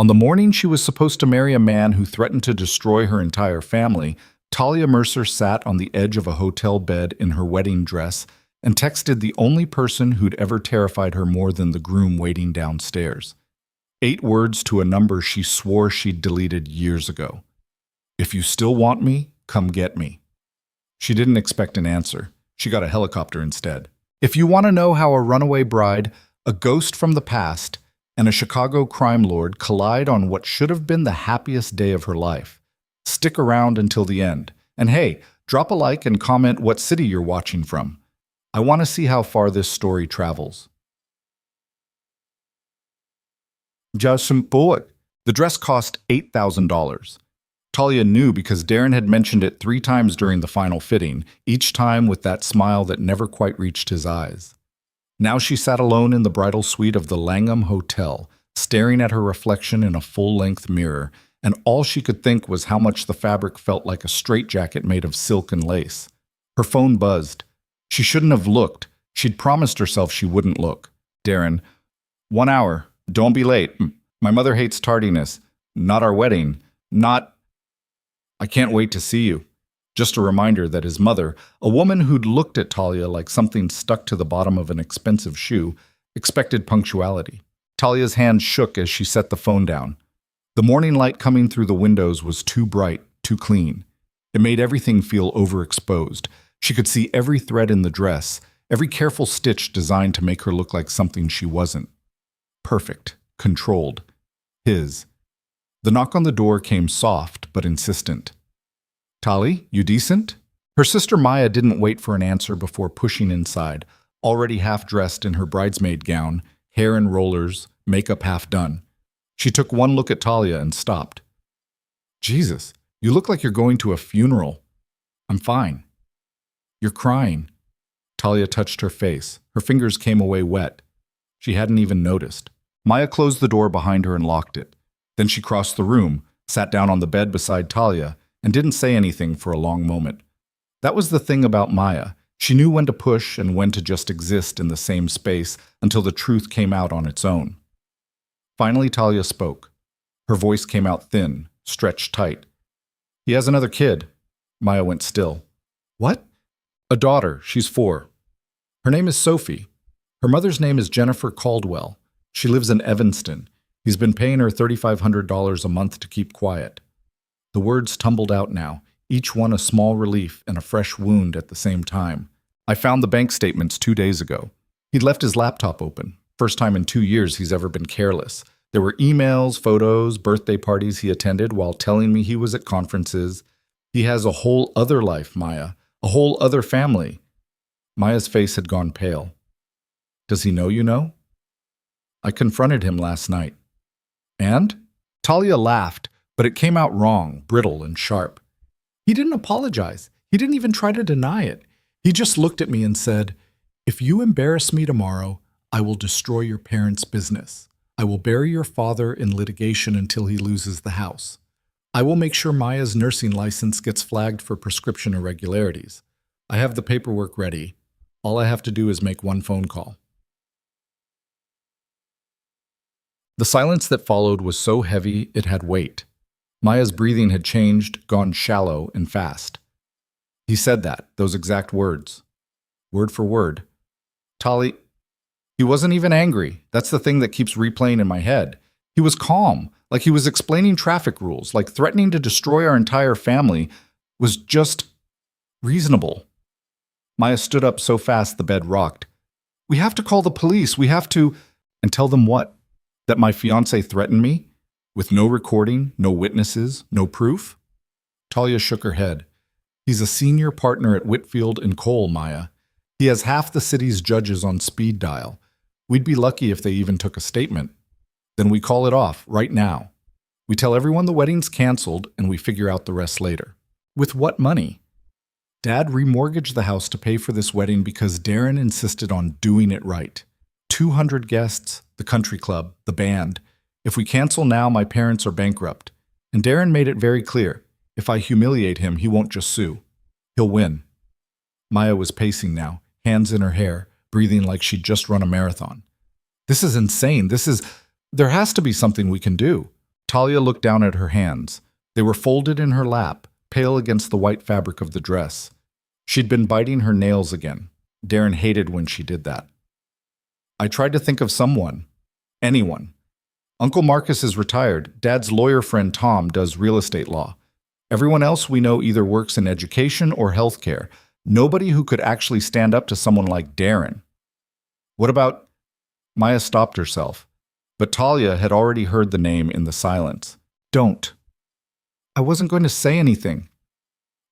On the morning she was supposed to marry a man who threatened to destroy her entire family, Talia Mercer sat on the edge of a hotel bed in her wedding dress and texted the only person who'd ever terrified her more than the groom waiting downstairs. 8 words to a number she swore she'd deleted years ago. "If you still want me, come get me." She didn't expect an answer. She got a helicopter instead. If you want to know how a runaway bride, a ghost from the past, and a Chicago crime lord collide on what should have been the happiest day of her life, stick around until the end. And hey, drop a like and comment what city you're watching from. I want to see how far this story travels. Justin Bullock. The dress cost $8,000. Talia knew because Darren had mentioned it 3 times during the final fitting, each time with that smile that never quite reached his eyes. Now she sat alone in the bridal suite of the Langham Hotel, staring at her reflection in a full-length mirror, and all she could think was how much the fabric felt like a straitjacket made of silk and lace. Her phone buzzed. She shouldn't have looked. She'd promised herself she wouldn't look. Darren, 1 hour. Don't be late. My mother hates tardiness. Not our wedding. Not... I can't wait to see you. Just a reminder that his mother, a woman who'd looked at Talia like something stuck to the bottom of an expensive shoe, expected punctuality. Talia's hand shook as she set the phone down. The morning light coming through the windows was too bright, too clean. It made everything feel overexposed. She could see every thread in the dress, every careful stitch designed to make her look like something she wasn't. Perfect, controlled. His. The knock on the door came soft but insistent. "Tali, you decent?" Her sister Maya didn't wait for an answer before pushing inside, already half-dressed in her bridesmaid gown, hair in rollers, makeup half done. She took one look at Talia and stopped. "Jesus, you look like you're going to a funeral." "I'm fine." "You're crying." Talia touched her face. Her fingers came away wet. She hadn't even noticed. Maya closed the door behind her and locked it. Then she crossed the room, sat down on the bed beside Talia, and didn't say anything for a long moment. That was the thing about Maya. She knew when to push and when to just exist in the same space until the truth came out on its own. Finally, Talia spoke. Her voice came out thin, stretched tight. "He has another kid." Maya went still. "What?" "A daughter. She's 4. Her name is Sophie. Her mother's name is Jennifer Caldwell. She lives in Evanston. He's been paying her $3,500 a month to keep quiet." The words tumbled out now, each one a small relief and a fresh wound at the same time. "I found the bank statements 2 days ago. He'd left his laptop open. First time in 2 years he's ever been careless. There were emails, photos, birthday parties he attended while telling me he was at conferences. He has a whole other life, Maya. A whole other family." Maya's face had gone pale. "Does he know you know?" "I confronted him last night." "And?" Talia laughed, but it came out wrong, brittle and sharp. "He didn't apologize. He didn't even try to deny it. He just looked at me and said, 'If you embarrass me tomorrow, I will destroy your parents' business. I will bury your father in litigation until he loses the house. I will make sure Maya's nursing license gets flagged for prescription irregularities. I have the paperwork ready. All I have to do is make one phone call.'" The silence that followed was so heavy it had weight. Maya's breathing had changed, gone shallow and fast. "He said that, those exact words. Word for word." "Tali, he wasn't even angry. That's the thing that keeps replaying in my head. He was calm, like he was explaining traffic rules, like threatening to destroy our entire family was just reasonable." Maya stood up so fast the bed rocked. "We have to call the police. We have to..." "And tell them what? That my fiancé threatened me? With no recording, no witnesses, no proof?" Talia shook her head. "He's a senior partner at Whitfield and Cole, Maya. He has half the city's judges on speed dial. We'd be lucky if they even took a statement. Then we call it off, right now. We tell everyone the wedding's canceled and we figure out the rest later." "With what money?" "Dad remortgaged the house to pay for this wedding because Darren insisted on doing it right. 200 guests, the country club, the band. If we cancel now, my parents are bankrupt. And Darren made it very clear. If I humiliate him, he won't just sue. He'll win." Maya was pacing now, hands in her hair, breathing like she'd just run a marathon. "This is insane. There has to be something we can do. Talia looked down at her hands. They were folded in her lap, pale against the white fabric of the dress. She'd been biting her nails again. Darren hated when she did that. I tried to think of someone. Anyone. Uncle Marcus is retired. Dad's lawyer friend Tom does real estate law. Everyone else we know either works in education or healthcare. Nobody who could actually stand up to someone like Darren. What about... Maya stopped herself, but Talia had already heard the name in the silence. Don't. I wasn't going to say anything.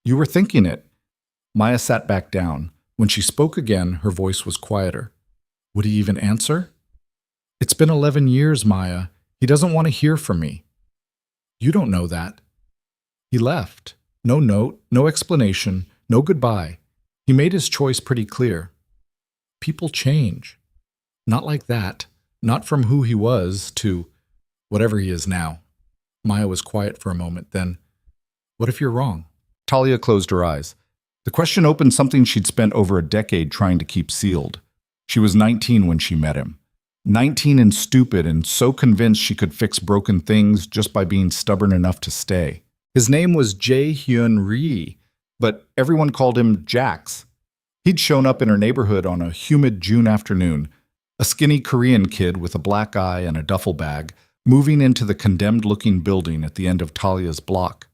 You were thinking it. Maya sat back down. When she spoke again, her voice was quieter. Would he even answer? It's been 11 years, Maya. He doesn't want to hear from me. You don't know that. He left. No note, no explanation, no goodbye. He made his choice pretty clear. People change. Not like that. Not from who he was to whatever he is now. Maya was quiet for a moment, then, what if you're wrong? Talia closed her eyes. The question opened something she'd spent over a decade trying to keep sealed. She was 19 when she met him. 19 and stupid and so convinced she could fix broken things just by being stubborn enough to stay. His name was Jae-hyun Ri, but everyone called him Jax. He'd shown up in her neighborhood on a humid June afternoon, a skinny Korean kid with a black eye and a duffel bag, moving into the condemned-looking building at the end of Talia's block.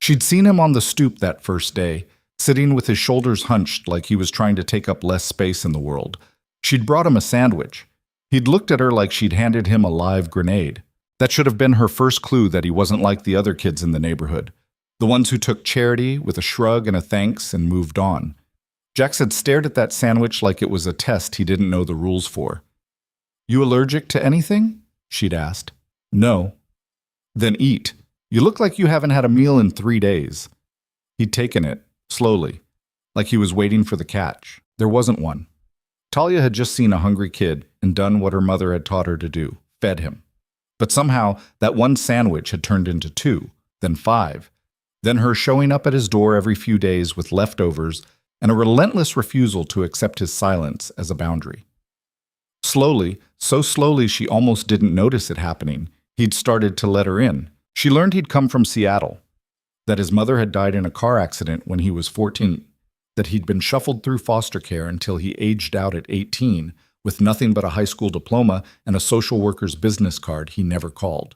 She'd seen him on the stoop that first day, sitting with his shoulders hunched like he was trying to take up less space in the world. She'd brought him a sandwich. He'd looked at her like she'd handed him a live grenade. That should have been her first clue that he wasn't like the other kids in the neighborhood, the ones who took charity with a shrug and a thanks and moved on. Jax had stared at that sandwich like it was a test he didn't know the rules for. You allergic to anything? She'd asked. No. Then eat. You look like you haven't had a meal in 3 days. He'd taken it, slowly, like he was waiting for the catch. There wasn't one. Talia had just seen a hungry kid and done what her mother had taught her to do, fed him. But somehow, that one sandwich had turned into 2, then 5, then her showing up at his door every few days with leftovers and a relentless refusal to accept his silence as a boundary. Slowly, so slowly she almost didn't notice it happening, he'd started to let her in. She learned he'd come from Seattle, that his mother had died in a car accident when he was 14, that he'd been shuffled through foster care until he aged out at 18 with nothing but a high school diploma and a social worker's business card he never called.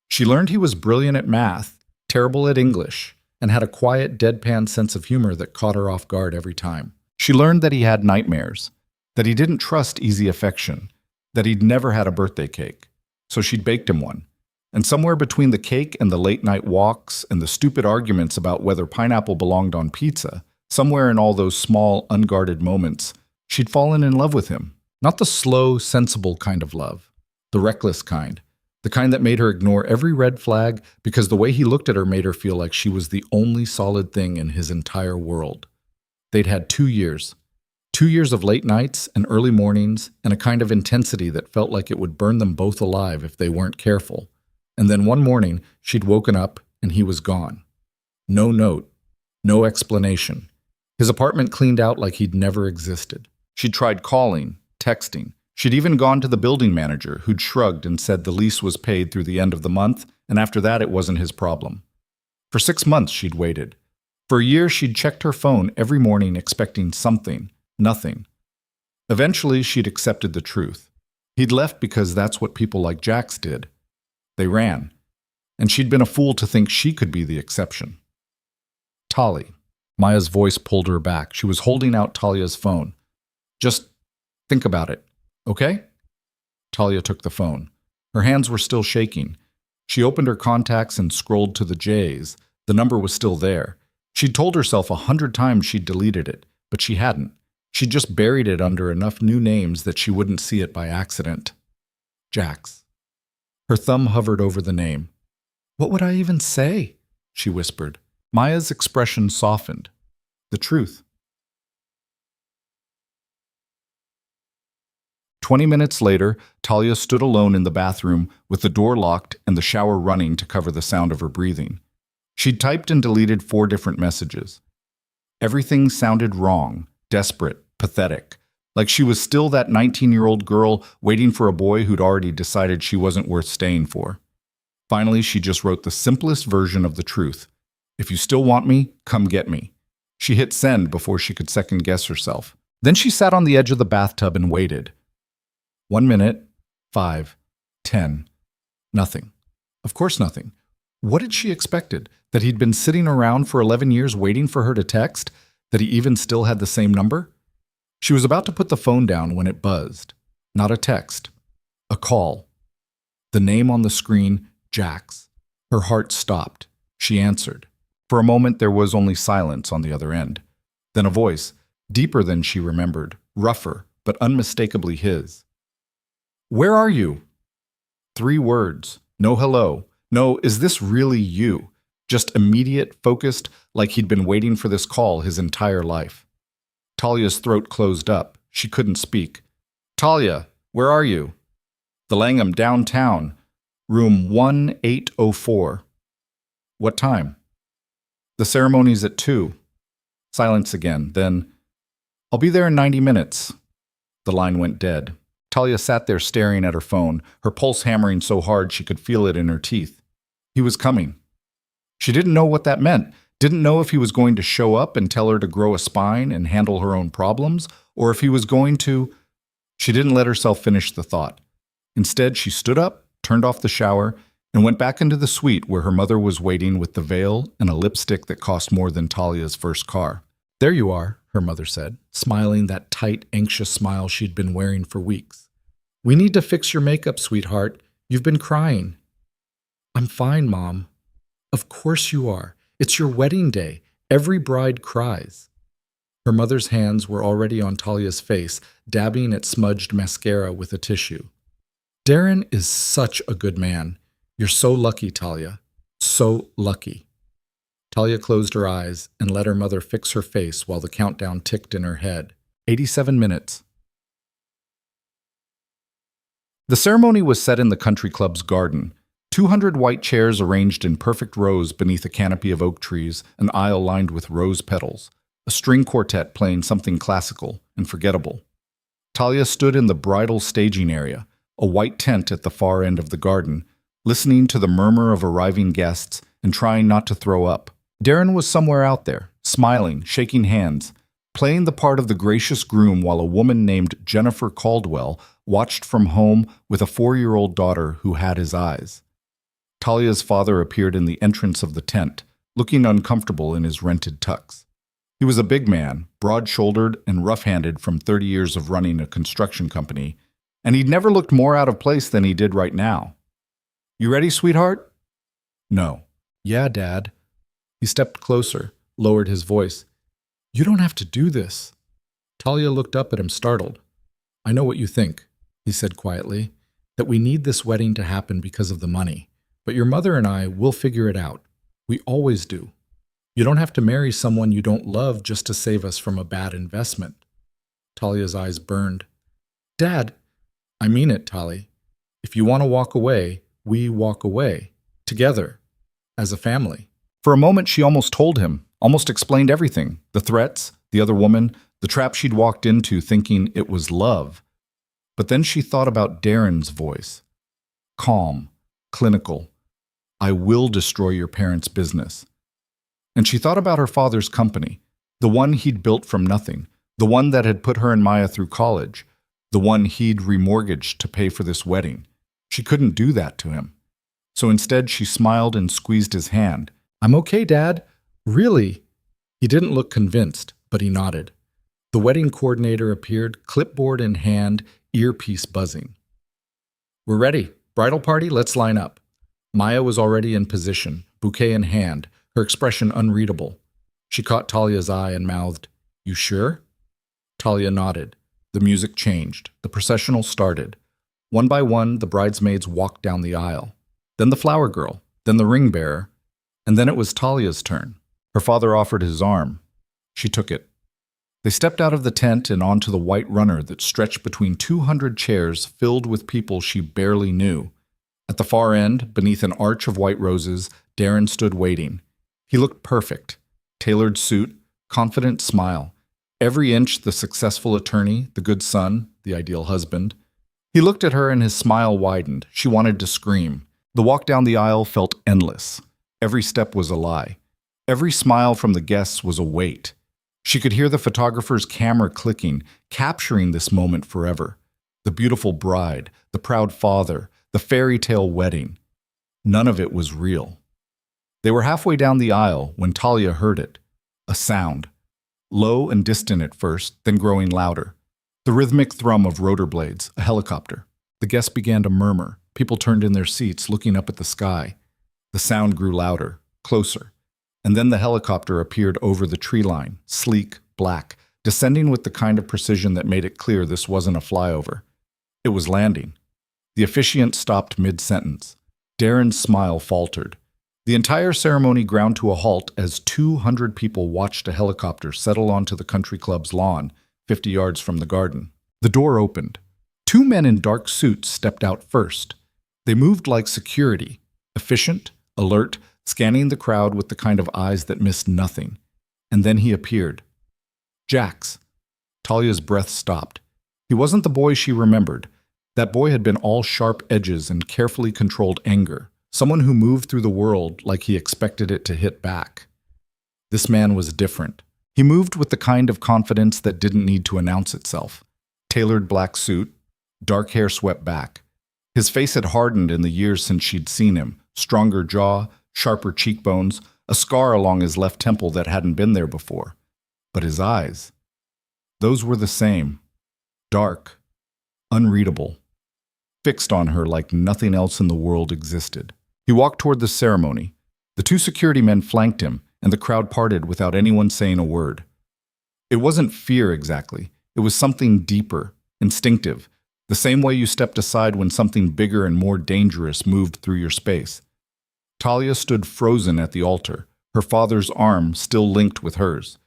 She learned he was brilliant at math, terrible at English, and had a quiet, deadpan sense of humor that caught her off guard every time. She learned that he had nightmares, that he didn't trust easy affection, that he'd never had a birthday cake. So she'd baked him one. And somewhere between the cake and the late-night walks and the stupid arguments about whether pineapple belonged on pizza, somewhere in all those small, unguarded moments, she'd fallen in love with him. Not the slow, sensible kind of love, the reckless kind, the kind that made her ignore every red flag because the way he looked at her made her feel like she was the only solid thing in his entire world. They'd had 2 years. 2 years of late nights and early mornings and a kind of intensity that felt like it would burn them both alive if they weren't careful. And then one morning, she'd woken up and he was gone. No note, no explanation. His apartment cleaned out like he'd never existed. She'd tried calling, texting. She'd even gone to the building manager, who'd shrugged and said the lease was paid through the end of the month, and after that it wasn't his problem. For 6 months she'd waited. For a year she'd checked her phone every morning expecting something, nothing. Eventually she'd accepted the truth. He'd left because that's what people like Jax did. They ran. And she'd been a fool to think she could be the exception. Tali. Maya's voice pulled her back. She was holding out Talia's phone. Just think about it, okay? Talia took the phone. Her hands were still shaking. She opened her contacts and scrolled to the J's. The number was still there. She'd told herself 100 times she'd deleted it, but she hadn't. She'd just buried it under enough new names that she wouldn't see it by accident. Jax. Her thumb hovered over the name. What would I even say? She whispered. Maya's expression softened. The truth. 20 minutes later, Talia stood alone in the bathroom with the door locked and the shower running to cover the sound of her breathing. She'd typed and deleted 4 different messages. Everything sounded wrong, desperate, pathetic, like she was still that 19-year-old girl waiting for a boy who'd already decided she wasn't worth staying for. Finally, she just wrote the simplest version of the truth. If you still want me, come get me. She hit send before she could second guess herself. Then she sat on the edge of the bathtub and waited. 1 minute, 5, 10. Nothing. Of course nothing. What had she expected? That he'd been sitting around for 11 years waiting for her to text? That he even still had the same number? She was about to put the phone down when it buzzed. Not a text. A call. The name on the screen, Jax. Her heart stopped. She answered. For a moment there was only silence on the other end. Then a voice, deeper than she remembered, rougher, but unmistakably his. "Where are you?" 3 words. No hello. No, is this really you? Just immediate, focused, like he'd been waiting for this call his entire life. Talia's throat closed up. She couldn't speak. "Talia, where are you?" "The Langham, downtown. Room 1804. "What time?" "The ceremony's at 2. Silence again. Then, "I'll be there in 90 minutes. The line went dead. Talia sat there staring at her phone, her pulse hammering so hard she could feel it in her teeth. He was coming. She didn't know what that meant, didn't know if he was going to show up and tell her to grow a spine and handle her own problems, or if he was going to... She didn't let herself finish the thought. Instead, she stood up, turned off the shower, and went back into the suite where her mother was waiting with the veil and a lipstick that cost more than Talia's first car. "There you are," her mother said, smiling that tight, anxious smile she'd been wearing for weeks. "We need to fix your makeup, sweetheart. You've been crying." "I'm fine, Mom." "Of course you are. It's your wedding day. Every bride cries." Her mother's hands were already on Talia's face, dabbing at smudged mascara with a tissue. "Darren is such a good man. You're so lucky, Talia. So lucky." Talia closed her eyes and let her mother fix her face while the countdown ticked in her head. 87 minutes. The ceremony was set in the country club's garden. 200 white chairs arranged in perfect rows beneath a canopy of oak trees, an aisle lined with rose petals, a string quartet playing something classical and forgettable. Talia stood in the bridal staging area, a white tent at the far end of the garden, listening to the murmur of arriving guests and trying not to throw up. Darren was somewhere out there, smiling, shaking hands, playing the part of the gracious groom while a woman named Jennifer Caldwell watched from home with a 4-year-old daughter who had his eyes. Talia's father appeared in the entrance of the tent, looking uncomfortable in his rented tux. He was a big man, broad-shouldered and rough-handed from 30 years of running a construction company, and he'd never looked more out of place than he did right now. "You ready, sweetheart?" "No." "Yeah, Dad." He stepped closer, lowered his voice. "You don't have to do this." Talia looked up at him, startled. "I know what you think," he said quietly, "that we need this wedding to happen because of the money. But your mother and I will figure it out. We always do. You don't have to marry someone you don't love just to save us from a bad investment." Talia's eyes burned. "Dad," "I mean it, Tali. If you want to walk away, we walk away. Together. As a family." For a moment she almost told him, almost explained everything. The threats, the other woman, the trap she'd walked into thinking it was love. But then she thought about Darren's voice. Calm, clinical. "I will destroy your parents' business." And she thought about her father's company, the one he'd built from nothing, the one that had put her and Maya through college, the one he'd remortgaged to pay for this wedding. She couldn't do that to him. So instead she smiled and squeezed his hand. "I'm okay, Dad. Really?" He didn't look convinced, but he nodded. The wedding coordinator appeared, clipboard in hand, earpiece buzzing. "We're ready. Bridal party, let's line up." Maya was already in position, bouquet in hand, her expression unreadable. She caught Talia's eye and mouthed, "You sure?" Talia nodded. The music changed. The processional started. One by one, the bridesmaids walked down the aisle. Then the flower girl, then the ring bearer, and then it was Talia's turn. Her father offered his arm. She took it. They stepped out of the tent and onto the white runner that stretched between 200 chairs filled with people she barely knew. At the far end, beneath an arch of white roses, Darren stood waiting. He looked perfect. Tailored suit, confident smile. Every inch the successful attorney, the good son, the ideal husband. He looked at her and his smile widened. She wanted to scream. The walk down the aisle felt endless. Every step was a lie. Every smile from the guests was a wait. She could hear the photographer's camera clicking, capturing this moment forever. The beautiful bride, the proud father, the fairy tale wedding. None of it was real. They were halfway down the aisle when Talia heard it. A sound. Low and distant at first, then growing louder. The rhythmic thrum of rotor blades, a helicopter. The guests began to murmur. People turned in their seats, looking up at the sky. The sound grew louder, closer. And then the helicopter appeared over the tree line, sleek, black, descending with the kind of precision that made it clear this wasn't a flyover. It was landing. The officiant stopped mid-sentence. Darren's smile faltered. The entire ceremony ground to a halt as 200 people watched a helicopter settle onto the country club's lawn, 50 yards from the garden. The door opened. 2 men in dark suits stepped out first. They moved like security, efficient, alert, scanning the crowd with the kind of eyes that missed nothing. And then he appeared. Jax. Talia's breath stopped. He wasn't the boy she remembered. That boy had been all sharp edges and carefully controlled anger. Someone who moved through the world like he expected it to hit back. This man was different. He moved with the kind of confidence that didn't need to announce itself. Tailored black suit, dark hair swept back. His face had hardened in the years since she'd seen him. Stronger jaw, sharper cheekbones, a scar along his left temple that hadn't been there before. But his eyes, those were the same. Dark, unreadable, fixed on her like nothing else in the world existed. He walked toward the ceremony. The 2 security men flanked him, and the crowd parted without anyone saying a word. It wasn't fear exactly. It was something deeper, instinctive, the same way you stepped aside when something bigger and more dangerous moved through your space. Talia stood frozen at the altar, her father's arm still linked with hers.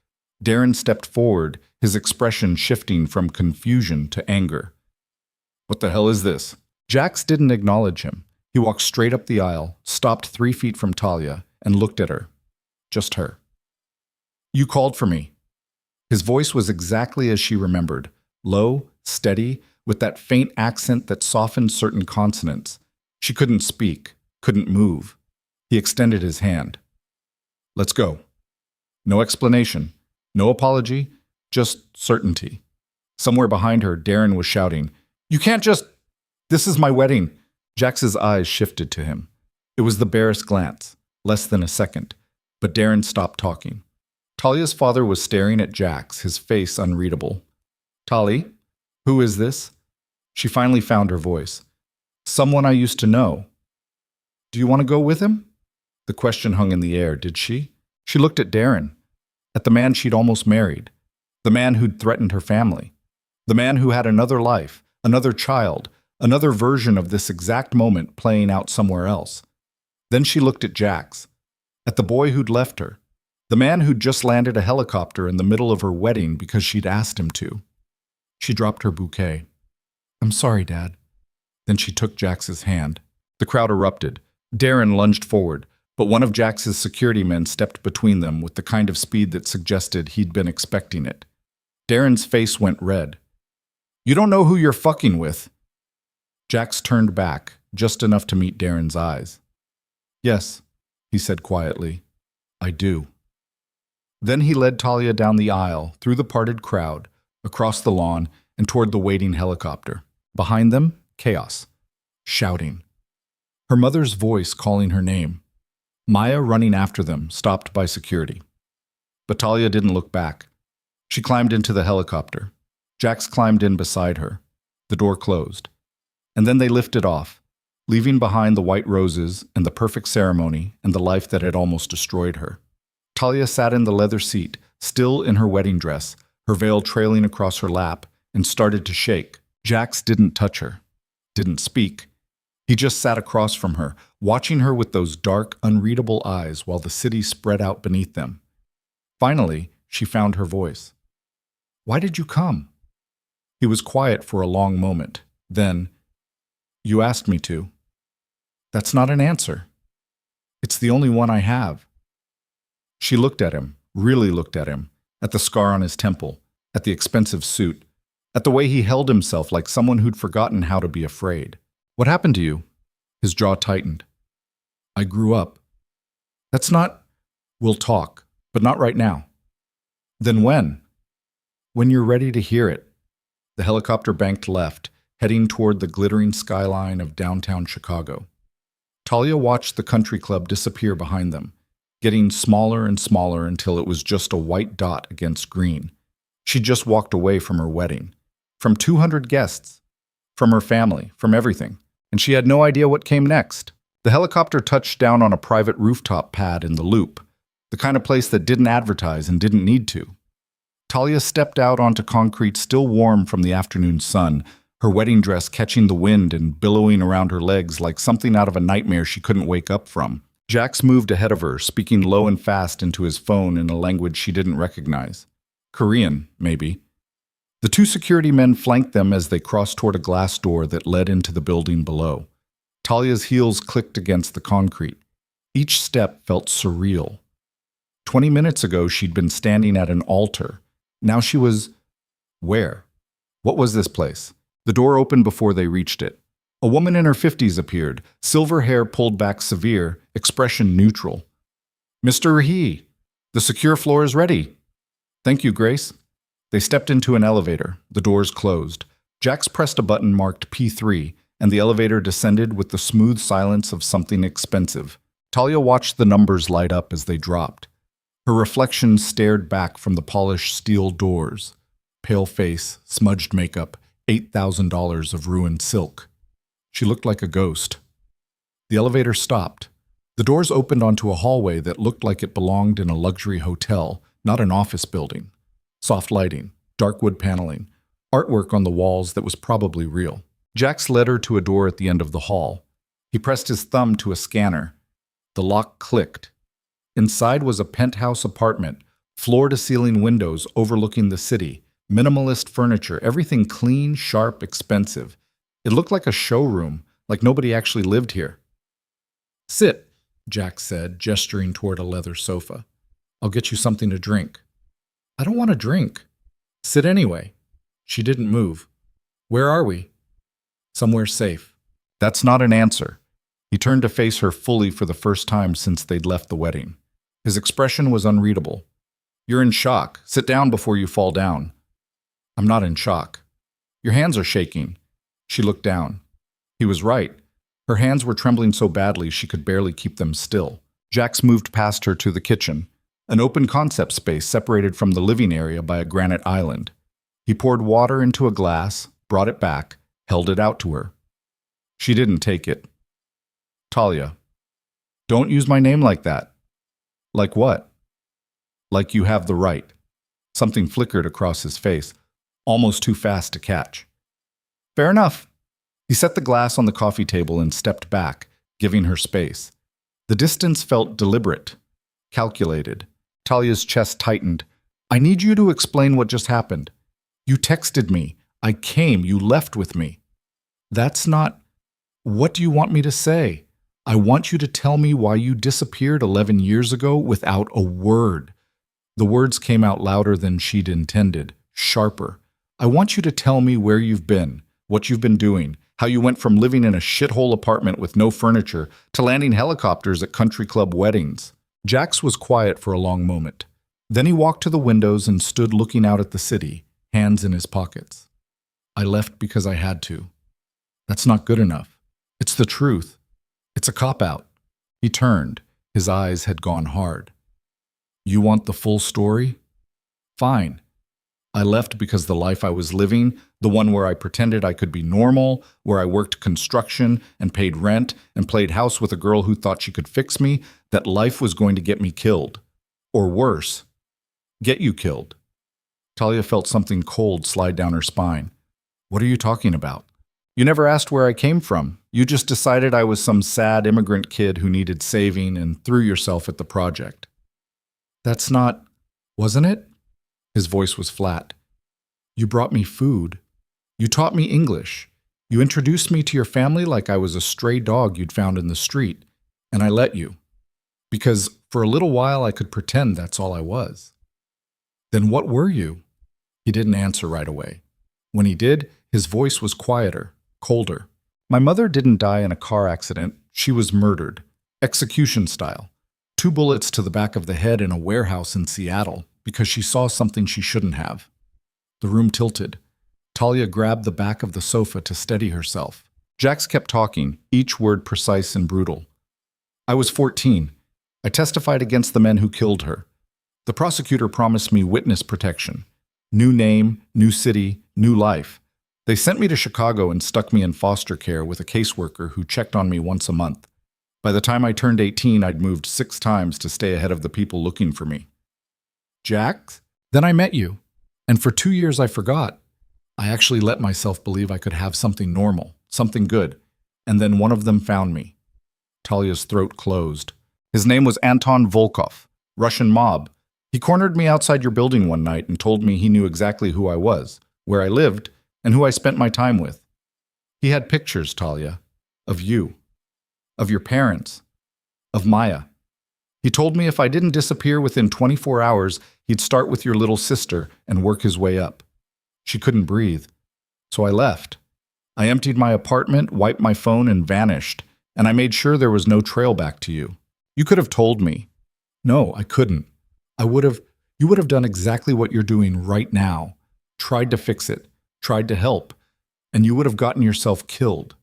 Darren stepped forward, his expression shifting from confusion to anger. What the hell is this? Jax didn't acknowledge him. He walked straight up the aisle, stopped 3 feet from Talia, and looked at her. Just her. You called for me. His voice was exactly as she remembered, low, steady, with that faint accent that softened certain consonants. She couldn't speak, couldn't move. He extended his hand. Let's go. No explanation, no apology, just certainty. Somewhere behind her, Darren was shouting, You can't just... This is my wedding. Jax's eyes shifted to him. It was the barest glance, less than a second, but Darren stopped talking. Talia's father was staring at Jax, his face unreadable. Tali, who is this? She finally found her voice. Someone I used to know. Do you want to go with him? The question hung in the air, did she? She looked at Darren, at the man she'd almost married, the man who'd threatened her family, the man who had another life, another child, another version of this exact moment playing out somewhere else. Then she looked at Jax, at the boy who'd left her, the man who'd just landed a helicopter in the middle of her wedding because she'd asked him to. She dropped her bouquet. I'm sorry, Dad. Then she took Jax's hand. The crowd erupted. Darren lunged forward, but one of Jax's security men stepped between them with the kind of speed that suggested he'd been expecting it. Darren's face went red. You don't know who you're fucking with. Jax turned back, just enough to meet Darren's eyes. Yes, he said quietly. I do. Then he led Talia down the aisle, through the parted crowd, across the lawn, and toward the waiting helicopter. Behind them, chaos. Shouting. Her mother's voice calling her name. Maya running after them, stopped by security. But Talia didn't look back. She climbed into the helicopter. Jax climbed in beside her. The door closed. And then they lifted off, leaving behind the white roses and the perfect ceremony and the life that had almost destroyed her. Talia sat in the leather seat, still in her wedding dress, her veil trailing across her lap, and started to shake. Jax didn't touch her, didn't speak. He just sat across from her, watching her with those dark, unreadable eyes while the city spread out beneath them. Finally, she found her voice. Why did you come? He was quiet for a long moment. Then, You asked me to. That's not an answer. It's the only one I have. She looked at him, really looked at him, at the scar on his temple, at the expensive suit, at the way he held himself like someone who'd forgotten how to be afraid. What happened to you? His jaw tightened. I grew up. That's not... We'll talk, but not right now. Then when? When you're ready to hear it. The helicopter banked left, heading toward the glittering skyline of downtown Chicago. Talia watched the country club disappear behind them, getting smaller and smaller until it was just a white dot against green. She just walked away from her wedding, from 200 guests, from her family, from everything, and she had no idea what came next. The helicopter touched down on a private rooftop pad in the Loop, the kind of place that didn't advertise and didn't need to. Talia stepped out onto concrete still warm from the afternoon sun, her wedding dress catching the wind and billowing around her legs like something out of a nightmare she couldn't wake up from. Jax moved ahead of her, speaking low and fast into his phone in a language she didn't recognize. Korean, maybe. The two security men flanked them as they crossed toward a glass door that led into the building below. Talia's heels clicked against the concrete. Each step felt surreal. 20 minutes ago, she'd been standing at an altar. Now she was... where? What was this place? The door opened before they reached it. A woman in her 50s appeared, silver hair pulled back severe, expression neutral. Mr. He, the secure floor is ready. Thank you, Grace. They stepped into an elevator. The doors closed. Jax pressed a button marked P3, and the elevator descended with the smooth silence of something expensive. Talia watched the numbers light up as they dropped. Her reflection stared back from the polished steel doors. Pale face, smudged makeup, $8,000 of ruined silk. She looked like a ghost. The elevator stopped. The doors opened onto a hallway that looked like it belonged in a luxury hotel, not an office building. Soft lighting, dark wood paneling, artwork on the walls that was probably real. Jax led her to a door at the end of the hall. He pressed his thumb to a scanner. The lock clicked. Inside was a penthouse apartment, floor-to-ceiling windows overlooking the city, minimalist furniture, everything clean, sharp, expensive. It looked like a showroom, like nobody actually lived here. Sit, Jax said, gesturing toward a leather sofa. I'll get you something to drink. I don't want to drink. Sit anyway. She didn't move. Where are we? Somewhere safe. That's not an answer. He turned to face her fully for the first time since they'd left the wedding. His expression was unreadable. You're in shock. Sit down before you fall down. I'm not in shock. Your hands are shaking. She looked down. He was right. Her hands were trembling so badly she could barely keep them still. Jax moved past her to the kitchen, an open concept space separated from the living area by a granite island. He poured water into a glass, brought it back, held it out to her. She didn't take it. Talia, don't use my name like that. Like what? Like you have the right. Something flickered across his face, almost too fast to catch. Fair enough. He set the glass on the coffee table and stepped back, giving her space. The distance felt deliberate, calculated. Talia's chest tightened. I need you to explain what just happened. You texted me. I came. You left with me. That's not... What do you want me to say? I want you to tell me why you disappeared 11 years ago without a word. The words came out louder than she'd intended, sharper. I want you to tell me where you've been, what you've been doing, how you went from living in a shithole apartment with no furniture to landing helicopters at country club weddings. Jax was quiet for a long moment. Then he walked to the windows and stood looking out at the city, hands in his pockets. I left because I had to. That's not good enough. It's the truth. It's a cop-out. He turned. His eyes had gone hard. You want the full story? Fine. I left because the life I was living, the one where I pretended I could be normal, where I worked construction and paid rent and played house with a girl who thought she could fix me, that life was going to get me killed. Or worse, get you killed. Talia felt something cold slide down her spine. What are you talking about? You never asked where I came from. You just decided I was some sad immigrant kid who needed saving and threw yourself at the project. That's not... wasn't it? His voice was flat. You brought me food. You taught me English. You introduced me to your family like I was a stray dog you'd found in the street. And I let you. Because for a little while I could pretend that's all I was. Then what were you? He didn't answer right away. When he did, his voice was quieter, colder. My mother didn't die in a car accident. She was murdered. execution style. 2 bullets to the back of the head in a warehouse in Seattle because she saw something she shouldn't have. The room tilted. Talia grabbed the back of the sofa to steady herself. Jax kept talking, each word precise and brutal. I was 14. I testified against the men who killed her. The prosecutor promised me witness protection. New name, new city, new life. They sent me to Chicago and stuck me in foster care with a caseworker who checked on me once a month. By the time I turned 18, I'd moved 6 times to stay ahead of the people looking for me. Jax? Then I met you. And for 2 years I forgot. I actually let myself believe I could have something normal, something good. And then one of them found me. Talia's throat closed. His name was Anton Volkov, Russian mob. He cornered me outside your building one night and told me he knew exactly who I was, where I lived, and who I spent my time with. He had pictures, Talia, of you, of your parents, of Maya. He told me if I didn't disappear within 24 hours, he'd start with your little sister and work his way up. She couldn't breathe, so I left. I emptied my apartment, wiped my phone, and vanished, and I made sure there was no trail back to you. You could have told me. No, I couldn't. You would have done exactly what you're doing right now. Tried to fix it, tried to help, and you would have gotten yourself killed.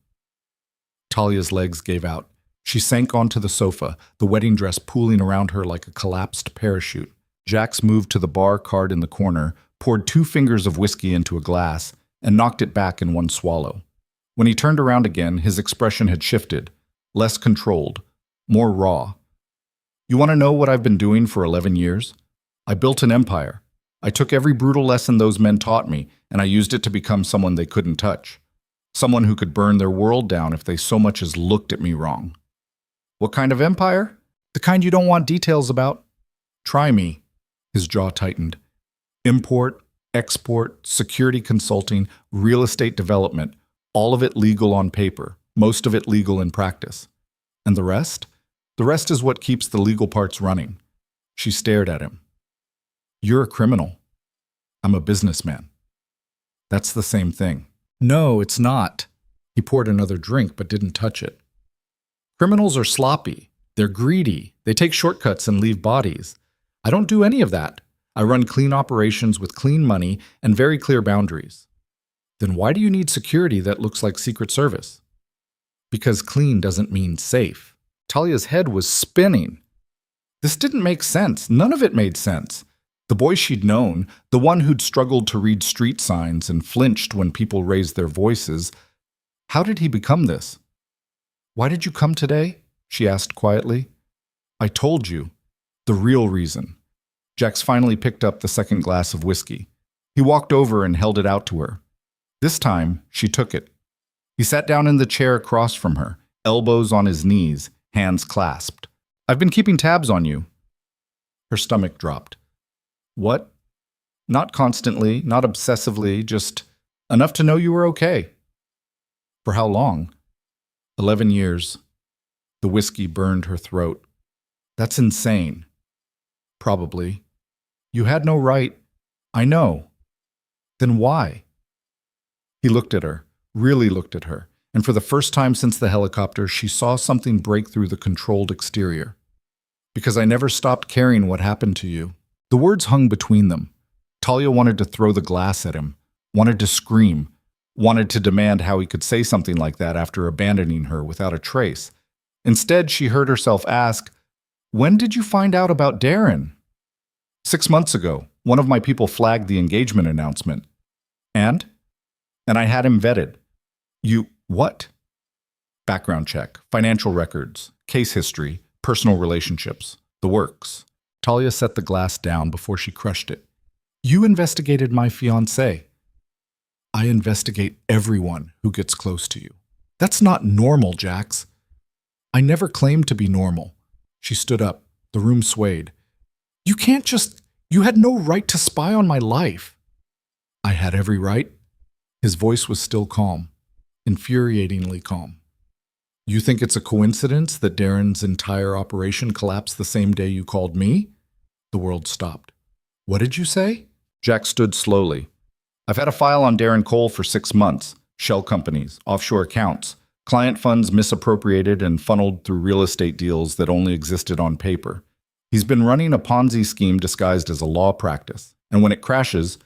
Talia's legs gave out. She sank onto the sofa, the wedding dress pooling around her like a collapsed parachute. Jax moved to the bar card in the corner, poured 2 fingers of whiskey into a glass, and knocked it back in one swallow. When he turned around again, his expression had shifted, less controlled, more raw. You want to know what I've been doing for 11 years? I built an empire. I took every brutal lesson those men taught me, and I used it to become someone they couldn't touch. Someone who could burn their world down if they so much as looked at me wrong. What kind of empire? The kind you don't want details about. Try me. His jaw tightened. Import, export, security consulting, real estate development, all of it legal on paper, most of it legal in practice. And the rest? The rest is what keeps the legal parts running. She stared at him. You're a criminal. I'm a businessman. That's the same thing. No, it's not. He poured another drink but didn't touch it. Criminals are sloppy. They're greedy. They take shortcuts and leave bodies. I don't do any of that. I run clean operations with clean money and very clear boundaries. Then why do you need security that looks like Secret Service? Because clean doesn't mean safe. Talia's head was spinning. This didn't make sense. None of it made sense. The boy she'd known, the one who'd struggled to read street signs and flinched when people raised their voices, how did he become this? Why did you come today? She asked quietly. I told you. The real reason. Jax finally picked up the second glass of whiskey. He walked over and held it out to her. This time, she took it. He sat down in the chair across from her, elbows on his knees, hands clasped. I've been keeping tabs on you. Her stomach dropped. What? Not constantly, not obsessively, just enough to know you were okay. For how long? 11 years. The whiskey burned her throat. That's insane. Probably. You had no right. I know. Then why? He looked at her, really looked at her, and for the first time since the helicopter, she saw something break through the controlled exterior. Because I never stopped caring what happened to you. The words hung between them. Talia wanted to throw the glass at him, wanted to scream, wanted to demand how he could say something like that after abandoning her without a trace. Instead, she heard herself ask, when did you find out about Darren? 6 months ago, one of my people flagged the engagement announcement. And I had him vetted. You, what? Background check, financial records, case history, personal relationships, the works. Talia set the glass down before she crushed it. You investigated my fiancé. I investigate everyone who gets close to you. That's not normal, Jax. I never claimed to be normal. She stood up. The room swayed. You had no right to spy on my life. I had every right. His voice was still calm, infuriatingly calm. You think it's a coincidence that Darren's entire operation collapsed the same day you called me? The world stopped. What did you say? Jack stood slowly. I've had a file on Darren Cole for 6 months. Shell companies, offshore accounts. Client funds misappropriated and funneled through real estate deals that only existed on paper. He's been running a Ponzi scheme disguised as a law practice. And when it crashes,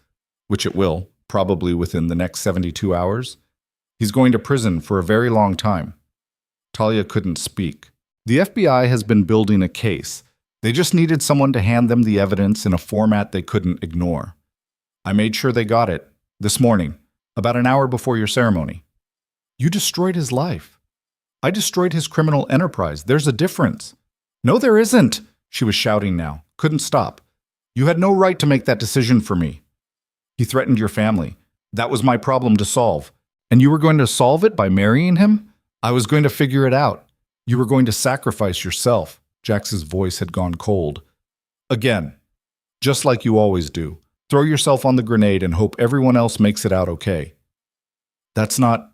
which it will, probably within the next 72 hours, he's going to prison for a very long time. Talia couldn't speak. The FBI has been building a case. They just needed someone to hand them the evidence in a format they couldn't ignore. I made sure they got it this morning, about an hour before your ceremony. You destroyed his life. I destroyed his criminal enterprise. There's a difference. No, there isn't, she was shouting now. Couldn't stop. You had no right to make that decision for me. He threatened your family. That was my problem to solve. And you were going to solve it by marrying him? I was going to figure it out. You were going to sacrifice yourself. Jax's voice had gone cold. Again, just like you always do. Throw yourself on the grenade and hope everyone else makes it out okay. That's not...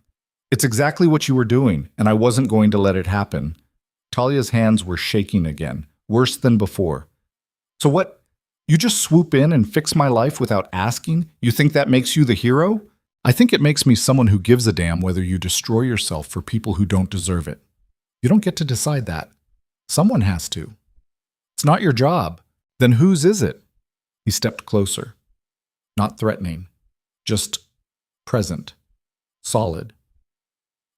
It's exactly what you were doing, and I wasn't going to let it happen. Talia's hands were shaking again, worse than before. So what? You just swoop in and fix my life without asking? You think that makes you the hero? I think it makes me someone who gives a damn whether you destroy yourself for people who don't deserve it. You don't get to decide that. Someone has to. It's not your job. Then whose is it? He stepped closer. Not threatening. Just present. Solid.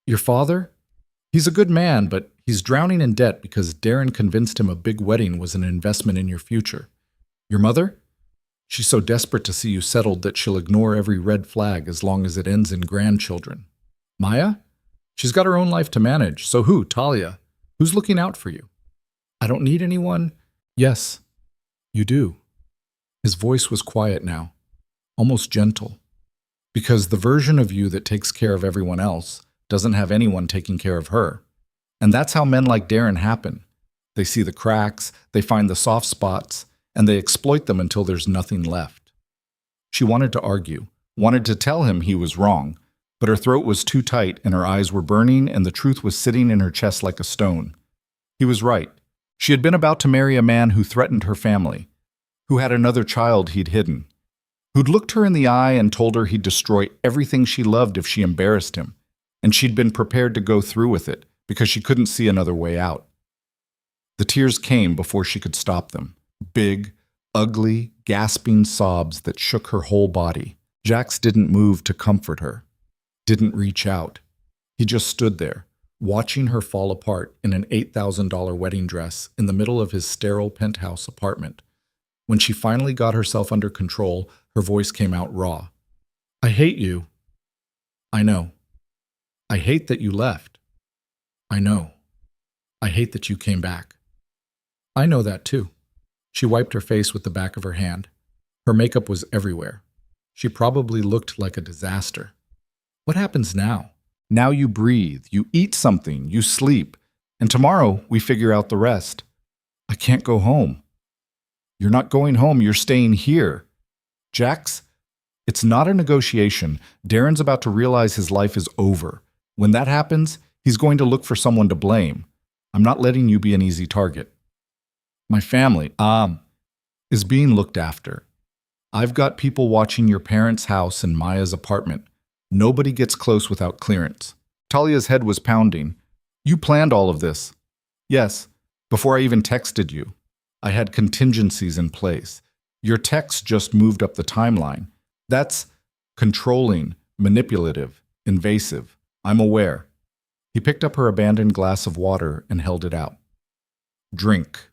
Your father? He's a good man, but he's drowning in debt because Darren convinced him a big wedding was an investment in your future. Your mother? She's so desperate to see you settled that she'll ignore every red flag as long as it ends in grandchildren. Maya? She's got her own life to manage. So who? Talia? Who's looking out for you? I don't need anyone. Yes, you do. His voice was quiet now, almost gentle. Because the version of you that takes care of everyone else doesn't have anyone taking care of her. And that's how men like Darren happen. They see the cracks, they find the soft spots, and they exploit them until there's nothing left. She wanted to argue, wanted to tell him he was wrong, but her throat was too tight and her eyes were burning and the truth was sitting in her chest like a stone. He was right. She had been about to marry a man who threatened her family, who had another child he'd hidden, who'd looked her in the eye and told her he'd destroy everything she loved if she embarrassed him, and she'd been prepared to go through with it because she couldn't see another way out. The tears came before she could stop them. Big, ugly, gasping sobs that shook her whole body. Jax didn't move to comfort her, didn't reach out. He just stood there, watching her fall apart in an $8,000 wedding dress in the middle of his sterile penthouse apartment. When she finally got herself under control, her voice came out raw. I hate you. I know. I hate that you left. I know. I hate that you came back. I know that too. She wiped her face with the back of her hand. Her makeup was everywhere. She probably looked like a disaster. What happens now? Now you breathe, you eat something, you sleep, and tomorrow we figure out the rest. I can't go home. You're not going home, you're staying here. Jax, it's not a negotiation. Darren's about to realize his life is over. When that happens, he's going to look for someone to blame. I'm not letting you be an easy target. My family, is being looked after. I've got people watching your parents' house and Maya's apartment. Nobody gets close without clearance. Talia's head was pounding. You planned all of this. Yes, before I even texted you. I had contingencies in place. Your text just moved up the timeline. That's controlling, manipulative, invasive. I'm aware. He picked up her abandoned glass of water and held it out. Drink.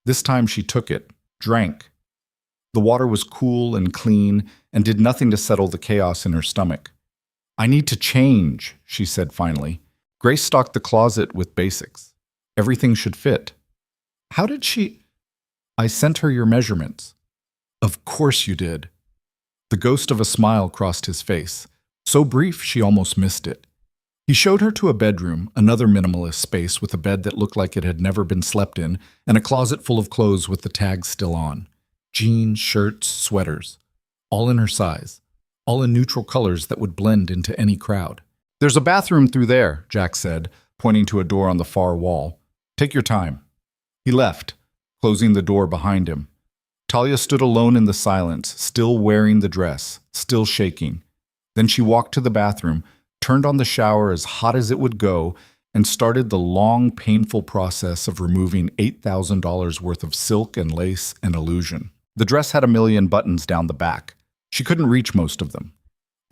This time she took it, drank. The water was cool and clean and did nothing to settle the chaos in her stomach. I need to change, she said finally. Grace stocked the closet with basics. Everything should fit. How did she... I sent her your measurements. Of course you did. The ghost of a smile crossed his face. So brief she almost missed it. He showed her to a bedroom, another minimalist space with a bed that looked like it had never been slept in, and a closet full of clothes with the tags still on. Jeans, shirts, sweaters. All in her size. All in neutral colors that would blend into any crowd. There's a bathroom through there, Jack said, pointing to a door on the far wall. Take your time. He left, closing the door behind him. Talia stood alone in the silence, still wearing the dress, still shaking. Then she walked to the bathroom, turned on the shower as hot as it would go, and started the long, painful process of removing $8,000 worth of silk and lace and illusion. The dress had a million buttons down the back. She couldn't reach most of them.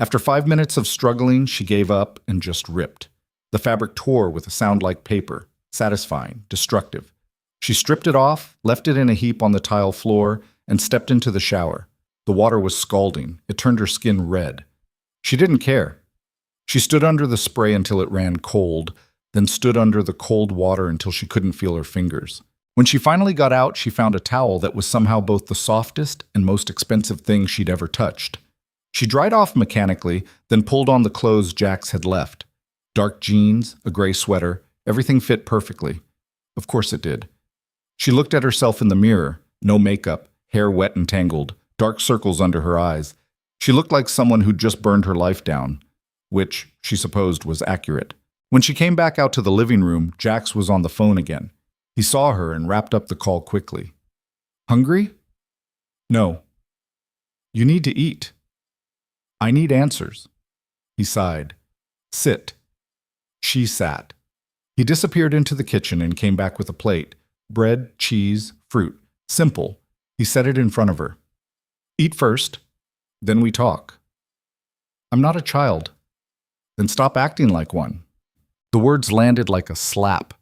After 5 minutes of struggling, she gave up and just ripped. The fabric tore with a sound like paper, satisfying, destructive. She stripped it off, left it in a heap on the tile floor, and stepped into the shower. The water was scalding. It turned her skin red. She didn't care. She stood under the spray until it ran cold, then stood under the cold water until she couldn't feel her fingers. When she finally got out, she found a towel that was somehow both the softest and most expensive thing she'd ever touched. She dried off mechanically, then pulled on the clothes Jax had left. Dark jeans, a gray sweater, everything fit perfectly. Of course it did. She looked at herself in the mirror, no makeup, hair wet and tangled, dark circles under her eyes. She looked like someone who'd just burned her life down, which she supposed was accurate. When she came back out to the living room, Jax was on the phone again. He saw her and wrapped up the call quickly. Hungry? No. You need to eat. I need answers. He sighed. Sit. She sat. He disappeared into the kitchen and came back with a plate. Bread, cheese, fruit. Simple. He set it in front of her. Eat first, then we talk. I'm not a child. Then stop acting like one. The words landed like a slap.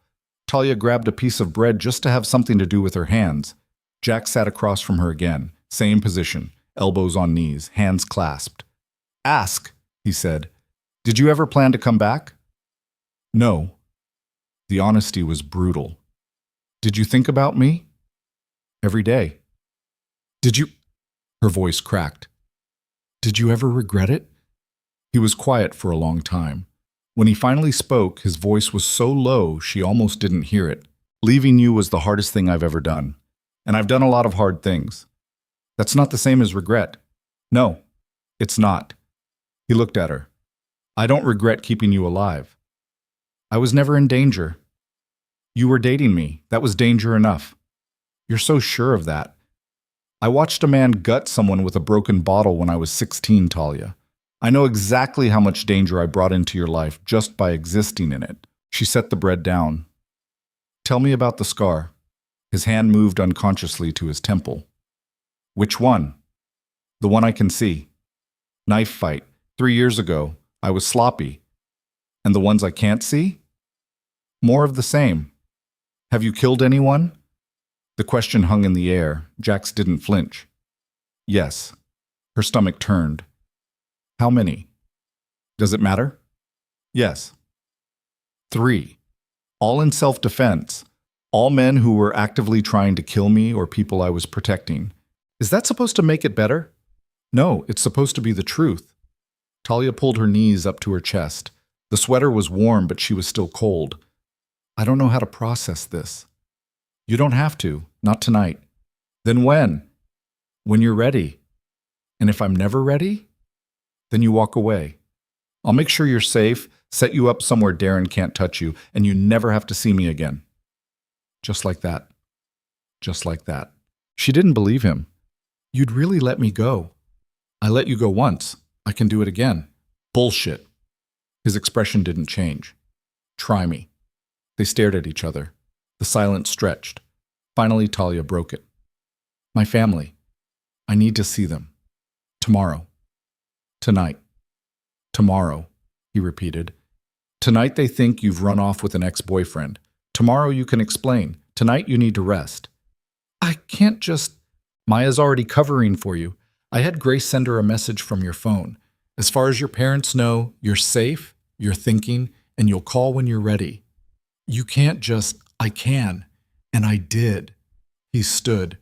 Talia grabbed a piece of bread just to have something to do with her hands. Jack sat across from her again, same position, elbows on knees, hands clasped. Ask, he said. Did you ever plan to come back? No. The honesty was brutal. Did you think about me? Every day. Did you? Her voice cracked. Did you ever regret it? He was quiet for a long time. When he finally spoke, his voice was so low she almost didn't hear it. Leaving you was the hardest thing I've ever done. And I've done a lot of hard things. That's not the same as regret. No, it's not. He looked at her. I don't regret keeping you alive. I was never in danger. You were dating me. That was danger enough. You're so sure of that. I watched a man gut someone with a broken bottle when I was 16, Talia. I know exactly how much danger I brought into your life just by existing in it. She set the bread down. Tell me about the scar. His hand moved unconsciously to his temple. Which one? The one I can see. Knife fight. 3 years ago. I was sloppy. And the ones I can't see? More of the same. Have you killed anyone? The question hung in the air. Jax didn't flinch. Yes. Her stomach turned. How many? Does it matter? Yes. 3. All in self-defense. All men who were actively trying to kill me or people I was protecting. Is that supposed to make it better? No, it's supposed to be the truth. Talia pulled her knees up to her chest. The sweater was warm, but she was still cold. I don't know how to process this. You don't have to, not tonight. Then when? When you're ready. And if I'm never ready? Then you walk away. I'll make sure you're safe, set you up somewhere Darren can't touch you, and you never have to see me again. Just like that. Just like that. She didn't believe him. You'd really let me go. I let you go once. I can do it again. Bullshit. His expression didn't change. Try me. They stared at each other. The silence stretched. Finally, Talia broke it. My family. I need to see them. Tomorrow. Tonight. Tomorrow, he repeated. Tonight they think you've run off with an ex-boyfriend. Tomorrow you can explain. Tonight you need to rest. I can't just... Maya's already covering for you. I had Grace send her a message from your phone. As far as your parents know, you're safe, you're thinking, and you'll call when you're ready. You can't just... I can. And I did. He stood.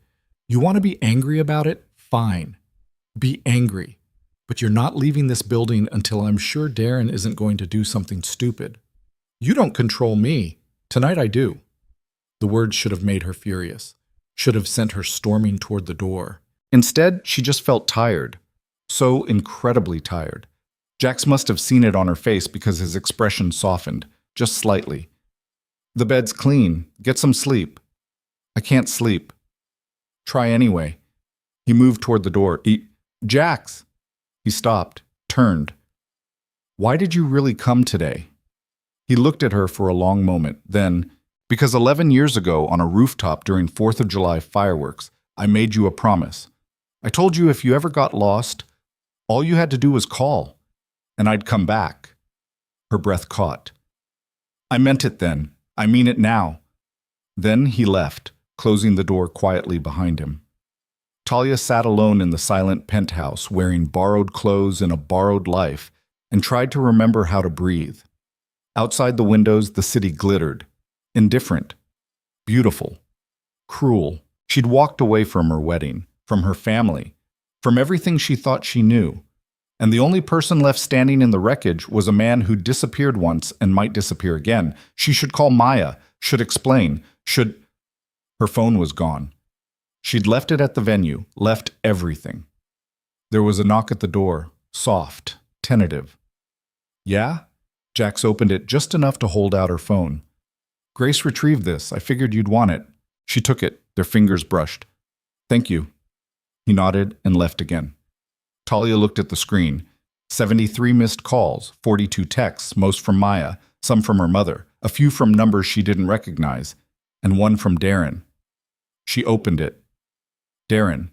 You want to be angry about it? Fine. Be angry. But you're not leaving this building until I'm sure Darren isn't going to do something stupid. You don't control me. Tonight I do. The words should have made her furious, should have sent her storming toward the door. Instead, she just felt tired. So incredibly tired. Jax must have seen it on her face because his expression softened, just slightly. The bed's clean. Get some sleep. I can't sleep. Try anyway. He moved toward the door. Jax! He stopped, turned. Why did you really come today? He looked at her for a long moment, then, because 11 years ago on a rooftop during 4th of July fireworks, I made you a promise. I told you if you ever got lost, all you had to do was call, and I'd come back. Her breath caught. I meant it then. I mean it now. Then he left, closing the door quietly behind him. Talia sat alone in the silent penthouse, wearing borrowed clothes and a borrowed life, and tried to remember how to breathe. Outside the windows, the city glittered. Indifferent. Beautiful. Cruel. She'd walked away from her wedding, from her family, from everything she thought she knew. And the only person left standing in the wreckage was a man who disappeared once and might disappear again. She should call Maya, should explain, should... Her phone was gone. She'd left it at the venue, left everything. There was a knock at the door, soft, tentative. Yeah? Jax opened it just enough to hold out her phone. Grace retrieved this. I figured you'd want it. She took it, their fingers brushed. Thank you. He nodded and left again. Talia looked at the screen. 73 missed calls, 42 texts, most from Maya, some from her mother, a few from numbers she didn't recognize, and one from Darren. She opened it. Darren,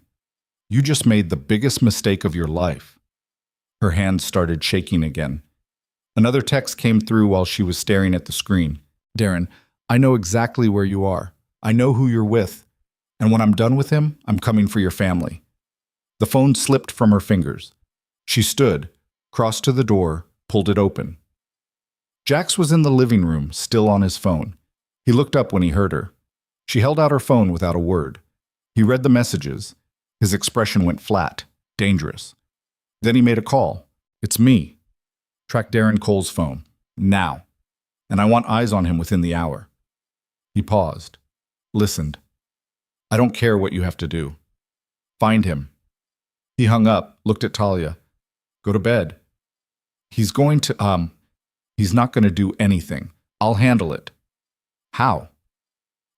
you just made the biggest mistake of your life. Her hands started shaking again. Another text came through while she was staring at the screen. Darren, I know exactly where you are. I know who you're with. And when I'm done with him, I'm coming for your family. The phone slipped from her fingers. She stood, crossed to the door, pulled it open. Jax was in the living room, still on his phone. He looked up when he heard her. She held out her phone without a word. He read the messages. His expression went flat, dangerous. Then he made a call. It's me. Track Darren Cole's phone. Now. And I want eyes on him within the hour. He paused. Listened. I don't care what you have to do. Find him. He hung up, looked at Talia. Go to bed. He's not going to do anything. I'll handle it. How?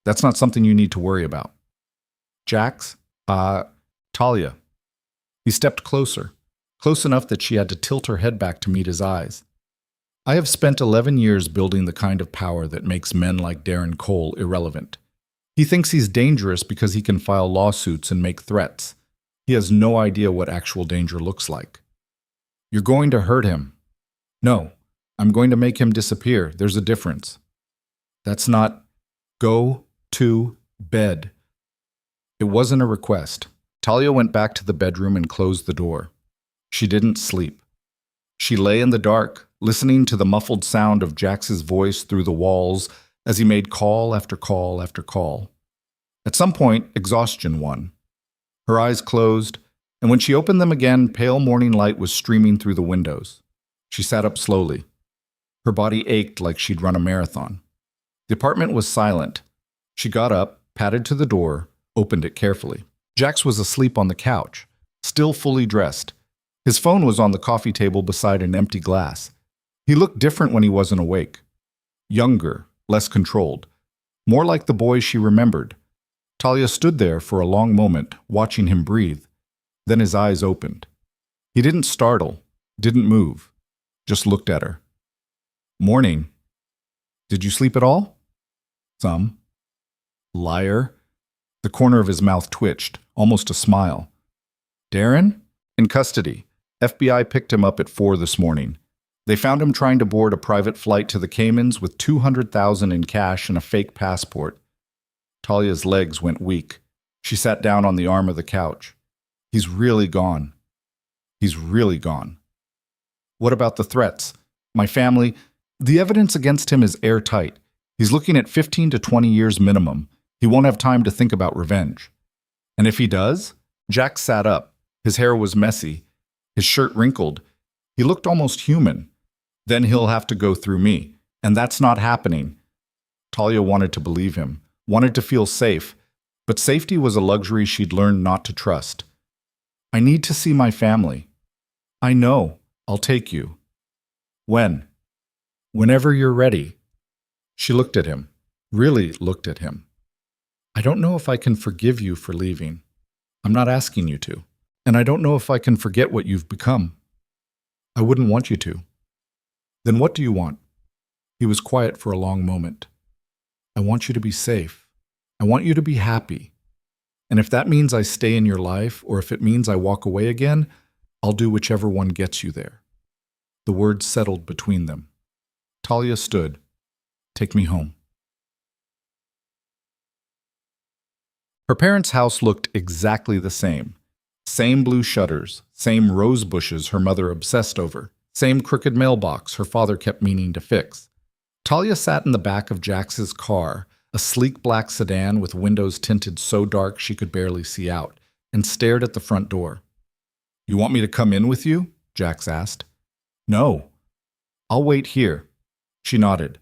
That's not something you need to worry about. Jax, Talia. He stepped closer, close enough that she had to tilt her head back to meet his eyes. I have spent 11 years building the kind of power that makes men like Darren Cole irrelevant. He thinks he's dangerous because he can file lawsuits and make threats. He has no idea what actual danger looks like. You're going to hurt him. No, I'm going to make him disappear. There's a difference. That's not... Go to bed. It wasn't a request. Talia went back to the bedroom and closed the door. She didn't sleep. She lay in the dark, listening to the muffled sound of Jax's voice through the walls as he made call after call after call. At some point, exhaustion won. Her eyes closed, and when she opened them again, pale morning light was streaming through the windows. She sat up slowly. Her body ached like she'd run a marathon. The apartment was silent. She got up, padded to the door, opened it carefully. Jax was asleep on the couch, still fully dressed. His phone was on the coffee table beside an empty glass. He looked different when he wasn't awake. Younger, less controlled. More like the boy she remembered. Talia stood there for a long moment, watching him breathe. Then his eyes opened. He didn't startle, didn't move, just looked at her. Morning. Did you sleep at all? Some. Liar. The corner of his mouth twitched, almost a smile. Darren? In custody. FBI picked him up at 4 this morning. They found him trying to board a private flight to the Caymans with $200,000 in cash and a fake passport. Talia's legs went weak. She sat down on the arm of the couch. He's really gone. He's really gone. What about the threats? My family? The evidence against him is airtight. He's looking at 15 to 20 years minimum. He won't have time to think about revenge. And if he does? Jack sat up. His hair was messy. His shirt wrinkled. He looked almost human. Then he'll have to go through me. And that's not happening. Talia wanted to believe him, wanted to feel safe. But safety was a luxury she'd learned not to trust. I need to see my family. I know. I'll take you. When? Whenever you're ready. She looked at him, really looked at him. I don't know if I can forgive you for leaving. I'm not asking you to. And I don't know if I can forget what you've become. I wouldn't want you to. Then what do you want? He was quiet for a long moment. I want you to be safe. I want you to be happy. And if that means I stay in your life, or if it means I walk away again, I'll do whichever one gets you there. The words settled between them. Talia stood. Take me home. Her parents' house looked exactly the same. Same blue shutters, same rose bushes her mother obsessed over, same crooked mailbox her father kept meaning to fix. Talia sat in the back of Jax's car, a sleek black sedan with windows tinted so dark she could barely see out, and stared at the front door. You want me to come in with you? Jax asked. No. I'll wait here. She nodded.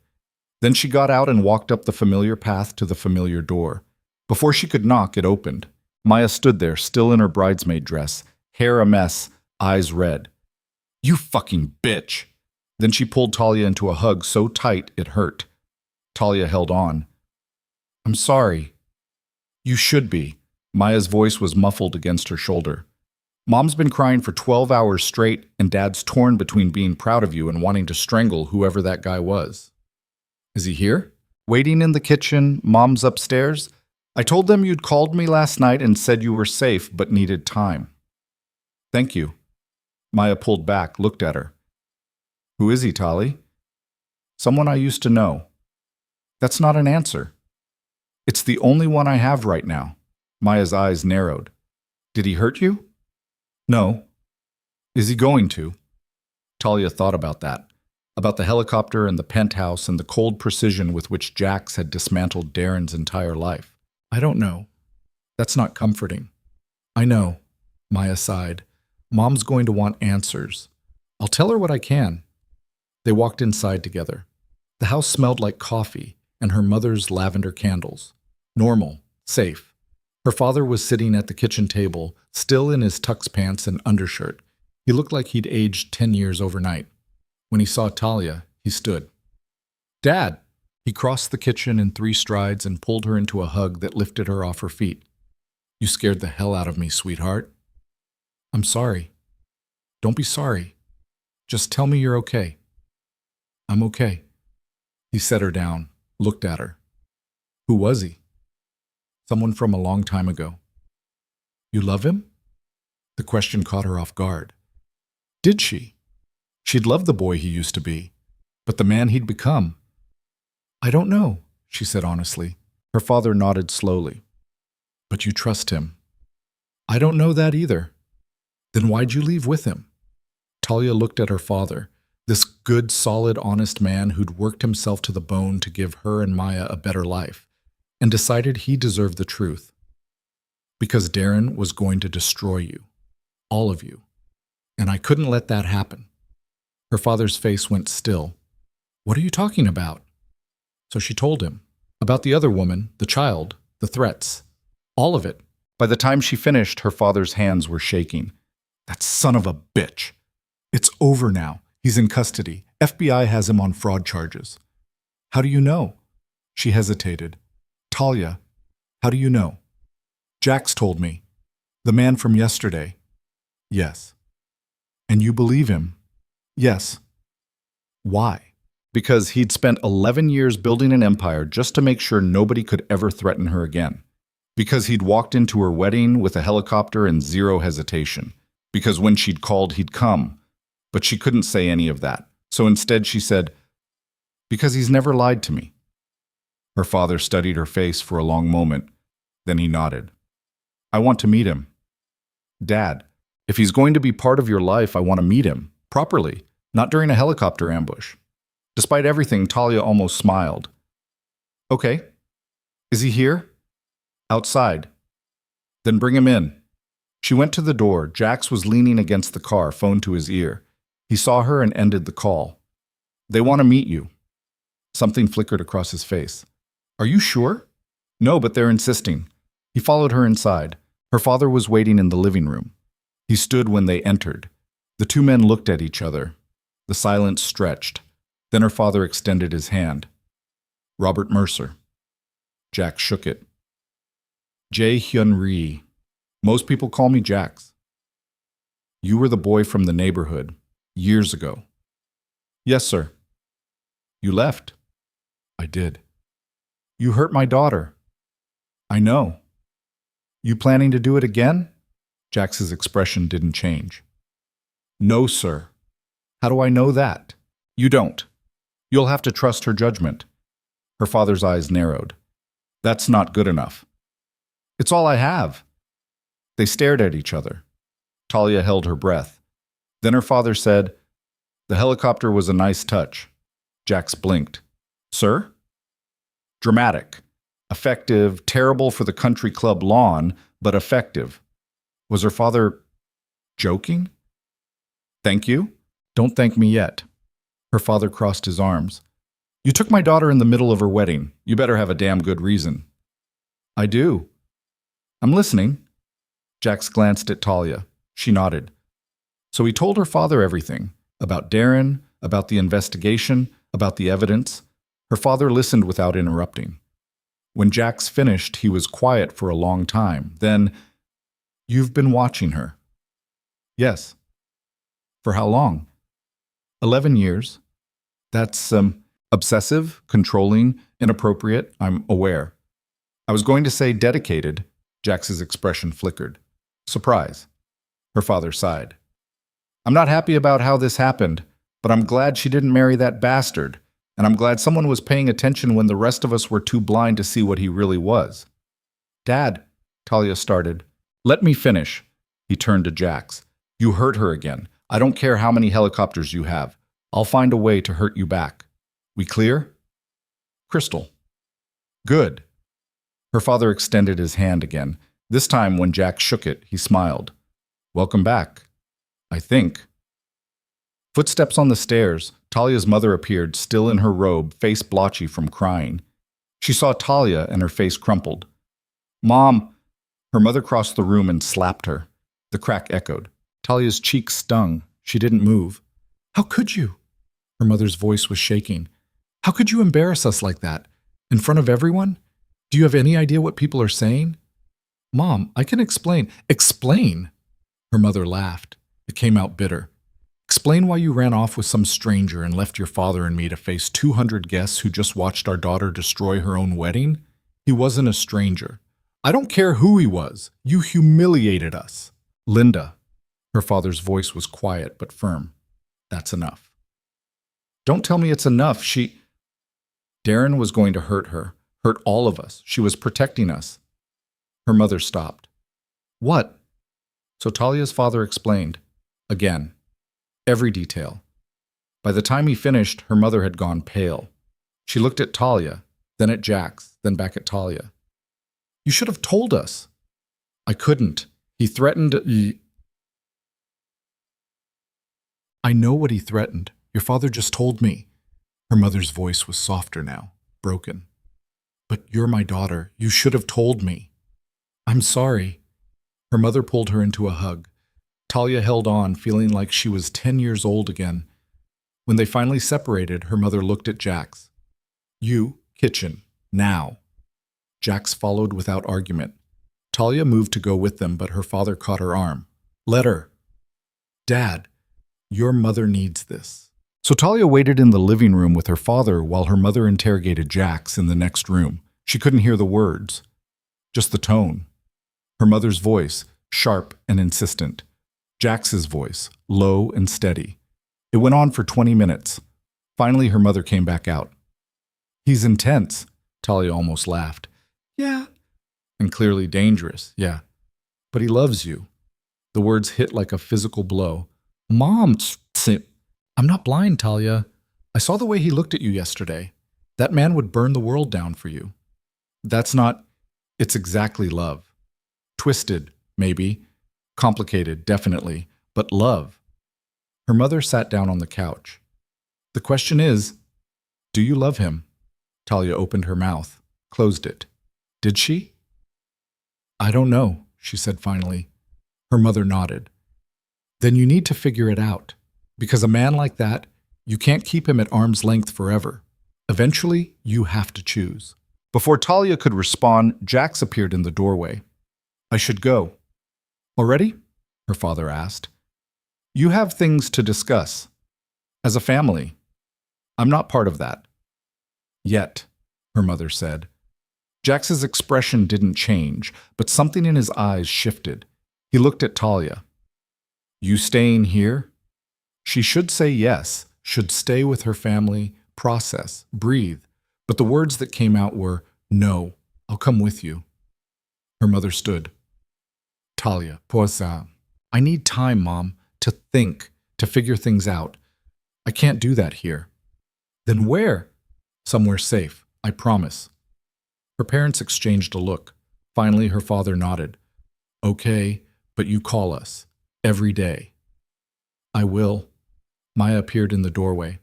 Then she got out and walked up the familiar path to the familiar door. Before she could knock, it opened. Maya stood there, still in her bridesmaid dress, hair a mess, eyes red. You fucking bitch! Then she pulled Talia into a hug so tight it hurt. Talia held on. I'm sorry. You should be. Maya's voice was muffled against her shoulder. Mom's been crying for 12 hours straight, and Dad's torn between being proud of you and wanting to strangle whoever that guy was. Is he here? Waiting in the kitchen, Mom's upstairs. I told them you'd called me last night and said you were safe but needed time. Thank you. Maya pulled back, looked at her. Who is he, Tali? Someone I used to know. That's not an answer. It's the only one I have right now. Maya's eyes narrowed. Did he hurt you? No. Is he going to? Talia thought about that. About the helicopter and the penthouse and the cold precision with which Jax had dismantled Darren's entire life. I don't know. That's not comforting. I know. Maya sighed. Mom's going to want answers. I'll tell her what I can. They walked inside together. The house smelled like coffee and her mother's lavender candles. Normal, safe. Her father was sitting at the kitchen table, still in his tux pants and undershirt. He looked like he'd aged 10 years overnight. When he saw Talia, he stood. Dad! He crossed the kitchen in 3 strides and pulled her into a hug that lifted her off her feet. You scared the hell out of me, sweetheart. I'm sorry. Don't be sorry. Just tell me you're okay. I'm okay. He set her down, looked at her. Who was he? Someone from a long time ago. You love him? The question caught her off guard. Did she? She'd loved the boy he used to be, but the man he'd become. I don't know, she said honestly. Her father nodded slowly. But you trust him. I don't know that either. Then why'd you leave with him? Talia looked at her father, this good, solid, honest man who'd worked himself to the bone to give her and Maya a better life, and decided he deserved the truth. Because Darren was going to destroy you. All of you. And I couldn't let that happen. Her father's face went still. What are you talking about? So she told him. About the other woman, the child, the threats. All of it. By the time she finished, her father's hands were shaking. That son of a bitch. It's over now. He's in custody. FBI has him on fraud charges. How do you know? She hesitated. Talia, how do you know? Jax told me. The man from yesterday. Yes. And you believe him? Yes. Why? Because he'd spent 11 years building an empire just to make sure nobody could ever threaten her again. Because he'd walked into her wedding with a helicopter and zero hesitation. Because when she'd called, he'd come. But she couldn't say any of that. So instead she said, because he's never lied to me. Her father studied her face for a long moment. Then he nodded. I want to meet him. Dad, if he's going to be part of your life, I want to meet him. Properly. Not during a helicopter ambush. Despite everything, Talia almost smiled. Okay. Is he here? Outside. Then bring him in. She went to the door. Jax was leaning against the car, phone to his ear. He saw her and ended the call. They want to meet you. Something flickered across his face. Are you sure? No, but they're insisting. He followed her inside. Her father was waiting in the living room. He stood when they entered. The 2 men looked at each other. The silence stretched. Then her father extended his hand. Robert Mercer. Jack shook it. Jae Hyun Ri. Most people call me Jax. You were the boy from the neighborhood, years ago. Yes, sir. You left. I did. You hurt my daughter. I know. You planning to do it again? Jax's expression didn't change. No, sir. How do I know that? You don't. You'll have to trust her judgment. Her father's eyes narrowed. That's not good enough. It's all I have. They stared at each other. Talia held her breath. Then her father said, "The helicopter was a nice touch." Jax blinked. Sir? Dramatic. Effective, terrible for the country club lawn, but effective. Was her father joking? Thank you? Don't thank me yet. Her father crossed his arms. You took my daughter in the middle of her wedding. You better have a damn good reason. I do. I'm listening. Jax glanced at Talia. She nodded. So he told her father everything. About Darren, about the investigation, about the evidence. Her father listened without interrupting. When Jax finished, he was quiet for a long time. Then, "You've been watching her." Yes. For how long? 11 years. That's, obsessive, controlling, inappropriate, I'm aware. I was going to say dedicated. Jax's expression flickered. Surprise. Her father sighed. I'm not happy about how this happened, but I'm glad she didn't marry that bastard, and I'm glad someone was paying attention when the rest of us were too blind to see what he really was. Dad, Talia started. Let me finish. He turned to Jax. You hurt her again. I don't care how many helicopters you have. I'll find a way to hurt you back. We clear? Crystal. Good. Her father extended his hand again. This time, when Jax shook it, he smiled. Welcome back. I think. Footsteps on the stairs. Talia's mother appeared, still in her robe, face blotchy from crying. She saw Talia, and her face crumpled. Mom! Her mother crossed the room and slapped her. The crack echoed. Talia's cheeks stung. She didn't move. How could you? Her mother's voice was shaking. How could you embarrass us like that? In front of everyone? Do you have any idea what people are saying? Mom, I can explain. Explain? Her mother laughed. It came out bitter. Explain why you ran off with some stranger and left your father and me to face 200 guests who just watched our daughter destroy her own wedding? He wasn't a stranger. I don't care who he was. You humiliated us. Linda. Her father's voice was quiet but firm. That's enough. Don't tell me it's enough. Darren was going to hurt her, hurt all of us. She was protecting us. Her mother stopped. What? So Talia's father explained. Again. Every detail. By the time he finished, her mother had gone pale. She looked at Talia, then at Jax, then back at Talia. You should have told us. I couldn't. He threatened... I know what he threatened. Your father just told me. Her mother's voice was softer now, broken. But you're my daughter. You should have told me. I'm sorry. Her mother pulled her into a hug. Talia held on, feeling like she was 10 years old again. When they finally separated, her mother looked at Jax. You, kitchen, now. Jax followed without argument. Talia moved to go with them, but her father caught her arm. Let her. Dad, your mother needs this. So Talia waited in the living room with her father while her mother interrogated Jax in the next room. She couldn't hear the words, just the tone. Her mother's voice, sharp and insistent. Jax's voice, low and steady. It went on for 20 minutes. Finally, her mother came back out. He's intense, Talia almost laughed. Yeah. And clearly dangerous, yeah. But he loves you. The words hit like a physical blow. Mom, I'm not blind, Talia. I saw the way he looked at you yesterday. That man would burn the world down for you. That's not... It's exactly love. Twisted, maybe. Complicated, definitely. But love. Her mother sat down on the couch. The question is, do you love him? Talia opened her mouth, closed it. Did she? I don't know, she said finally. Her mother nodded. Then you need to figure it out. Because a man like that, you can't keep him at arm's length forever. Eventually, you have to choose. Before Talia could respond, Jax appeared in the doorway. I should go. Already? Her father asked. You have things to discuss. As a family. I'm not part of that. Yet, her mother said. Jax's expression didn't change, but something in his eyes shifted. He looked at Talia. You staying here? She should say yes, should stay with her family, process, breathe. But the words that came out were, no, I'll come with you. Her mother stood. Talia, poisa. I need time, Mom, to think, to figure things out. I can't do that here. Then where? Somewhere safe, I promise. Her parents exchanged a look. Finally, her father nodded. Okay, but you call us. Every day. I will. Maya appeared in the doorway.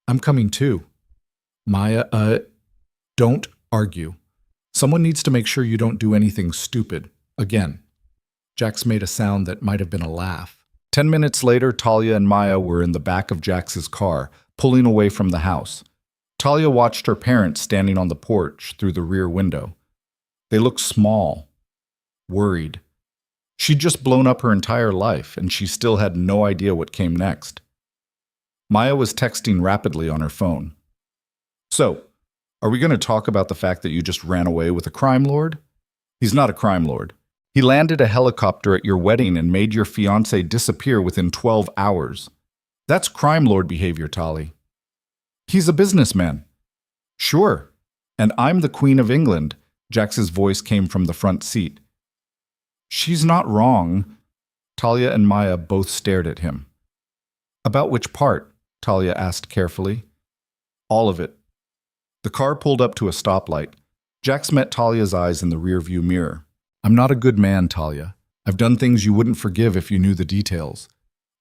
I'm coming too. Maya, don't argue. Someone needs to make sure you don't do anything stupid. Again. Jax made a sound that might have been a laugh. 10 minutes later, Talia and Maya were in the back of Jax's car, pulling away from the house. Talia watched her parents standing on the porch through the rear window. They looked small, worried. She'd just blown up her entire life, and she still had no idea what came next. Maya was texting rapidly on her phone. So, are we going to talk about the fact that you just ran away with a crime lord? He's not a crime lord. He landed a helicopter at your wedding and made your fiancé disappear within 12 hours. That's crime lord behavior, Tali. He's a businessman. Sure. And I'm the Queen of England. Jax's voice came from the front seat. She's not wrong. Talia and Maya both stared at him. About which part? Talia asked carefully. All of it. The car pulled up to a stoplight. Jax met Talia's eyes in the rearview mirror. I'm not a good man, Talia. I've done things you wouldn't forgive if you knew the details.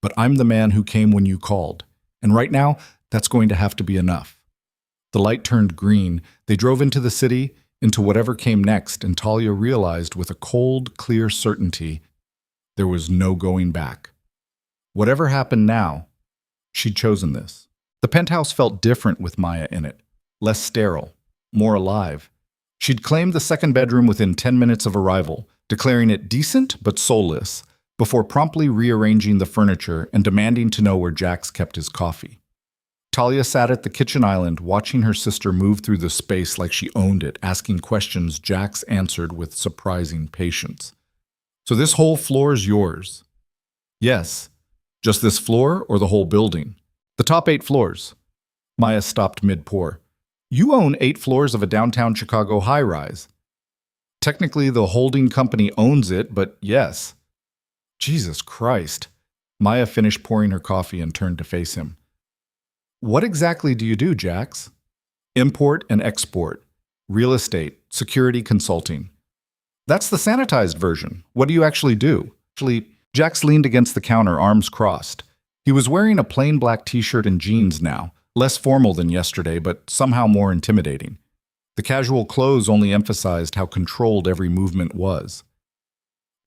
But I'm the man who came when you called. And right now, that's going to have to be enough. The light turned green. They drove into the city, into whatever came next, and Talia realized with a cold, clear certainty there was no going back. Whatever happened now, she'd chosen this. The penthouse felt different with Maya in it, less sterile, more alive. She'd claimed the second bedroom within 10 minutes of arrival, declaring it decent but soulless, before promptly rearranging the furniture and demanding to know where Jax kept his coffee. Talia sat at the kitchen island, watching her sister move through the space like she owned it, asking questions Jax answered with surprising patience. So this whole floor is yours? Yes. Just this floor or the whole building? The top 8 floors. Maya stopped mid-pour. You own 8 floors of a downtown Chicago high-rise. Technically, the holding company owns it, but yes. Jesus Christ. Maya finished pouring her coffee and turned to face him. What exactly do you do, Jax? Import and export, real estate, security consulting. That's the sanitized version. What do you actually do? Jax leaned against the counter, arms crossed. He was wearing a plain black t-shirt and jeans now, less formal than yesterday, but somehow more intimidating. The casual clothes only emphasized how controlled every movement was.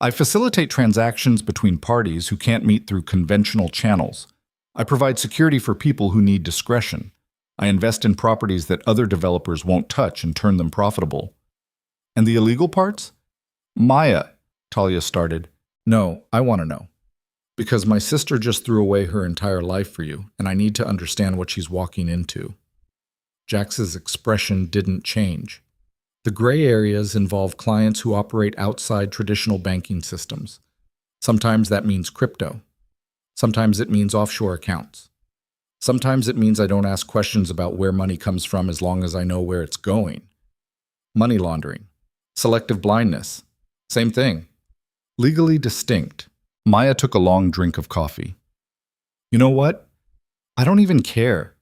I facilitate transactions between parties who can't meet through conventional channels. I provide security for people who need discretion. I invest in properties that other developers won't touch and turn them profitable. And the illegal parts? Maya, Talia started. No, I want to know. Because my sister just threw away her entire life for you, and I need to understand what she's walking into. Jax's expression didn't change. The gray areas involve clients who operate outside traditional banking systems. Sometimes that means crypto. Sometimes it means offshore accounts. Sometimes it means I don't ask questions about where money comes from as long as I know where it's going. Money laundering. Selective blindness. Same thing. Legally distinct. Maya took a long drink of coffee. You know what? I don't even care.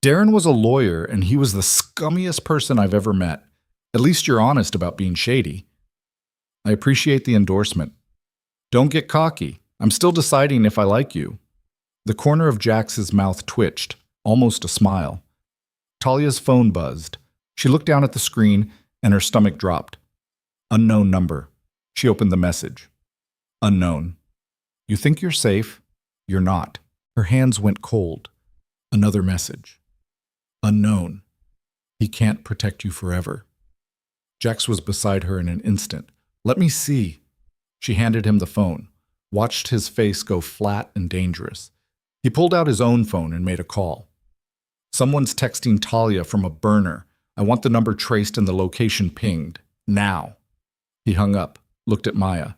Darren was a lawyer, and he was the scummiest person I've ever met. At least you're honest about being shady. I appreciate the endorsement. Don't get cocky. I'm still deciding if I like you. The corner of Jax's mouth twitched, almost a smile. Talia's phone buzzed. She looked down at the screen, and her stomach dropped. Unknown number. She opened the message. Unknown. You think you're safe? You're not. Her hands went cold. Another message. Unknown. He can't protect you forever. Jax was beside her in an instant. Let me see. She handed him the phone, watched his face go flat and dangerous. He pulled out his own phone and made a call. Someone's texting Talia from a burner. I want the number traced and the location pinged. Now. He hung up, looked at Maya.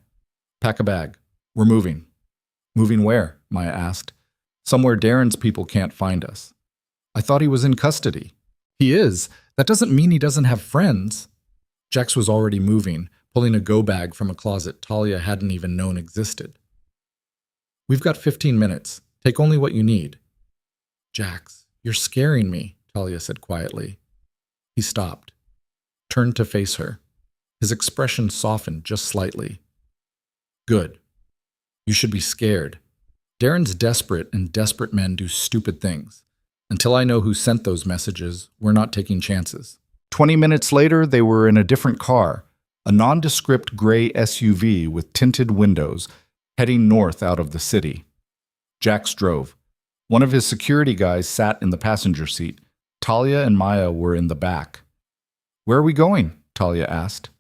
Pack a bag. We're moving. Moving where? Maya asked. Somewhere Darren's people can't find us. I thought he was in custody. He is. That doesn't mean he doesn't have friends. Jax was already moving, pulling a go bag from a closet Talia hadn't even known existed. We've got 15 minutes. Take only what you need. Jax, you're scaring me, Talia said quietly. He stopped, turned to face her. His expression softened just slightly. Good. You should be scared. Darren's desperate, and desperate men do stupid things. Until I know who sent those messages, we're not taking chances. 20 minutes later, they were in a different car, a nondescript gray SUV with tinted windows, heading north out of the city. Jax drove. One of his security guys sat in the passenger seat. Talia and Maya were in the back. Where are we going? Talia asked.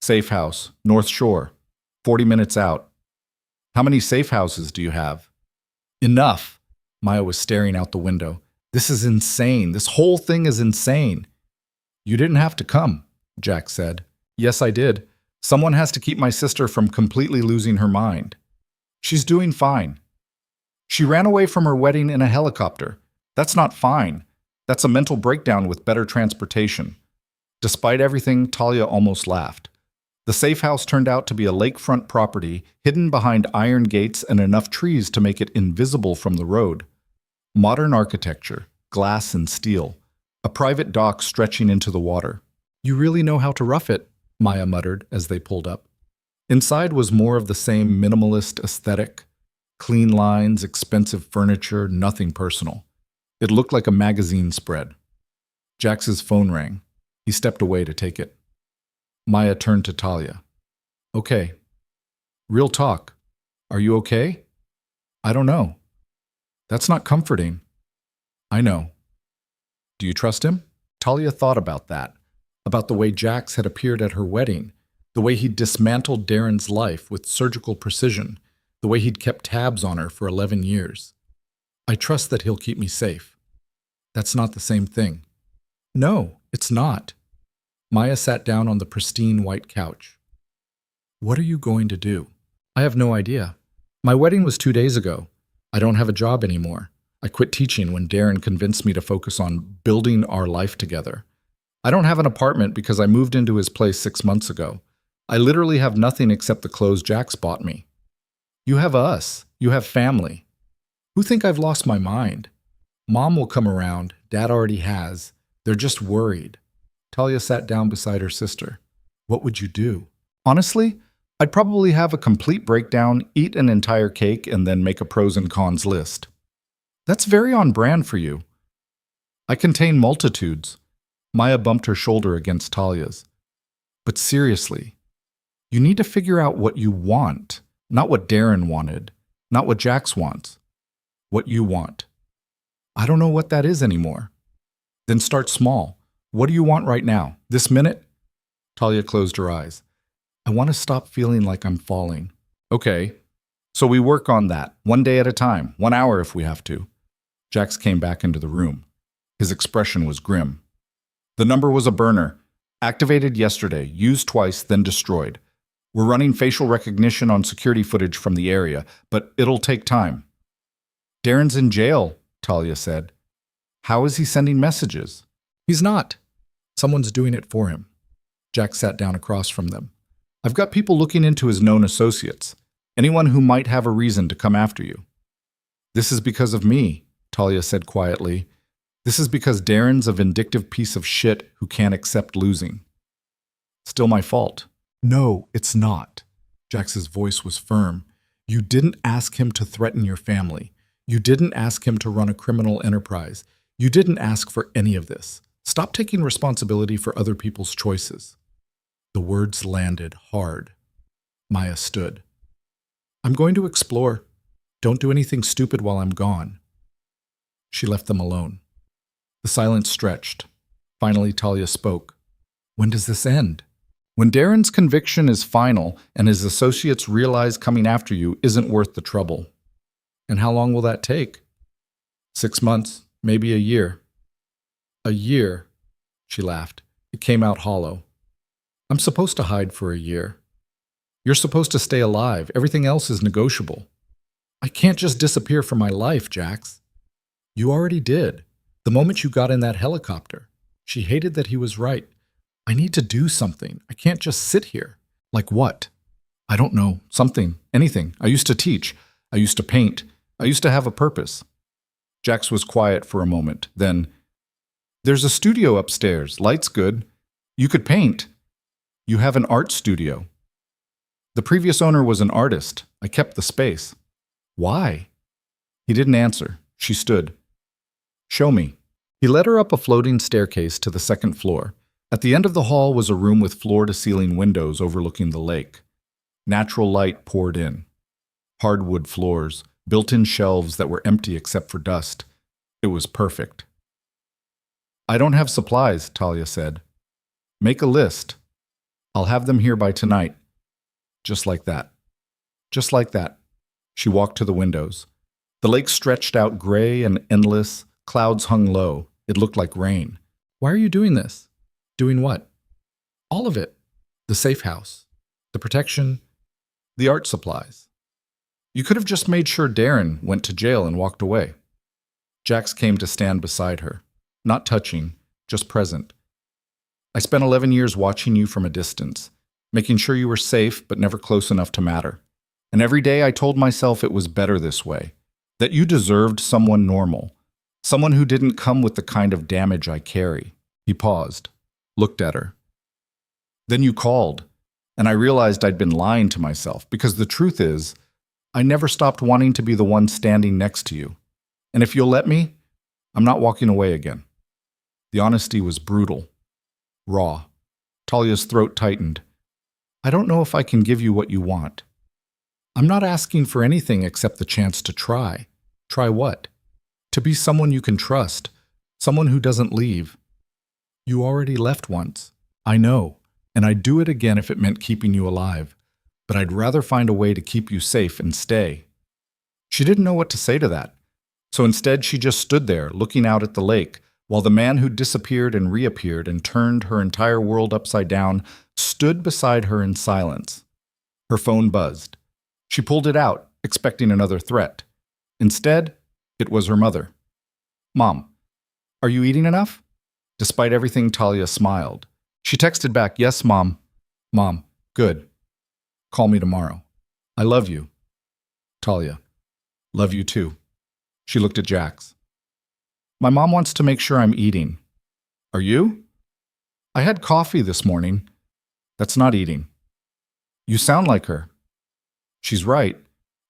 Safe house, North Shore, 40 minutes out. How many safe houses do you have? Enough. Maya was staring out the window. This is insane. This whole thing is insane. You didn't have to come, Jax said. Yes, I did. Someone has to keep my sister from completely losing her mind. She's doing fine. She ran away from her wedding in a helicopter. That's not fine. That's a mental breakdown with better transportation. Despite everything, Talia almost laughed. The safe house turned out to be a lakefront property hidden behind iron gates and enough trees to make it invisible from the road. Modern architecture, glass and steel, a private dock stretching into the water. You really know how to rough it, Maya muttered as they pulled up. Inside was more of the same minimalist aesthetic. Clean lines, expensive furniture, nothing personal. It looked like a magazine spread. Jax's phone rang. He stepped away to take it. Maya turned to Talia. Okay. Real talk. Are you okay? I don't know. That's not comforting. I know. Do you trust him? Talia thought about that, about the way Jax had appeared at her wedding, the way he'd dismantled Darren's life with surgical precision, the way he'd kept tabs on her for 11 years. I trust that he'll keep me safe. That's not the same thing. No, it's not. Maya sat down on the pristine white couch. What are you going to do? I have no idea. My wedding was 2 days ago. I don't have a job anymore. I quit teaching when Darren convinced me to focus on building our life together. I don't have an apartment because I moved into his place 6 months ago. I literally have nothing except the clothes Jax bought me. You have us. You have family. Who think I've lost my mind? Mom will come around. Dad already has. They're just worried. Talia sat down beside her sister. What would you do? Honestly, I'd probably have a complete breakdown, eat an entire cake, and then make a pros and cons list. That's very on brand for you. I contain multitudes. Maya bumped her shoulder against Talia's. But seriously, you need to figure out what you want, not what Darren wanted, not what Jax wants. What you want. I don't know what that is anymore. Then start small. What do you want right now? This minute? Talia closed her eyes. I want to stop feeling like I'm falling. Okay, so we work on that, 1 day at a time, 1 hour if we have to. Jax came back into the room. His expression was grim. The number was a burner. Activated yesterday, used twice, then destroyed. We're running facial recognition on security footage from the area, but it'll take time. Darren's in jail, Talia said. How is he sending messages? He's not. Someone's doing it for him. Jax sat down across from them. I've got people looking into his known associates. Anyone who might have a reason to come after you. This is because of me, Talia said quietly. This is because Darren's a vindictive piece of shit who can't accept losing. Still my fault. No, it's not. Jax's voice was firm. You didn't ask him to threaten your family. You didn't ask him to run a criminal enterprise. You didn't ask for any of this. Stop taking responsibility for other people's choices. The words landed hard. Maya stood. I'm going to explore. Don't do anything stupid while I'm gone. She left them alone. The silence stretched. Finally, Talia spoke. When does this end? When Darren's conviction is final and his associates realize coming after you isn't worth the trouble. And how long will that take? 6 months, maybe a year. A year, she laughed. It came out hollow. I'm supposed to hide for a year. You're supposed to stay alive. Everything else is negotiable. I can't just disappear from my life, Jax. You already did. The moment you got in that helicopter. She hated that he was right. I need to do something. I can't just sit here. Like what? I don't know. Something. Anything. I used to teach. I used to paint. I used to have a purpose. Jax was quiet for a moment. Then, there's a studio upstairs. Light's good. You could paint. You have an art studio. The previous owner was an artist. I kept the space. Why? He didn't answer. She stood. Show me. He led her up a floating staircase to the second floor. At the end of the hall was a room with floor-to-ceiling windows overlooking the lake. Natural light poured in. Hardwood floors, built-in shelves that were empty except for dust. It was perfect. I don't have supplies, Talia said. Make a list. I'll have them here by tonight. Just like that. Just like that. She walked to the windows. The lake stretched out gray and endless. Clouds hung low. It looked like rain. Why are you doing this? Doing what? All of it. The safe house. The protection. The art supplies. You could have just made sure Darren went to jail and walked away. Jax came to stand beside her. Not touching, just present. I spent 11 years watching you from a distance, making sure you were safe but never close enough to matter. And every day I told myself it was better this way, that you deserved someone normal, someone who didn't come with the kind of damage I carry. He paused, looked at her. Then you called, and I realized I'd been lying to myself because the truth is, I never stopped wanting to be the one standing next to you. And if you'll let me, I'm not walking away again. The honesty was brutal, raw. Talia's throat tightened. I don't know if I can give you what you want. I'm not asking for anything except the chance to try. Try what? To be someone you can trust, someone who doesn't leave. You already left once. I know, and I'd do it again if it meant keeping you alive. But I'd rather find a way to keep you safe and stay. She didn't know what to say to that. So instead, she just stood there, looking out at the lake, while the man who disappeared and reappeared and turned her entire world upside down stood beside her in silence. Her phone buzzed. She pulled it out, expecting another threat. Instead, it was her mother. Mom, are you eating enough? Despite everything, Talia smiled. She texted back, yes, Mom. Mom, good. Call me tomorrow. I love you. Talia, love you too. She looked at Jax. My mom wants to make sure I'm eating. Are you? I had coffee this morning. That's not eating. You sound like her. She's right.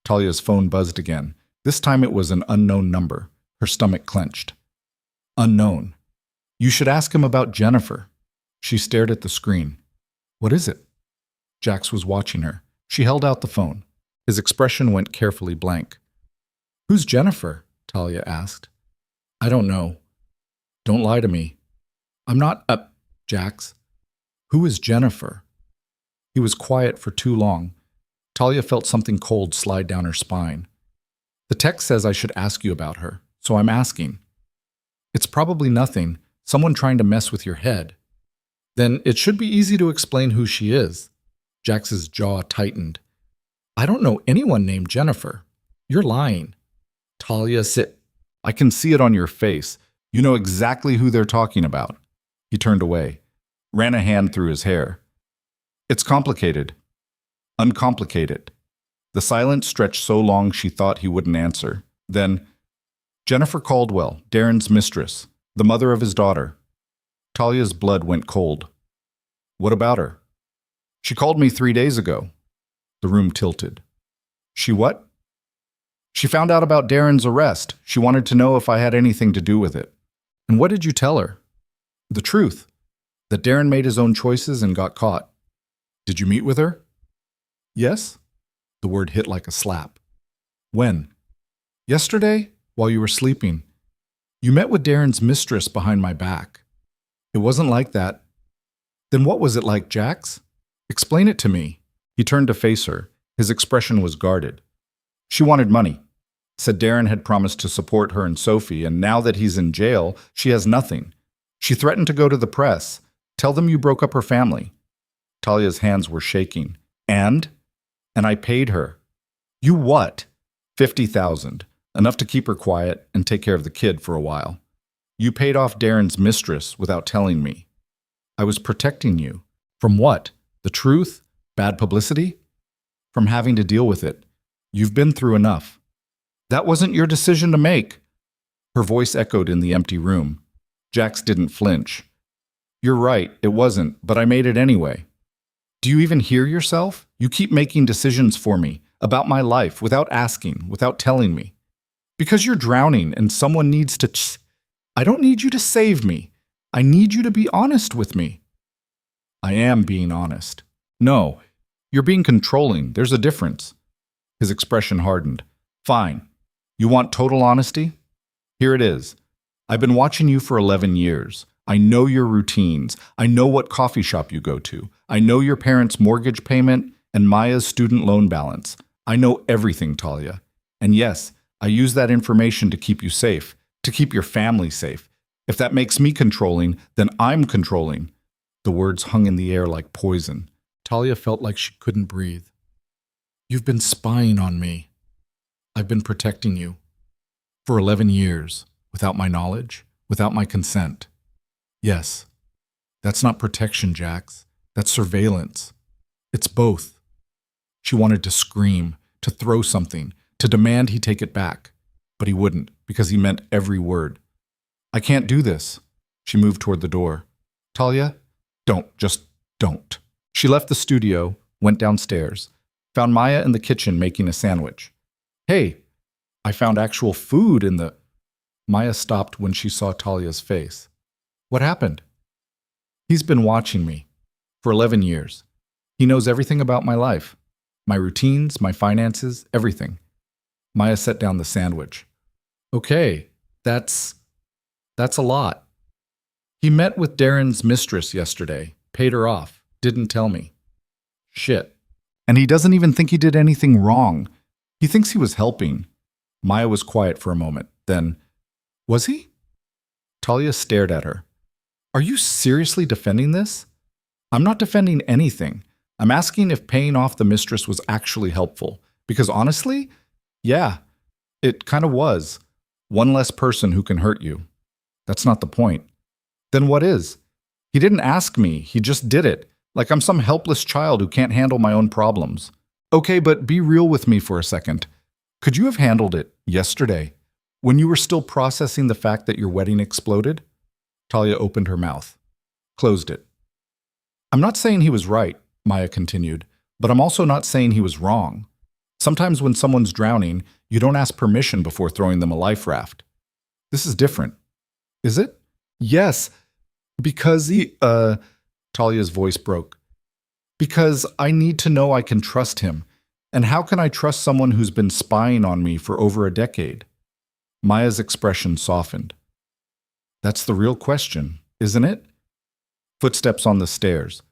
Talia's phone buzzed again. This time it was an unknown number. Her stomach clenched. Unknown. You should ask him about Jennifer. She stared at the screen. What is it? Jax was watching her. She held out the phone. His expression went carefully blank. Who's Jennifer? Talia asked. I don't know. Don't lie to me. I'm not Jax. Who is Jennifer? He was quiet for too long. Talia felt something cold slide down her spine. The text says I should ask you about her, so I'm asking. It's probably nothing, someone trying to mess with your head. Then it should be easy to explain who she is. Jax's jaw tightened. I don't know anyone named Jennifer. You're lying. Talia, sit. I can see it on your face. You know exactly who they're talking about. He turned away, ran a hand through his hair. It's complicated. Uncomplicated. The silence stretched so long she thought he wouldn't answer. Then, Jennifer Caldwell, Darren's mistress, the mother of his daughter. Talia's blood went cold. What about her? She called me 3 days ago. The room tilted. She what? She found out about Darren's arrest. She wanted to know if I had anything to do with it. And what did you tell her? The truth. That Darren made his own choices and got caught. Did you meet with her? Yes. The word hit like a slap. When? Yesterday, while you were sleeping. You met with Darren's mistress behind my back. It wasn't like that. Then what was it like, Jax? Explain it to me. He turned to face her. His expression was guarded. She wanted money. Said Darren had promised to support her and Sophie, and now that he's in jail, she has nothing. She threatened to go to the press. Tell them you broke up her family. Talia's hands were shaking. And? And I paid her. You what? 50,000. Enough to keep her quiet and take care of the kid for a while. You paid off Darren's mistress without telling me. I was protecting you. From what? The truth? Bad publicity? From having to deal with it. You've been through enough. That wasn't your decision to make. Her voice echoed in the empty room. Jax didn't flinch. You're right, it wasn't, but I made it anyway. Do you even hear yourself? You keep making decisions for me, about my life, without asking, without telling me. Because you're drowning and someone needs to... I don't need you to save me. I need you to be honest with me. I am being honest. No, you're being controlling. There's a difference. His expression hardened. Fine. You want total honesty? Here it is. I've been watching you for 11 years. I know your routines. I know what coffee shop you go to. I know your parents' mortgage payment and Maya's student loan balance. I know everything, Talia. And yes, I use that information to keep you safe, to keep your family safe. If that makes me controlling, then I'm controlling. The words hung in the air like poison. Talia felt like she couldn't breathe. You've been spying on me. I've been protecting you. For 11 years, without my knowledge, without my consent. Yes, that's not protection, Jax. That's surveillance. It's both. She wanted to scream, to throw something, to demand he take it back. But he wouldn't, because he meant every word. I can't do this. She moved toward the door. Talia, just don't. She left the studio, went downstairs, found Maya in the kitchen making a sandwich. Hey, I found actual food in the... Maya stopped when she saw Talia's face. What happened? He's been watching me for 11 years. He knows everything about my life, my routines, my finances, everything. Maya set down the sandwich. Okay, that's a lot. He met with Darren's mistress yesterday, paid her off, didn't tell me. Shit. And he doesn't even think he did anything wrong. He thinks he was helping. Maya was quiet for a moment. Then, was he? Talia stared at her. Are you seriously defending this? I'm not defending anything. I'm asking if paying off the mistress was actually helpful. Because honestly, yeah, it kind of was. One less person who can hurt you. That's not the point. Then what is? He didn't ask me, he just did it. Like I'm some helpless child who can't handle my own problems. Okay, but be real with me for a second. Could you have handled it yesterday, when you were still processing the fact that your wedding exploded? Talia opened her mouth, closed it. I'm not saying he was right, Maya continued, but I'm also not saying he was wrong. Sometimes when someone's drowning, you don't ask permission before throwing them a life raft. This is different. Is it? Yes, because Talia's voice broke. Because I need to know I can trust him. And how can I trust someone who's been spying on me for over a decade? Maya's expression softened. That's the real question, isn't it? Footsteps on the stairs.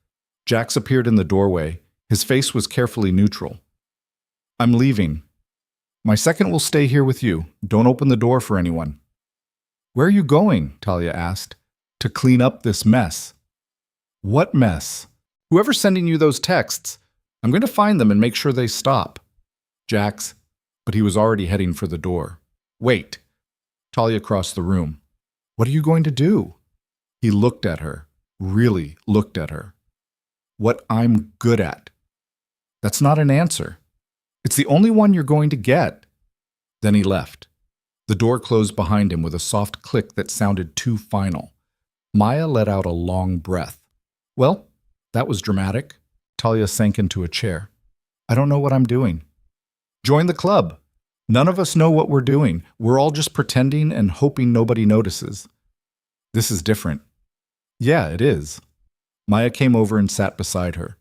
Jax appeared in the doorway. His face was carefully neutral. I'm leaving. My second will stay here with you. Don't open the door for anyone. Where are you going? Talia asked. To clean up this mess. What mess? Whoever's sending you those texts. I'm going to find them and make sure they stop. Jax, but he was already heading for the door. Wait. Talia crossed the room. What are you going to do? He looked at her, really looked at her. What I'm good at. That's not an answer. It's the only one you're going to get. Then he left. The door closed behind him with a soft click that sounded too final. Maya let out a long breath. Well, that was dramatic. Talia sank into a chair. I don't know what I'm doing. Join the club. None of us know what we're doing. We're all just pretending and hoping nobody notices. This is different. Yeah, it is. Maya came over and sat beside her.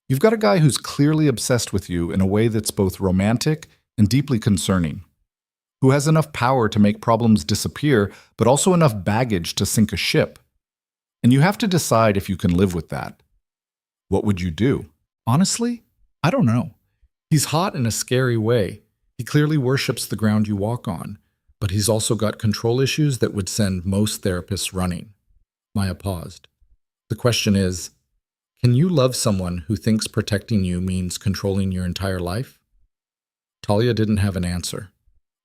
You've got a guy who's clearly obsessed with you in a way that's both romantic and deeply concerning. Who has enough power to make problems disappear, but also enough baggage to sink a ship. And you have to decide if you can live with that. What would you do? Honestly, I don't know. He's hot in a scary way. He clearly worships the ground you walk on, but he's also got control issues that would send most therapists running. Maya paused. The question is, can you love someone who thinks protecting you means controlling your entire life? Talia didn't have an answer.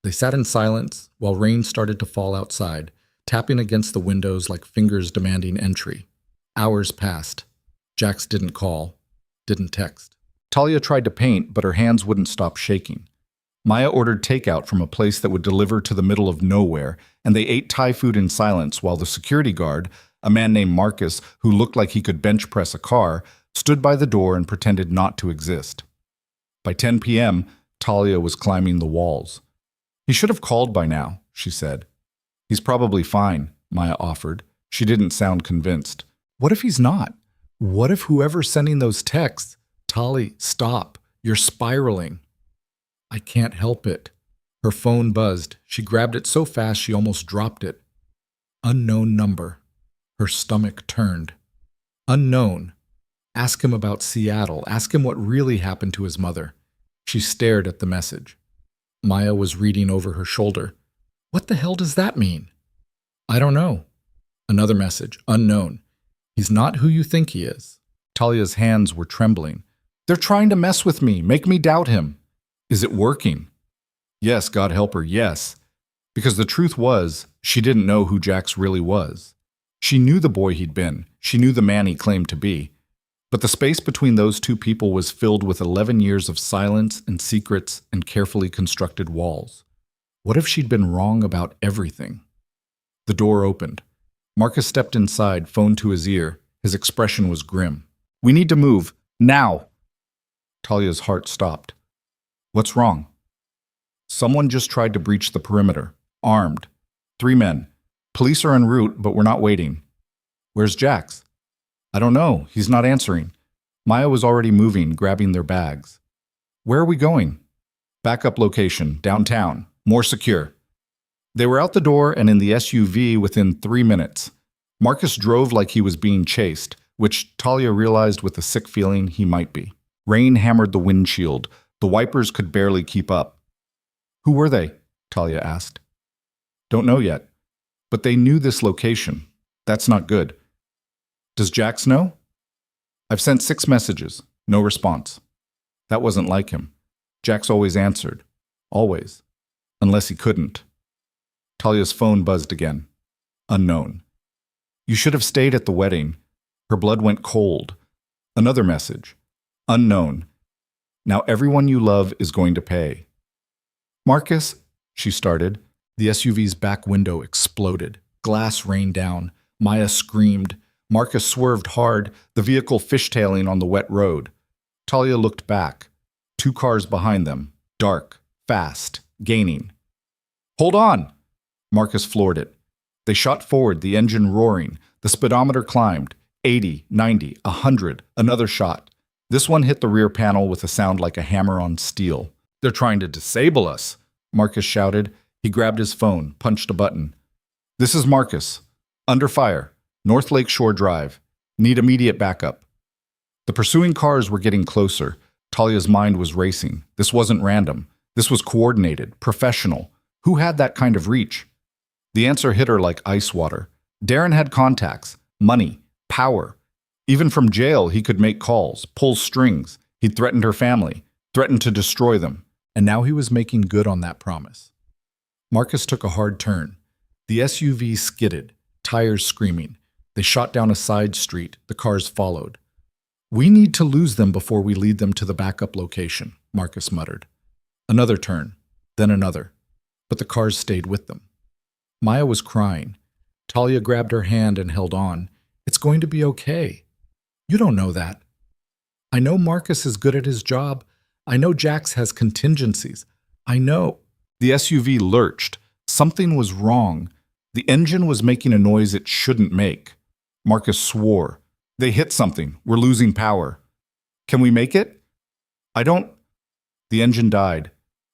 They sat in silence while rain started to fall outside, tapping against the windows like fingers demanding entry. Hours passed. Jax didn't call, didn't text. Talia tried to paint, but her hands wouldn't stop shaking. Maya ordered takeout from a place that would deliver to the middle of nowhere, and they ate Thai food in silence while the security guard, a man named Marcus who looked like he could bench press a car, stood by the door and pretended not to exist. By 10 p.m., Talia was climbing the walls. He should have called by now, she said. He's probably fine, Maya offered. She didn't sound convinced. What if he's not? What if whoever's sending those texts? Tali, stop. You're spiraling. I can't help it. Her phone buzzed. She grabbed it so fast she almost dropped it. Unknown number. Her stomach turned. Unknown. Ask him about Seattle. Ask him what really happened to his mother. She stared at the message. Maya was reading over her shoulder. What the hell does that mean? I don't know. Another message. Unknown. He's not who you think he is. Talia's hands were trembling. They're trying to mess with me, make me doubt him. Is it working? Yes, God help her, yes. Because the truth was, she didn't know who Jax really was. She knew the boy he'd been. She knew the man he claimed to be. But the space between those two people was filled with 11 years of silence and secrets and carefully constructed walls. What if she'd been wrong about everything? The door opened. Marcus stepped inside, phone to his ear. His expression was grim. We need to move. Now! Talia's heart stopped. What's wrong? Someone just tried to breach the perimeter. Armed. 3 men. Police are en route, but we're not waiting. Where's Jax? I don't know. He's not answering. Maya was already moving, grabbing their bags. Where are we going? Backup location, downtown. More secure. They were out the door and in the SUV within 3 minutes. Marcus drove like he was being chased, which Talia realized with a sick feeling he might be. Rain hammered the windshield. The wipers could barely keep up. Who were they? Talia asked. Don't know yet. But they knew this location. That's not good. Does Jax know? I've sent 6 messages. No response. That wasn't like him. Jax always answered. Always. Unless he couldn't. Talia's phone buzzed again. Unknown. You should have stayed at the wedding. Her blood went cold. Another message. Unknown. Now everyone you love is going to pay. Marcus, she started. The SUV's back window exploded. Glass rained down. Maya screamed. Marcus swerved hard, the vehicle fishtailing on the wet road. Talia looked back. 2 cars behind them. Dark. Fast. Gaining. Hold on! Marcus floored it. They shot forward, the engine roaring. The speedometer climbed. 80, 90, 100. Another shot. This one hit the rear panel with a sound like a hammer on steel. They're trying to disable us, Marcus shouted. He grabbed his phone, punched a button. This is Marcus. Under fire. North Lake Shore Drive. Need immediate backup. The pursuing cars were getting closer. Talia's mind was racing. This wasn't random. This was coordinated, professional. Who had that kind of reach? The answer hit her like ice water. Darren had contacts, money, power. Even from jail, he could make calls, pull strings. He'd threatened her family, threatened to destroy them. And now he was making good on that promise. Marcus took a hard turn. The SUV skidded, tires screaming. They shot down a side street. The cars followed. We need to lose them before we lead them to the backup location, Marcus muttered. Another turn, then another. But the cars stayed with them. Maya was crying. Talia grabbed her hand and held on. It's going to be okay. You don't know that. I know Marcus is good at his job. I know Jax has contingencies. I know. The SUV lurched. Something was wrong. The engine was making a noise it shouldn't make. Marcus swore. They hit something. We're losing power. Can we make it? I don't. The engine died.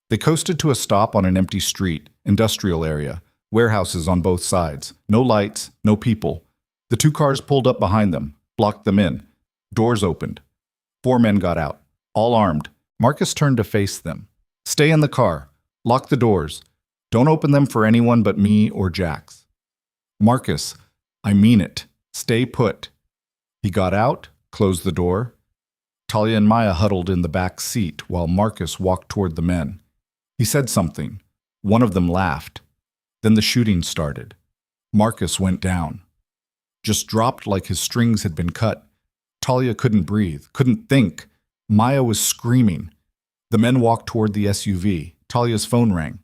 They coasted to a stop on an empty street, industrial area, warehouses on both sides. No lights, no people. The 2 cars pulled up behind them, blocked them in. Doors opened. 4 men got out, all armed. Marcus turned to face them. Stay in the car. Lock the doors. Don't open them for anyone but me or Jax. Marcus, I mean it. Stay put. He got out, closed the door. Talia and Maya huddled in the back seat while Marcus walked toward the men. He said something. One of them laughed. Then the shooting started. Marcus went down. Just dropped like his strings had been cut. Talia couldn't breathe, couldn't think. Maya was screaming. The men walked toward the SUV. Talia's phone rang.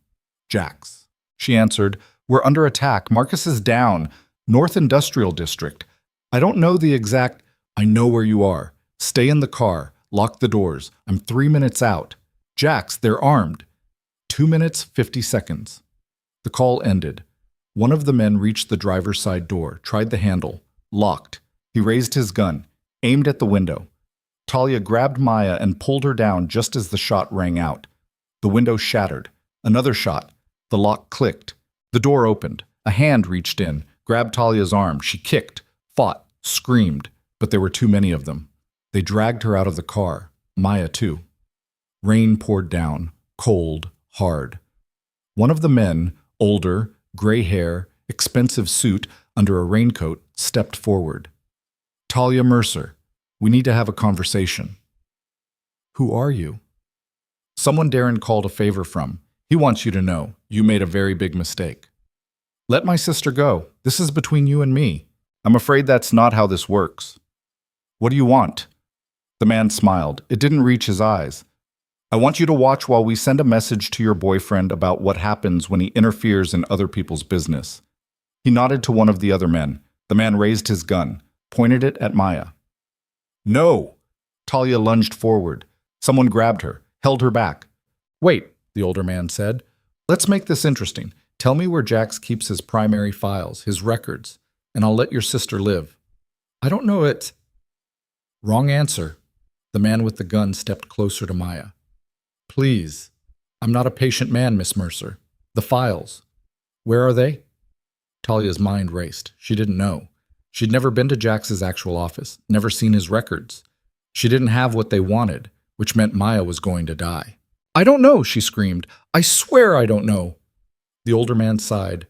Jax. She answered, "We're under attack. Marcus is down. North Industrial District. I don't know the exact—" "I know where you are. Stay in the car. Lock the doors. I'm 3 minutes out. Jax, they're armed." 2 minutes, 50 seconds. The call ended. One of the men reached the driver's side door, tried the handle. Locked. He raised his gun, aimed at the window. Talia grabbed Maya and pulled her down just as the shot rang out. The window shattered. Another shot. The lock clicked. The door opened. A hand reached in, grabbed Talia's arm. She kicked, fought, screamed, but there were too many of them. They dragged her out of the car. Maya, too. Rain poured down, cold, hard. One of the men, older, gray hair, expensive suit under a raincoat, stepped forward. "Talia Mercer, we need to have a conversation." "Who are you?" "Someone Darren called a favor from. He wants you to know you made a very big mistake." "Let my sister go. This is between you and me." "I'm afraid that's not how this works." "What do you want?" The man smiled. It didn't reach his eyes. "I want you to watch while we send a message to your boyfriend about what happens when he interferes in other people's business." He nodded to one of the other men. The man raised his gun, pointed it at Maya. "No!" Talia lunged forward. Someone grabbed her, held her back. "Wait," the older man said. "Let's make this interesting. Tell me where Jax keeps his primary files, his records, and I'll let your sister live." "I don't know it." "Wrong answer." The man with the gun stepped closer to Maya. "Please. I'm not a patient man, Miss Mercer. The files. Where are they?" Talia's mind raced. She didn't know. She'd never been to Jax's actual office, never seen his records. She didn't have what they wanted, which meant Maya was going to die. "I don't know," she screamed. "I swear I don't know." The older man sighed.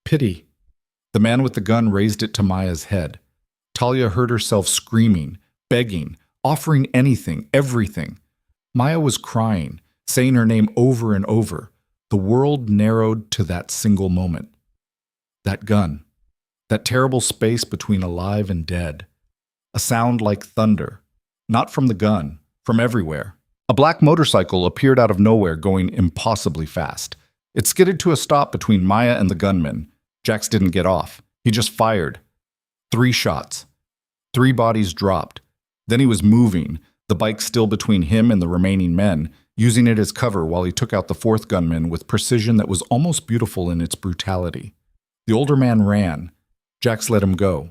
"Pity." The man with the gun raised it to Maya's head. Talia heard herself screaming, begging, offering anything, everything. Maya was crying, saying her name over and over. The world narrowed to that single moment. That gun. That terrible space between alive and dead. A sound like thunder. Not from the gun, from everywhere. A black motorcycle appeared out of nowhere, going impossibly fast. It skidded to a stop between Maya and the gunman. Jax didn't get off. He just fired. 3 shots. 3 bodies dropped. Then he was moving, the bike still between him and the remaining men, using it as cover while he took out the 4th gunman with precision that was almost beautiful in its brutality. The older man ran. Jax let him go.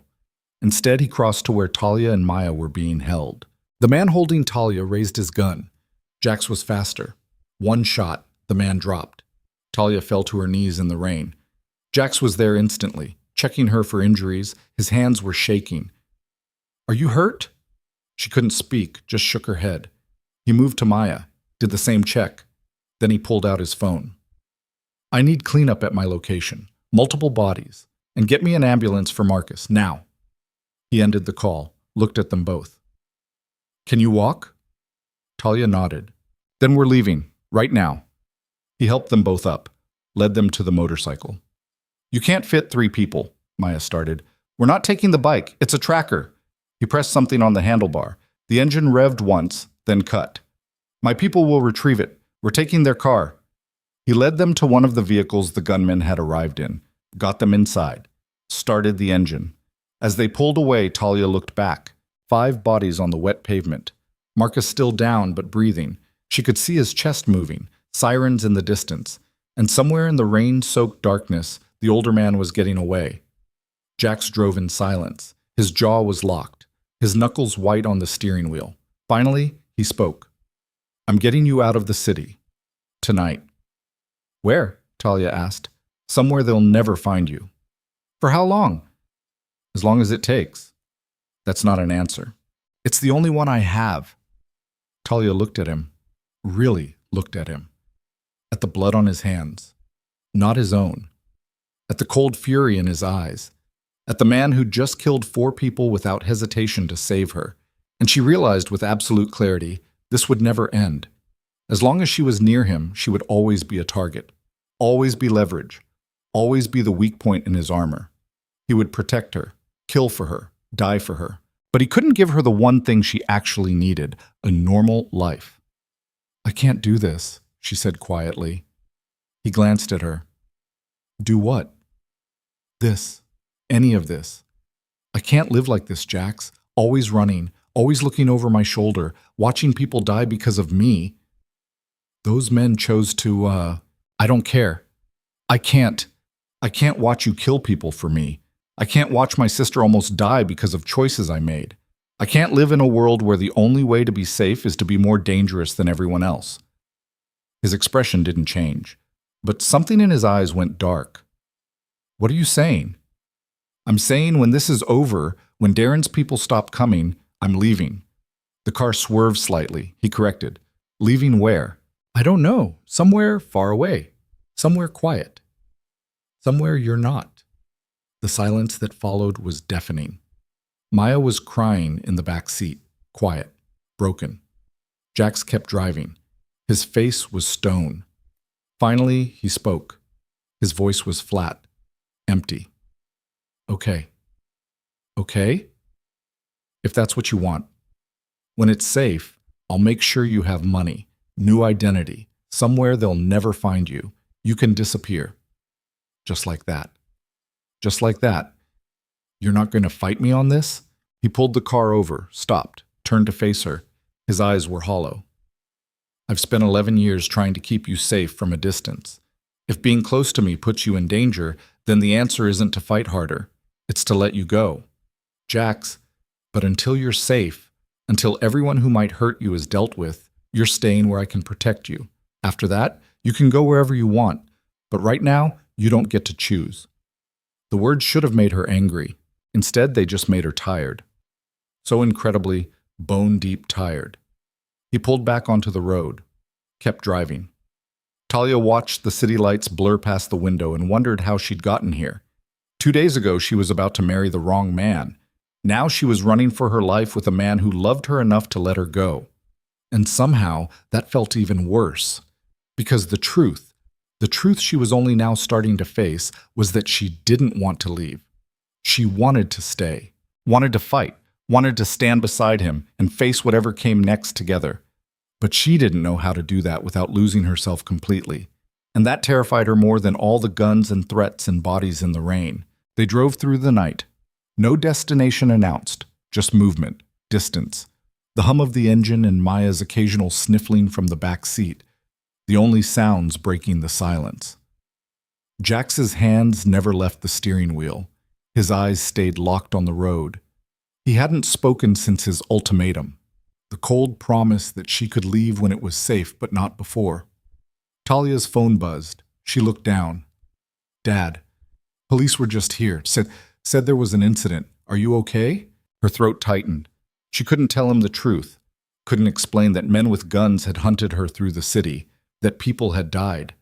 Instead, he crossed to where Talia and Maya were being held. The man holding Talia raised his gun. Jax was faster. 1 shot, the man dropped. Talia fell to her knees in the rain. Jax was there instantly, checking her for injuries. His hands were shaking. "Are you hurt?" She couldn't speak, just shook her head. He moved to Maya, did the same check. Then he pulled out his phone. "I need cleanup at my location. Multiple bodies. And get me an ambulance for Marcus, now." He ended the call, looked at them both. "Can you walk?" Talia nodded. "Then we're leaving, right now." He helped them both up, led them to the motorcycle. "You can't fit 3 people," Maya started. "We're not taking the bike, it's a tracker." He pressed something on the handlebar. The engine revved once, then cut. "My people will retrieve it. We're taking their car." He led them to one of the vehicles the gunmen had arrived in, got them inside, started the engine. As they pulled away, Talia looked back. 5 bodies on the wet pavement. Marcus still down but breathing. She could see his chest moving, sirens in the distance, and somewhere in the rain-soaked darkness, the older man was getting away. Jax drove in silence. His jaw was locked, his knuckles white on the steering wheel. Finally, he spoke. "I'm getting you out of the city. Tonight." "Where?" Talia asked. "Somewhere they'll never find you." "For how long?" "As long as it takes." That's not an answer. "It's the only one I have." Talia looked at him, really looked at him. At the blood on his hands, not his own. At the cold fury in his eyes. at the man who just killed 4 people without hesitation to save her, and she realized with absolute clarity this would never end. As long as she was near him, she would always be a target, always be leverage, always be the weak point in his armor. He would protect her, kill for her, die for her. But he couldn't give her the one thing she actually needed, a normal life. "I can't do this," she said quietly. He glanced at her. "Do what?" "This. Any of this. I can't live like this, Jax. Always running, always looking over my shoulder, watching people die because of me. Those men chose to, I don't care. I can't watch you kill people for me. I can't watch my sister almost die because of choices I made. I can't live in a world where the only way to be safe is to be more dangerous than everyone else." His expression didn't change, but something in his eyes went dark. "What are you saying?" "I'm saying when this is over, when Darren's people stop coming, I'm leaving." The car swerved slightly. He corrected. "Leaving where?" "I don't know. Somewhere far away. Somewhere quiet. Somewhere you're not." The silence that followed was deafening. Maya was crying in the back seat, quiet, broken. Jax kept driving. His face was stone. Finally, he spoke. His voice was flat, empty. "Okay. Okay? If that's what you want. When it's safe, I'll make sure you have money, new identity, somewhere they'll never find you. You can disappear. Just like that. Just like that. You're not going to fight me on this?" He pulled the car over, stopped, turned to face her. His eyes were hollow. "I've spent 11 years trying to keep you safe from a distance. If being close to me puts you in danger, then the answer isn't to fight harder. It's to let you go. Jax, but until you're safe, until everyone who might hurt you is dealt with, you're staying where I can protect you. After that, you can go wherever you want. But right now, you don't get to choose." The words should have made her angry. Instead, they just made her tired. So incredibly, bone-deep tired. He pulled back onto the road, kept driving. Talia watched the city lights blur past the window and wondered how she'd gotten here. 2 days ago, she was about to marry the wrong man. Now she was running for her life with a man who loved her enough to let her go. And somehow, that felt even worse. Because the truth she was only now starting to face, was that she didn't want to leave. She wanted to stay, wanted to fight, wanted to stand beside him and face whatever came next together. But she didn't know how to do that without losing herself completely. And that terrified her more than all the guns and threats and bodies in the rain. They drove through the night. No destination announced, just movement, distance. The hum of the engine and Maya's occasional sniffling from the back seat, the only sounds breaking the silence. Jax's hands never left the steering wheel. His eyes stayed locked on the road. He hadn't spoken since his ultimatum, the cold promise that she could leave when it was safe, but not before. Talia's phone buzzed. She looked down. "Dad, police were just here. Said there was an incident. Are you okay?" Her throat tightened. She couldn't tell him the truth. Couldn't explain that men with guns had hunted her through the city, that people had died,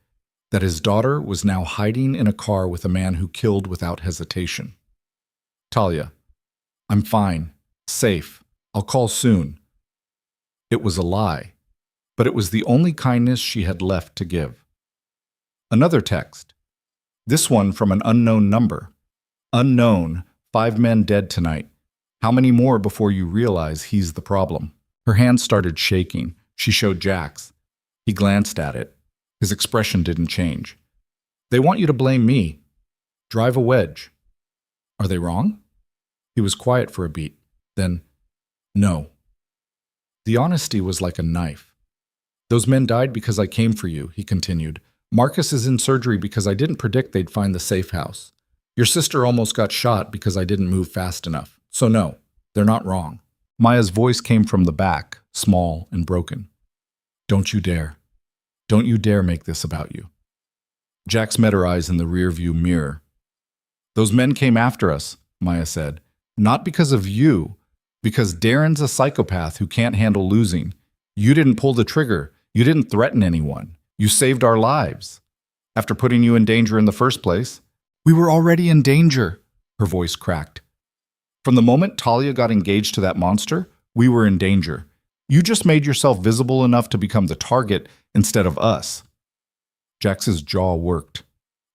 that his daughter was now hiding in a car with a man who killed without hesitation. "Talia, I'm fine. Safe. I'll call soon." It was a lie, but it was the only kindness she had left to give. Another text. This one from an unknown number. "Unknown, 5 men dead tonight. How many more before you realize he's the problem?" Her hand started shaking. She showed Jax. He glanced at it. His expression didn't change. "They want you to blame me. Drive a wedge." "Are they wrong?" He was quiet for a beat. Then, "No." The honesty was like a knife. "Those men died because I came for you," he continued. "Marcus is in surgery because I didn't predict they'd find the safe house. Your sister almost got shot because I didn't move fast enough. So no, they're not wrong." Maya's voice came from the back, small and broken. "Don't you dare. Don't you dare make this about you." Jax met her eyes in the rearview mirror. "Those men came after us," Maya said. "Not because of you, because Darren's a psychopath who can't handle losing. You didn't pull the trigger. You didn't threaten anyone. You saved our lives. After putting you in danger in the first place." "We were already in danger." Her voice cracked. From the moment Talia got engaged to that monster, we were in danger. You just made yourself visible enough to become the target instead of us. Jax's jaw worked.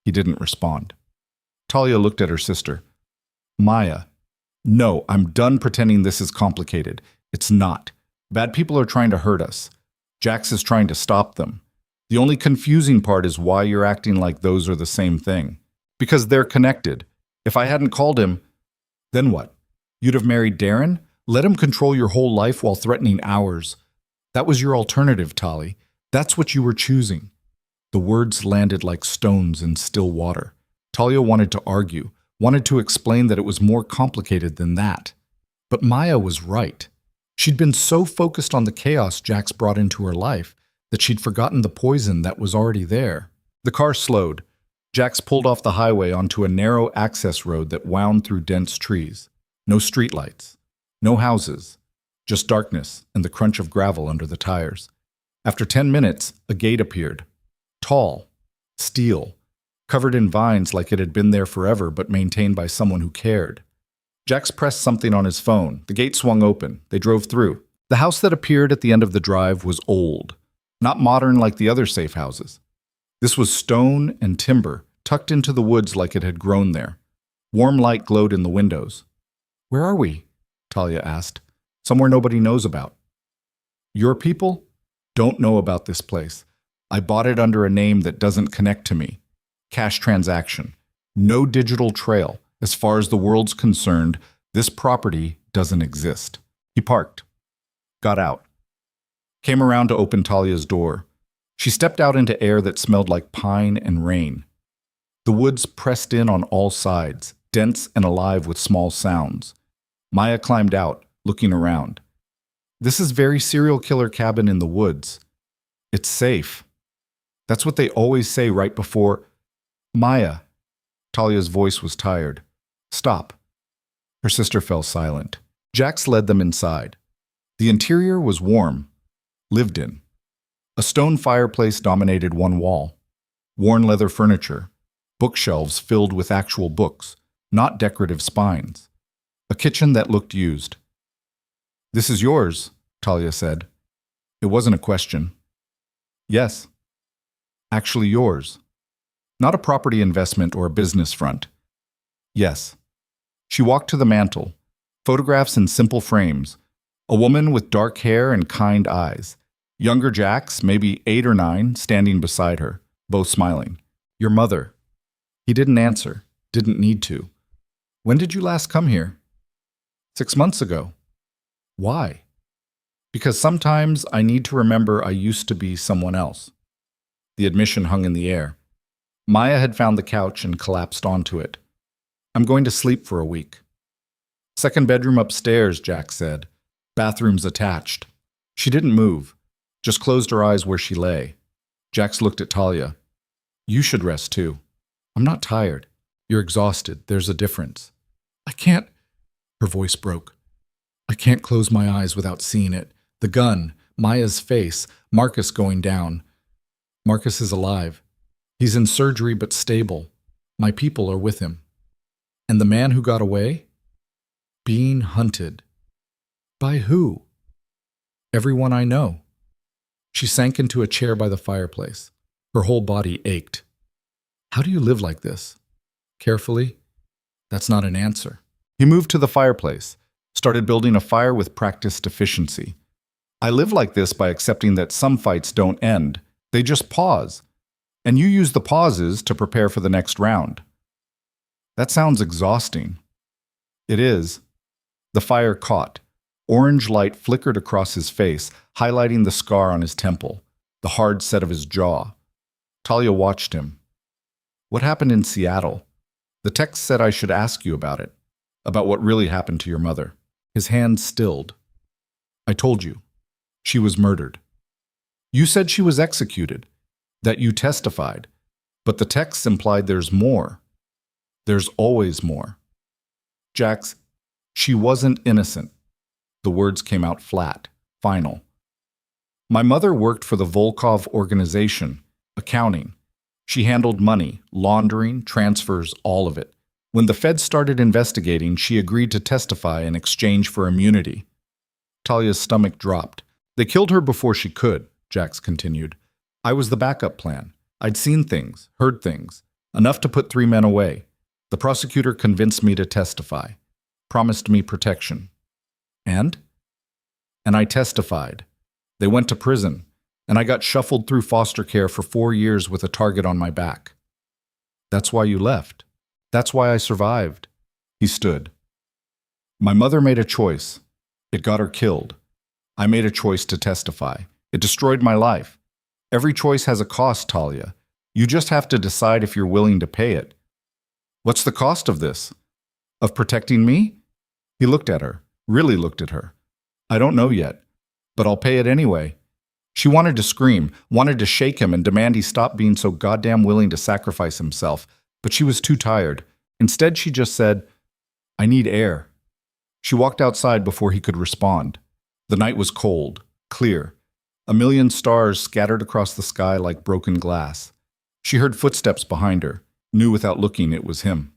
He didn't respond. Talia looked at her sister. Maya, no, I'm done pretending this is complicated. It's not. Bad people are trying to hurt us. Jax is trying to stop them. The only confusing part is why you're acting like those are the same thing. Because they're connected. If I hadn't called him, then what? You'd have married Darren? Let him control your whole life while threatening ours. That was your alternative, Tali. That's what you were choosing. The words landed like stones in still water. Talia wanted to argue, wanted to explain that it was more complicated than that. But Maya was right. She'd been so focused on the chaos Jax brought into her life that she'd forgotten the poison that was already there. The car slowed. Jax pulled off the highway onto a narrow access road that wound through dense trees. No streetlights. No houses. Just darkness and the crunch of gravel under the tires. After 10 minutes, a gate appeared. Tall. Steel. Covered in vines like it had been there forever but maintained by someone who cared. Jax pressed something on his phone. The gate swung open. They drove through. The house that appeared at the end of the drive was old. Not modern like the other safe houses. This was stone and timber, tucked into the woods like it had grown there. Warm light glowed in the windows. Where are we? Talia asked. Somewhere nobody knows about. Your people don't know about this place. I bought it under a name that doesn't connect to me. Cash transaction. No digital trail. As far as the world's concerned, this property doesn't exist. He parked. Got out. Came around to open Talia's door. She stepped out into air that smelled like pine and rain. The woods pressed in on all sides, dense and alive with small sounds. Maya climbed out, looking around. This is very serial killer cabin in the woods. It's safe. That's what they always say right before. Maya. Talia's voice was tired. Stop. Her sister fell silent. Jax led them inside. The interior was warm. Lived in. A stone fireplace dominated one wall. Worn leather furniture. Bookshelves filled with actual books, not decorative spines. A kitchen that looked used. This is yours, Talia said. It wasn't a question. Yes. Actually yours. Not a property investment or a business front. Yes. She walked to the mantel. Photographs in simple frames. A woman with dark hair and kind eyes. Younger Jax, maybe 8 or 9, standing beside her, both smiling. Your mother. He didn't answer. Didn't need to. When did you last come here? 6 months ago. Why? Because sometimes I need to remember I used to be someone else. The admission hung in the air. Maya had found the couch and collapsed onto it. I'm going to sleep for a week. Second bedroom upstairs, Jax said. Bathrooms attached. She didn't move, just closed her eyes where she lay. Jax looked at Talia. You should rest too. I'm not tired. You're exhausted. There's a difference. I can't. Her voice broke. I can't close my eyes without seeing it. The gun, Maya's face, Marcus going down. Marcus is alive. He's in surgery but stable. My people are with him. And the man who got away? Being hunted. By who? Everyone I know. She sank into a chair by the fireplace. Her whole body ached. How do you live like this? Carefully? That's not an answer. He moved to the fireplace, started building a fire with practiced efficiency. I live like this by accepting that some fights don't end. They just pause. And you use the pauses to prepare for the next round. That sounds exhausting. It is. The fire caught. Orange light flickered across his face, highlighting the scar on his temple, the hard set of his jaw. Talia watched him. What happened in Seattle? The text said I should ask you about what really happened to your mother. His hand stilled. I told you. She was murdered. You said she was executed, that you testified, but the text implied there's more. There's always more. Jax, she wasn't innocent. The words came out flat, final. My mother worked for the Volkov organization, accounting. She handled money, laundering, transfers, all of it. When the feds started investigating, she agreed to testify in exchange for immunity. Talia's stomach dropped. They killed her before she could, Jax continued. I was the backup plan. I'd seen things, heard things, enough to put 3 men away. The prosecutor convinced me to testify, promised me protection. And I testified. They went to prison, and I got shuffled through foster care for 4 years with a target on my back. That's why you left. That's why I survived. He stood. My mother made a choice. It got her killed. I made a choice to testify. It destroyed my life. Every choice has a cost, Talia. You just have to decide if you're willing to pay it. What's the cost of this? Of protecting me? He looked at her, really looked at her. I don't know yet, but I'll pay it anyway. She wanted to scream, wanted to shake him and demand he stop being so goddamn willing to sacrifice himself, but she was too tired. Instead, she just said, I need air. She walked outside before he could respond. The night was cold, clear. A million stars scattered across the sky like broken glass. She heard footsteps behind her, knew without looking it was him.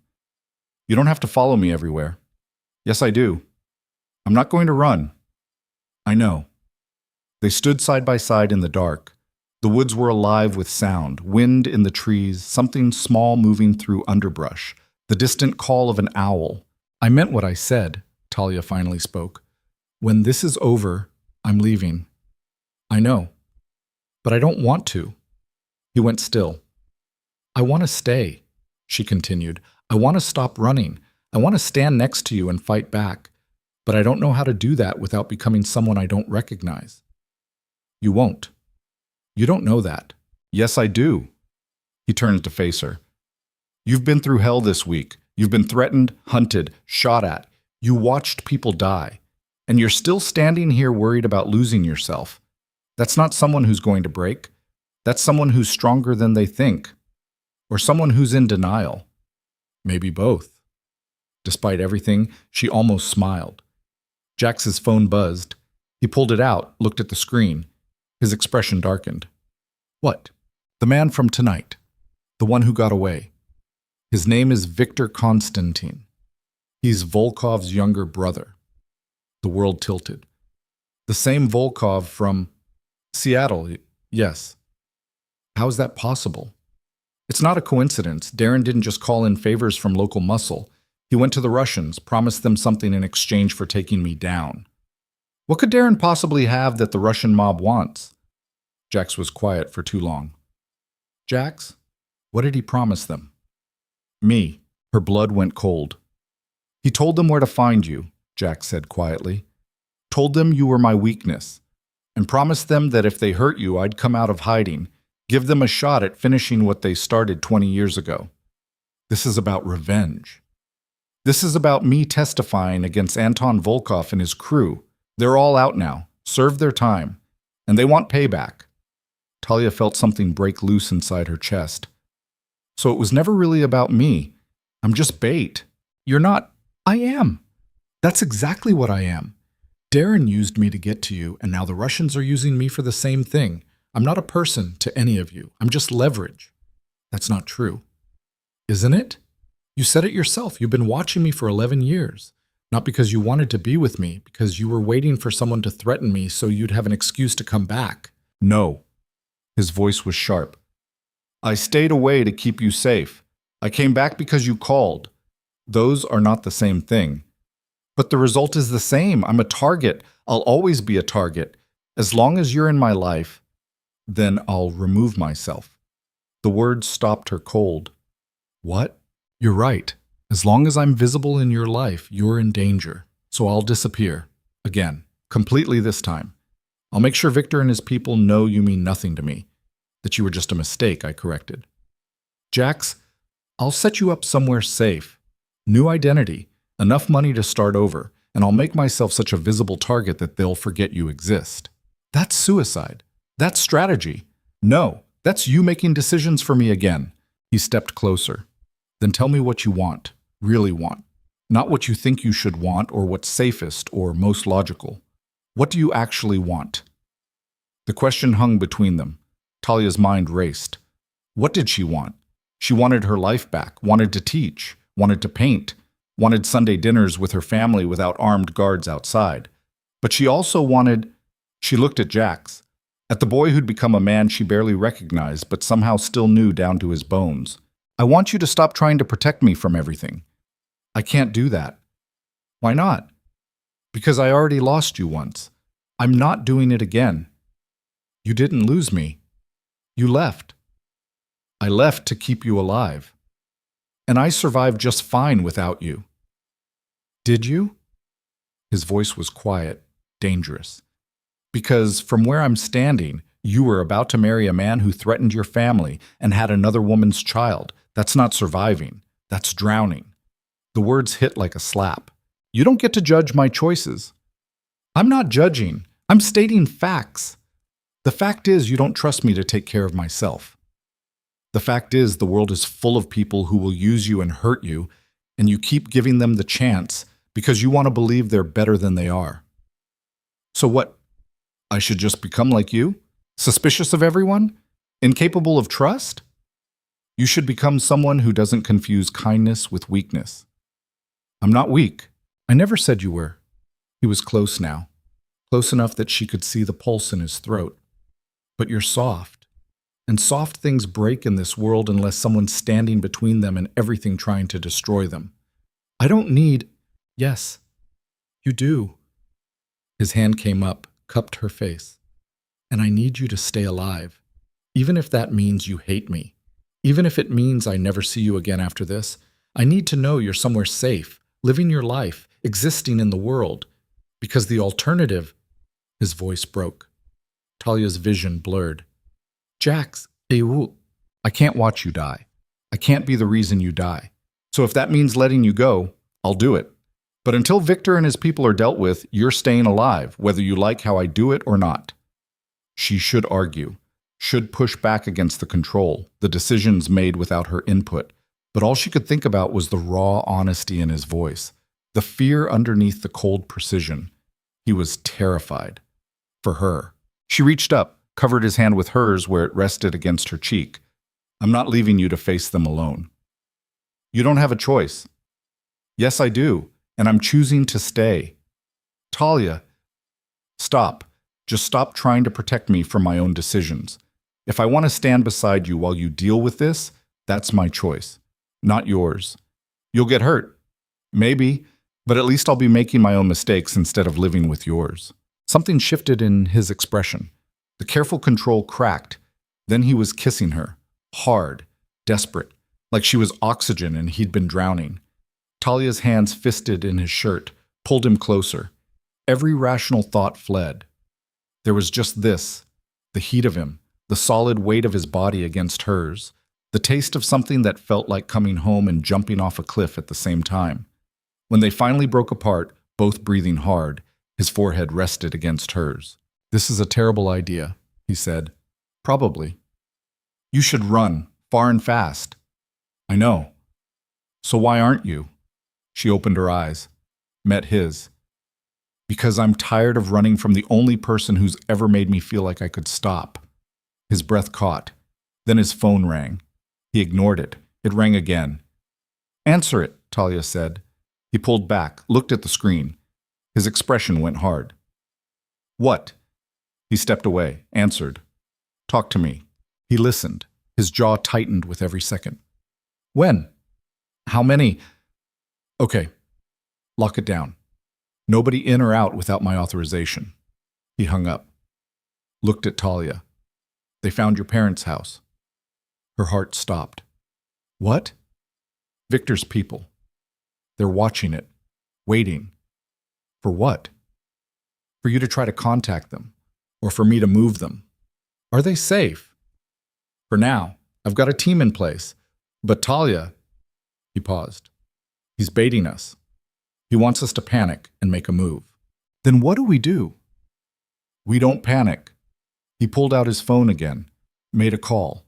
You don't have to follow me everywhere. Yes, I do. I'm not going to run. I know. They stood side by side in the dark. The woods were alive with sound, wind in the trees, something small moving through underbrush, the distant call of an owl. I meant what I said, Talia finally spoke. When this is over, I'm leaving. I know. But I don't want to. He went still. I want to stay, she continued. I want to stop running. I want to stand next to you and fight back. But I don't know how to do that without becoming someone I don't recognize. You won't. You don't know that. Yes, I do. He turned to face her. You've been through hell this week. You've been threatened, hunted, shot at. You watched people die. And you're still standing here worried about losing yourself. That's not someone who's going to break. That's someone who's stronger than they think. Or someone who's in denial. Maybe both. Despite everything, she almost smiled. Jax's phone buzzed. He pulled it out, looked at the screen. His expression darkened. What? The man from tonight. The one who got away. His name is Victor Konstantin. He's Volkov's younger brother. The world tilted. The same Volkov from Seattle, yes. How is that possible? It's not a coincidence. Darren didn't just call in favors from local muscle. He went to the Russians, promised them something in exchange for taking me down. What could Darren possibly have that the Russian mob wants? Jax was quiet for too long. Jax, what did he promise them? Me. Her blood went cold. He told them where to find you, Jax said quietly. Told them you were my weakness, and promised them that if they hurt you, I'd come out of hiding, give them a shot at finishing what they started 20 years ago. This is about revenge. This is about me testifying against Anton Volkov and his crew. They're all out now, served their time, and they want payback. Talia felt something break loose inside her chest. So it was never really about me. I'm just bait. You're not. I am. That's exactly what I am. Darren used me to get to you, and now the Russians are using me for the same thing. I'm not a person to any of you. I'm just leverage. That's not true. Isn't it? You said it yourself. You've been watching me for 11 years. Not because you wanted to be with me, because you were waiting for someone to threaten me so you'd have an excuse to come back. No. His voice was sharp. I stayed away to keep you safe. I came back because you called. Those are not the same thing. But the result is the same. I'm a target. I'll always be a target. As long as you're in my life, then I'll remove myself. The words stopped her cold. What? You're right. As long as I'm visible in your life, you're in danger. So I'll disappear. Again. Completely this time. I'll make sure Victor and his people know you mean nothing to me. That you were just a mistake, I corrected. Jax, I'll set you up somewhere safe. New identity. Enough money to start over. And I'll make myself such a visible target that they'll forget you exist. That's suicide. That's strategy. No, that's you making decisions for me again. He stepped closer. Then tell me what you want, really want. Not what you think you should want or what's safest or most logical. What do you actually want? The question hung between them. Talia's mind raced. What did she want? She wanted her life back, wanted to teach, wanted to paint, wanted Sunday dinners with her family without armed guards outside. But she also she looked at Jax, at the boy who'd become a man she barely recognized but somehow still knew down to his bones. I want you to stop trying to protect me from everything. I can't do that. Why not? Because I already lost you once. I'm not doing it again. You didn't lose me. You left. I left to keep you alive. And I survived just fine without you. Did you? His voice was quiet, dangerous. Because from where I'm standing, you were about to marry a man who threatened your family and had another woman's child. That's not surviving. That's drowning. The words hit like a slap. You don't get to judge my choices. I'm not judging. I'm stating facts. The fact is you don't trust me to take care of myself. The fact is the world is full of people who will use you and hurt you, and you keep giving them the chance because you want to believe they're better than they are. So what? I should just become like you? Suspicious of everyone? Incapable of trust? You should become someone who doesn't confuse kindness with weakness. I'm not weak. I never said you were. He was close now, close enough that she could see the pulse in his throat. But you're soft. And soft things break in this world unless someone's standing between them and everything trying to destroy them. I don't need... Yes, you do. His hand came up, cupped her face. And I need you to stay alive, even if that means you hate me. Even if it means I never see you again after this. I need to know you're somewhere safe, living your life, existing in the world. Because the alternative... His voice broke. Talia's vision blurred. Jax, I can't watch you die. I can't be the reason you die. So if that means letting you go, I'll do it. But until Victor and his people are dealt with, you're staying alive, whether you like how I do it or not. She should argue, should push back against the control, the decisions made without her input. But all she could think about was the raw honesty in his voice, the fear underneath the cold precision. He was terrified. For her. She reached up, covered his hand with hers where it rested against her cheek. I'm not leaving you to face them alone. You don't have a choice. Yes, I do, and I'm choosing to stay. Talia, stop. Just stop trying to protect me from my own decisions. If I want to stand beside you while you deal with this, that's my choice, not yours. You'll get hurt. Maybe, but at least I'll be making my own mistakes instead of living with yours. Something shifted in his expression. The careful control cracked. Then he was kissing her, hard, desperate, like she was oxygen and he'd been drowning. Talia's hands fisted in his shirt, pulled him closer. Every rational thought fled. There was just this, the heat of him, the solid weight of his body against hers, the taste of something that felt like coming home and jumping off a cliff at the same time. When they finally broke apart, both breathing hard, his forehead rested against hers. This is a terrible idea, he said. Probably. You should run, far and fast. I know. So why aren't you? She opened her eyes, met his. Because I'm tired of running from the only person who's ever made me feel like I could stop. His breath caught. Then his phone rang. He ignored it. It rang again. Answer it, Talia said. He pulled back, looked at the screen. His expression went hard. What? He stepped away, answered. Talk to me. He listened. His jaw tightened with every second. When? How many? Okay. Lock it down. Nobody in or out without my authorization. He hung up. Looked at Talia. They found your parents' house. Her heart stopped. What? Victor's people. They're watching it. Waiting. For what? For you to try to contact them, or for me to move them. Are they safe? For now, I've got a team in place. But Talia, he paused. He's baiting us. He wants us to panic and make a move. Then what do we do? We don't panic. He pulled out his phone again, made a call.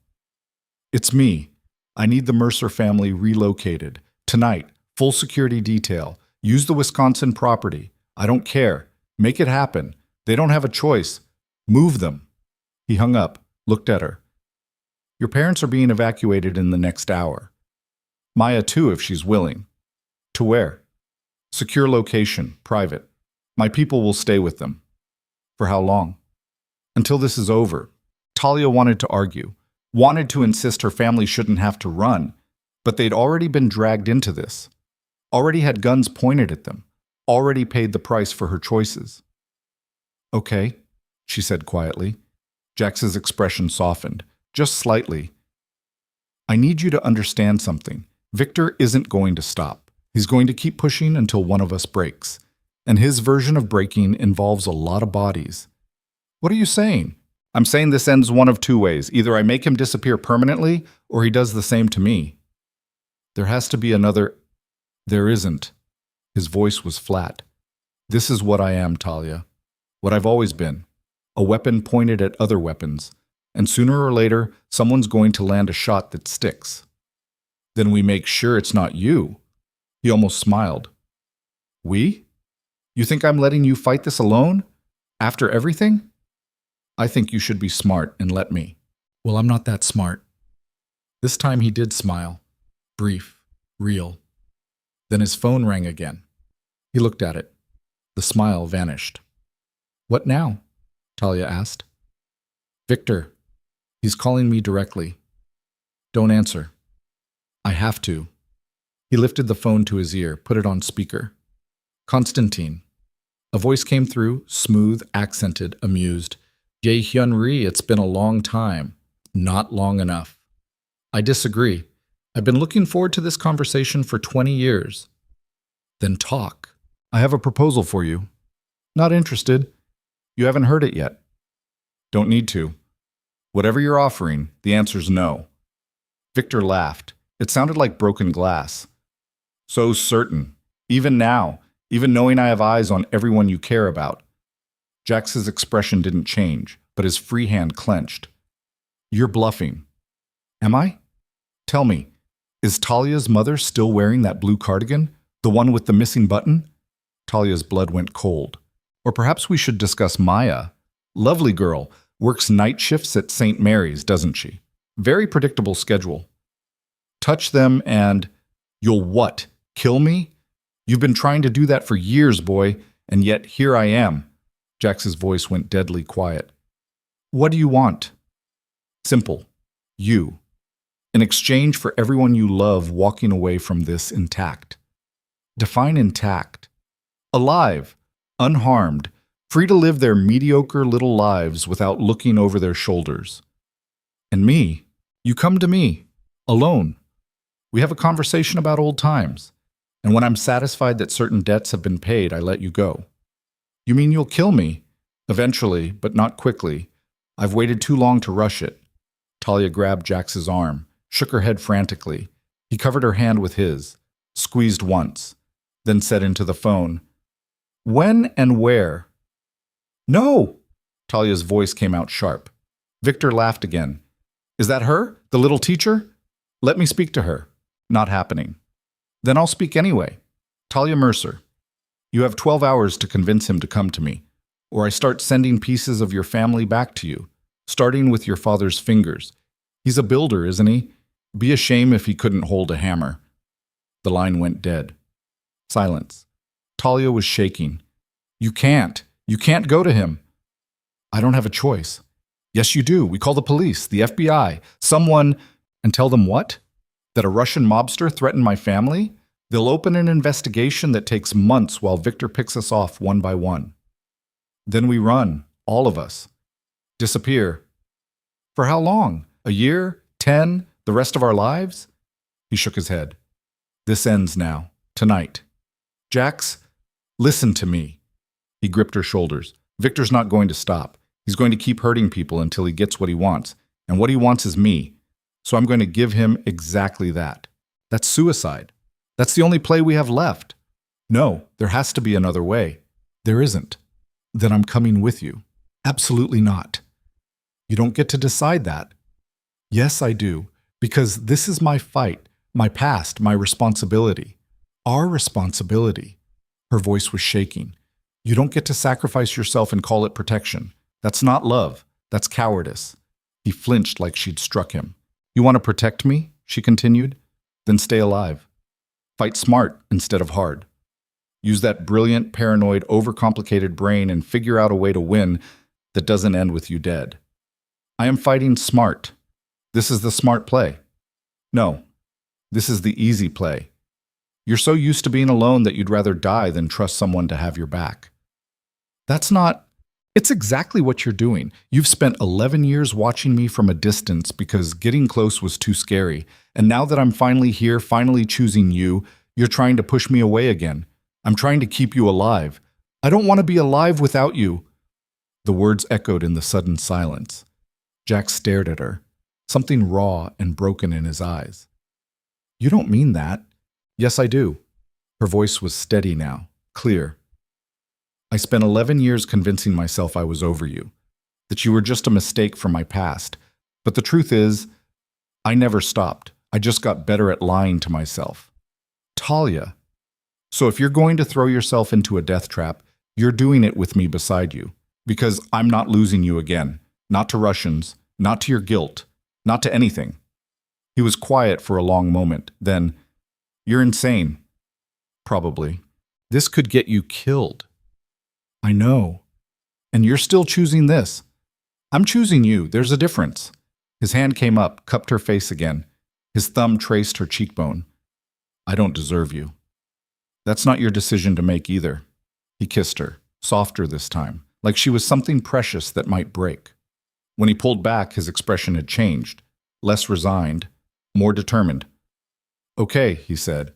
It's me. I need the Mercer family relocated. Tonight, full security detail. Use the Wisconsin property. I don't care. Make it happen. They don't have a choice. Move them. He hung up, looked at her. Your parents are being evacuated in the next hour. Maya too, if she's willing. To where? Secure location, private. My people will stay with them. For how long? Until this is over. Talia wanted to argue, wanted to insist her family shouldn't have to run, but they'd already been dragged into this, already had guns pointed at them, already paid the price for her choices. Okay, she said quietly. Jax's expression softened, just slightly. I need you to understand something. Victor isn't going to stop. He's going to keep pushing until one of us breaks. And his version of breaking involves a lot of bodies. What are you saying? I'm saying this ends one of two ways. Either I make him disappear permanently, or he does the same to me. There has to be another. There isn't. His voice was flat. This is what I am, Talia. What I've always been. A weapon pointed at other weapons. And sooner or later, someone's going to land a shot that sticks. Then we make sure it's not you. He almost smiled. We? You think I'm letting you fight this alone? After everything? I think you should be smart and let me. Well, I'm not that smart. This time he did smile. Brief, real. Then his phone rang again. He looked at it. The smile vanished. What now? Talia asked. Victor. He's calling me directly. Don't answer. I have to. He lifted the phone to his ear, put it on speaker. Constantine. A voice came through, smooth, accented, amused. Jae Hyun-ri, it's been a long time. Not long enough. I disagree. I've been looking forward to this conversation for 20 years. Then talk. I have a proposal for you. Not interested. You haven't heard it yet. Don't need to. Whatever you're offering, the answer's no. Victor laughed. It sounded like broken glass. So certain. Even now, even knowing I have eyes on everyone you care about. Jax's expression didn't change, but his free hand clenched. You're bluffing. Am I? Tell me, is Talia's mother still wearing that blue cardigan? The one with the missing button? Talia's blood went cold. Or perhaps we should discuss Maya. Lovely girl, works night shifts at St. Mary's, doesn't she? Very predictable schedule. Touch them and you'll what? Kill me? You've been trying to do that for years, boy, and yet here I am. Jax's voice went deadly quiet. What do you want? Simple. You. In exchange for everyone you love walking away from this intact. Define intact. Alive, unharmed, free to live their mediocre little lives without looking over their shoulders. And me, you come to me, alone. We have a conversation about old times, and when I'm satisfied that certain debts have been paid, I let you go. You mean you'll kill me? Eventually, but not quickly. I've waited too long to rush it. Talia grabbed Jax's arm, shook her head frantically. He covered her hand with his, squeezed once, then said into the phone, When and where? No! Talia's voice came out sharp. Victor laughed again. Is that her? The little teacher? Let me speak to her. Not happening. Then I'll speak anyway. Talia Mercer. You have 12 hours to convince him to come to me, or I start sending pieces of your family back to you, starting with your father's fingers. He's a builder, isn't he? Be a shame if he couldn't hold a hammer. The line went dead. Silence. Talia was shaking. You can't. You can't go to him. I don't have a choice. Yes, you do. We call the police, the FBI, someone, and tell them what? That a Russian mobster threatened my family? They'll open an investigation that takes months while Victor picks us off one by one. Then we run, all of us. Disappear. For how long? A year? 10? The rest of our lives? He shook his head. This ends now. Tonight. Jax, listen to me. He gripped her shoulders. Victor's not going to stop. He's going to keep hurting people until he gets what he wants. And what he wants is me. So I'm going to give him exactly that. That's suicide. That's the only play we have left. No, there has to be another way. There isn't. Then I'm coming with you. Absolutely not. You don't get to decide that. Yes, I do. Because this is my fight, my past, my responsibility. Our responsibility. Her voice was shaking. You don't get to sacrifice yourself and call it protection. That's not love. That's cowardice. He flinched like she'd struck him. You want to protect me? She continued. Then stay alive. Fight smart instead of hard. Use that brilliant, paranoid, overcomplicated brain and figure out a way to win that doesn't end with you dead. I am fighting smart. This is the smart play. No, this is the easy play. You're so used to being alone that you'd rather die than trust someone to have your back. That's not... It's exactly what you're doing. You've spent 11 years watching me from a distance because getting close was too scary. And now that I'm finally here, finally choosing you, you're trying to push me away again. I'm trying to keep you alive. I don't want to be alive without you. The words echoed in the sudden silence. Jack stared at her, something raw and broken in his eyes. You don't mean that. Yes, I do. Her voice was steady now, clear. I spent 11 years convincing myself I was over you, that you were just a mistake from my past. But the truth is, I never stopped. I just got better at lying to myself. Talia. So if you're going to throw yourself into a death trap, you're doing it with me beside you. Because I'm not losing you again. Not to Russians, not to your guilt, not to anything. He was quiet for a long moment. Then, you're insane. Probably. This could get you killed. I know. And you're still choosing this. I'm choosing you. There's a difference. His hand came up, cupped her face again. His thumb traced her cheekbone. I don't deserve you. That's not your decision to make either. He kissed her, softer this time, like she was something precious that might break. When he pulled back, his expression had changed, less resigned, more determined. Okay, he said.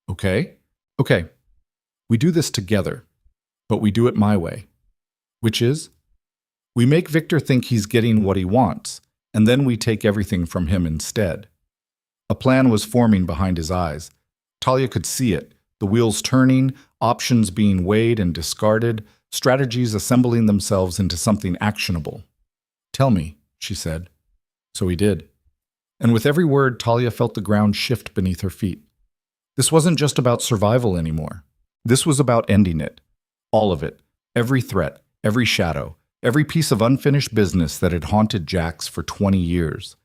Okay? Okay. We do this together, but we do it my way. Which is? We make Victor think he's getting what he wants, and then we take everything from him instead. A plan was forming behind his eyes. Talia could see it, the wheels turning, options being weighed and discarded, strategies assembling themselves into something actionable. Tell me, she said. So he did. And with every word, Talia felt the ground shift beneath her feet. This wasn't just about survival anymore. This was about ending it. All of it. Every threat, every shadow, every piece of unfinished business that had haunted Jax for 20 years.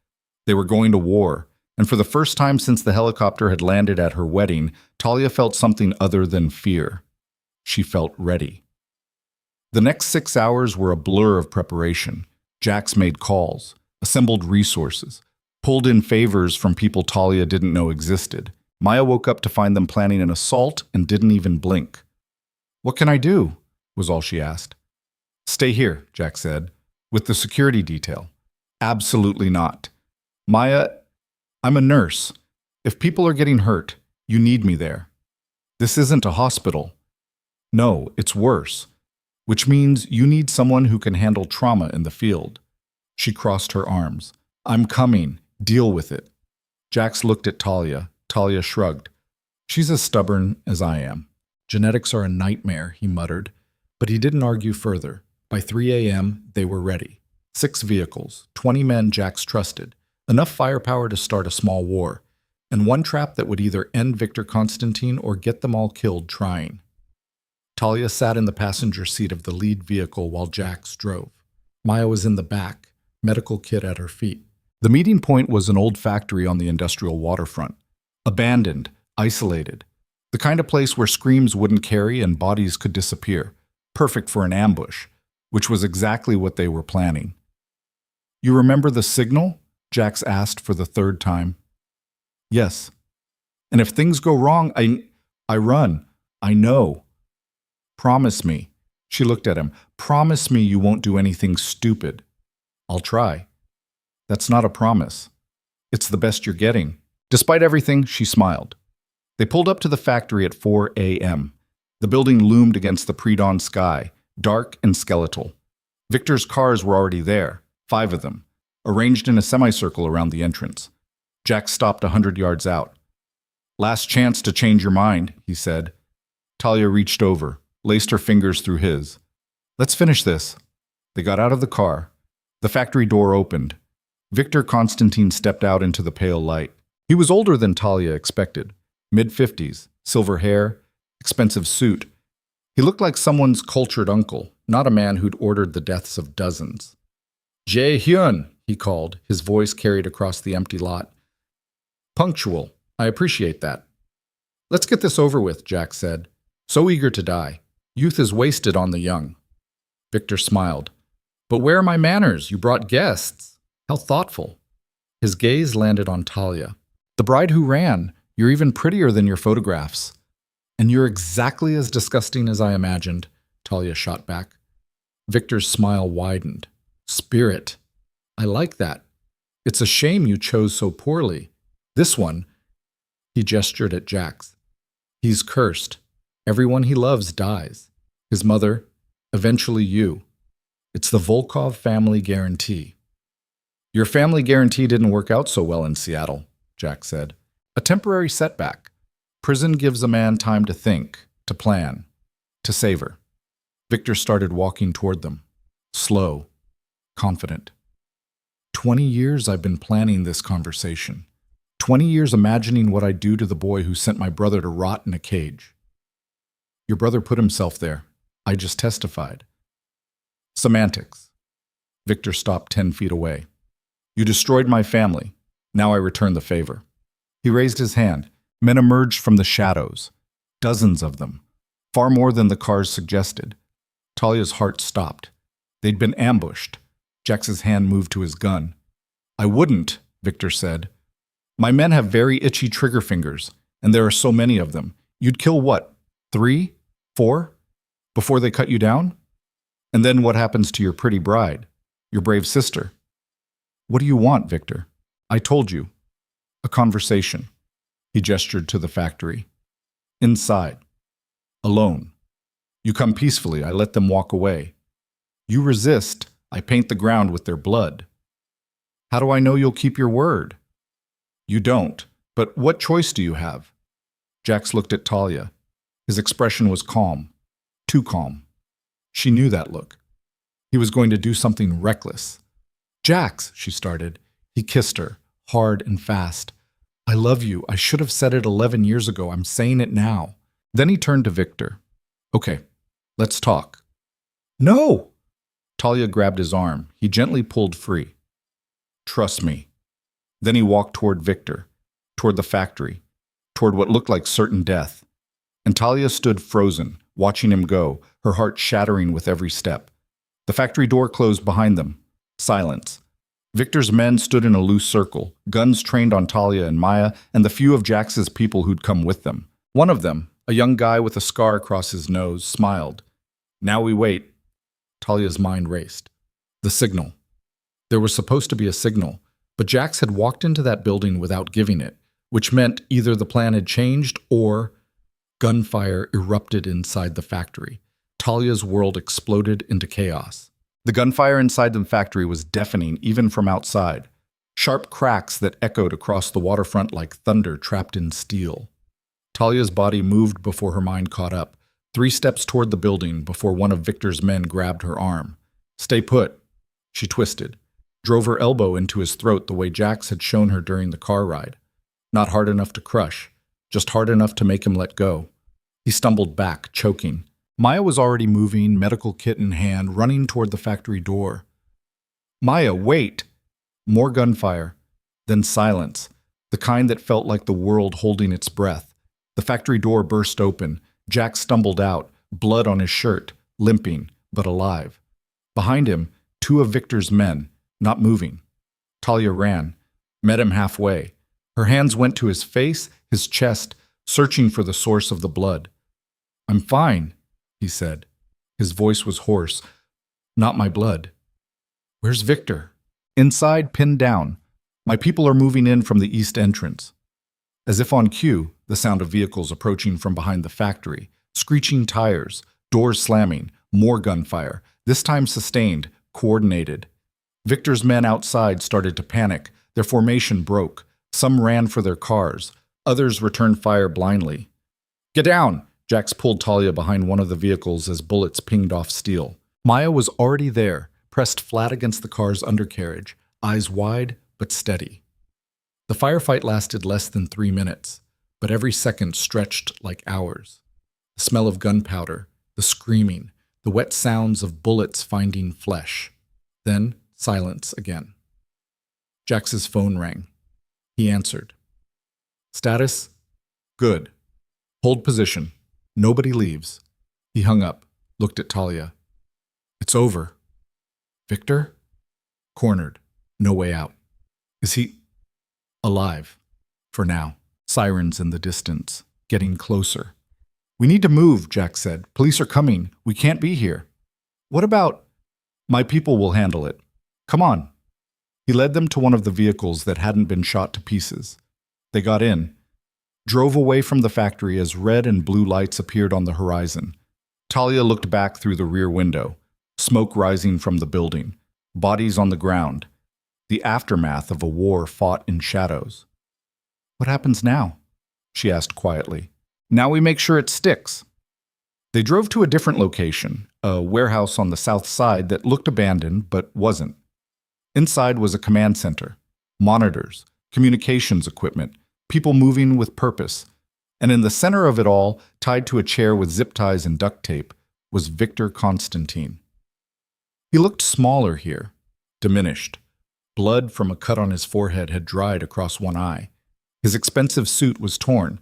They were going to war, and for the first time since the helicopter had landed at her wedding, Talia felt something other than fear. She felt ready. The next 6 hours were a blur of preparation. Jax made calls, assembled resources, pulled in favors from people Talia didn't know existed. Maya woke up to find them planning an assault and didn't even blink. What can I do? Was all she asked. Stay here, Jack said, with the security detail. Absolutely not. Maya, I'm a nurse. If people are getting hurt, you need me there. This isn't a hospital. No, it's worse. Which means you need someone who can handle trauma in the field. She crossed her arms. I'm coming. Deal with it. Jax looked at Talia. Talia shrugged. She's as stubborn as I am. Genetics are a nightmare, he muttered. But he didn't argue further. By 3 a.m., they were ready. 6 vehicles, 20 men Jax trusted, enough firepower to start a small war, and one trap that would either end Victor Constantine or get them all killed trying. Talia sat in the passenger seat of the lead vehicle while Jax drove. Maya was in the back, medical kit at her feet. The meeting point was an old factory on the industrial waterfront. Abandoned, isolated. The kind of place where screams wouldn't carry and bodies could disappear. Perfect for an ambush, which was exactly what they were planning. You remember the signal? Jax asked for the 3rd time. Yes. And if things go wrong, I run. I know. Promise me. She looked at him. Promise me you won't do anything stupid. I'll try. That's not a promise. It's the best you're getting. Despite everything, she smiled. They pulled up to the factory at 4 a.m. The building loomed against the pre-dawn sky, dark and skeletal. Victor's cars were already there, 5 of them, arranged in a semicircle around the entrance. Jack stopped 100 yards out. Last chance to change your mind, he said. Talia reached over, laced her fingers through his. Let's finish this. They got out of the car. The factory door opened. Victor Constantine stepped out into the pale light. He was older than Talia expected. Mid-50s, silver hair, expensive suit. He looked like someone's cultured uncle, not a man who'd ordered the deaths of dozens. Jae-hyun, he called, his voice carried across the empty lot. Punctual, I appreciate that. Let's get this over with, Jack said, so eager to die. Youth is wasted on the young. Victor smiled. But where are my manners? You brought guests. How thoughtful. His gaze landed on Talia. The bride who ran. You're even prettier than your photographs. And you're exactly as disgusting as I imagined, Talia shot back. Victor's smile widened. Spirit. I like that. It's a shame you chose so poorly. This one, he gestured at Jax. He's cursed. Everyone he loves dies. His mother, eventually you. It's the Volkov family guarantee. Your family guarantee didn't work out so well in Seattle, Jack said. A temporary setback. Prison gives a man time to think, to plan, to savor. Victor started walking toward them. Slow, confident. 20 years I've been planning this conversation. 20 years imagining what I'd do to the boy who sent my brother to rot in a cage. Your brother put himself there. I just testified. Semantics. Victor stopped 10 feet away. You destroyed my family. Now I return the favor. He raised his hand. Men emerged from the shadows. Dozens of them. Far more than the cars suggested. Talia's heart stopped. They'd been ambushed. Jax's hand moved to his gun. I wouldn't, Victor said. My men have very itchy trigger fingers, and there are so many of them. You'd kill what? 3? 4? Before they cut you down? And then what happens to your pretty bride? Your brave sister? What do you want, Victor? I told you. A conversation. He gestured to the factory. Inside. Alone. You come peacefully, I let them walk away. You resist, I paint the ground with their blood. How do I know you'll keep your word? You don't, but what choice do you have? Jax looked at Talia. His expression was calm. Too calm. She knew that look. He was going to do something reckless. Jax, she started. He kissed her, hard and fast. I love you. I should have said it 11 years ago. I'm saying it now. Then he turned to Victor. Okay, let's talk. No! Talia grabbed his arm. He gently pulled free. Trust me. Then he walked toward Victor, toward the factory, toward what looked like certain death. And Talia stood frozen, watching him go, her heart shattering with every step. The factory door closed behind them. Silence. Victor's men stood in a loose circle, guns trained on Talia and Maya and the few of Jax's people who'd come with them. One of them, a young guy with a scar across his nose, smiled. Now we wait. Talia's mind raced. The signal. There was supposed to be a signal, but Jax had walked into that building without giving it, which meant either the plan had changed or gunfire erupted inside the factory. Talia's world exploded into chaos. The gunfire inside the factory was deafening even from outside. Sharp cracks that echoed across the waterfront like thunder trapped in steel. Talia's body moved before her mind caught up, 3 steps toward the building before one of Victor's men grabbed her arm. Stay put. She twisted, drove her elbow into his throat the way Jax had shown her during the car ride. Not hard enough to crush, just hard enough to make him let go. He stumbled back, choking. Maya was already moving, medical kit in hand, running toward the factory door. Maya, wait! More gunfire. Then silence, the kind that felt like the world holding its breath. The factory door burst open. Jax stumbled out, blood on his shirt, limping, but alive. Behind him, 2 of Victor's men, not moving. Talia ran, met him halfway. Her hands went to his face, his chest, searching for the source of the blood. I'm fine, he said. His voice was hoarse. Not my blood. Where's Victor? Inside, pinned down. My people are moving in from the east entrance. As if on cue, the sound of vehicles approaching from behind the factory, screeching tires, doors slamming, more gunfire, this time sustained, coordinated. Victor's men outside started to panic. Their formation broke. Some ran for their cars. Others returned fire blindly. Get down! Jax pulled Talia behind one of the vehicles as bullets pinged off steel. Maya was already there, pressed flat against the car's undercarriage, eyes wide but steady. The firefight lasted less than 3 minutes, but every second stretched like hours. The smell of gunpowder, the screaming, the wet sounds of bullets finding flesh. Then silence again. Jax's phone rang. He answered. Status? Good. Hold position. Nobody leaves. He hung up, looked at Talia. It's over. Victor? Cornered. No way out. Is he alive? For now. Sirens in the distance. Getting closer. We need to move, Jack said. Police are coming. We can't be here. What about... My people will handle it. Come on. He led them to one of the vehicles that hadn't been shot to pieces. They got in, drove away from the factory as red and blue lights appeared on the horizon. Talia looked back through the rear window, smoke rising from the building, bodies on the ground, the aftermath of a war fought in shadows. What happens now? She asked quietly. Now we make sure it sticks. They drove to a different location, a warehouse on the south side that looked abandoned but wasn't. Inside was a command center, monitors, communications equipment, people moving with purpose. And in the center of it all, tied to a chair with zip ties and duct tape, was Victor Constantine. He looked smaller here, diminished. Blood from a cut on his forehead had dried across one eye. His expensive suit was torn,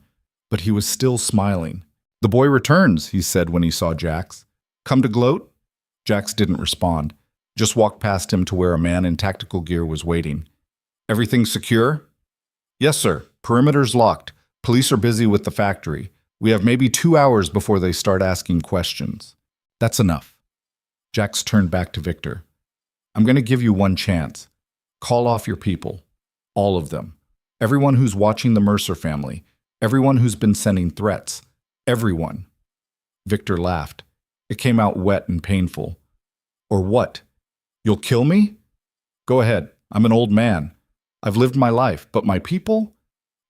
but he was still smiling. The boy returns, he said when he saw Jax. Come to gloat? Jax didn't respond, just walked past him to where a man in tactical gear was waiting. Everything secure? Yes, sir. Perimeter's locked. Police are busy with the factory. We have maybe 2 hours before they start asking questions. That's enough. Jax turned back to Victor. I'm going to give you one chance. Call off your people. All of them. Everyone who's watching the Mercer family. Everyone who's been sending threats. Everyone. Victor laughed. It came out wet and painful. Or what? You'll kill me? Go ahead. I'm an old man. I've lived my life, but my people?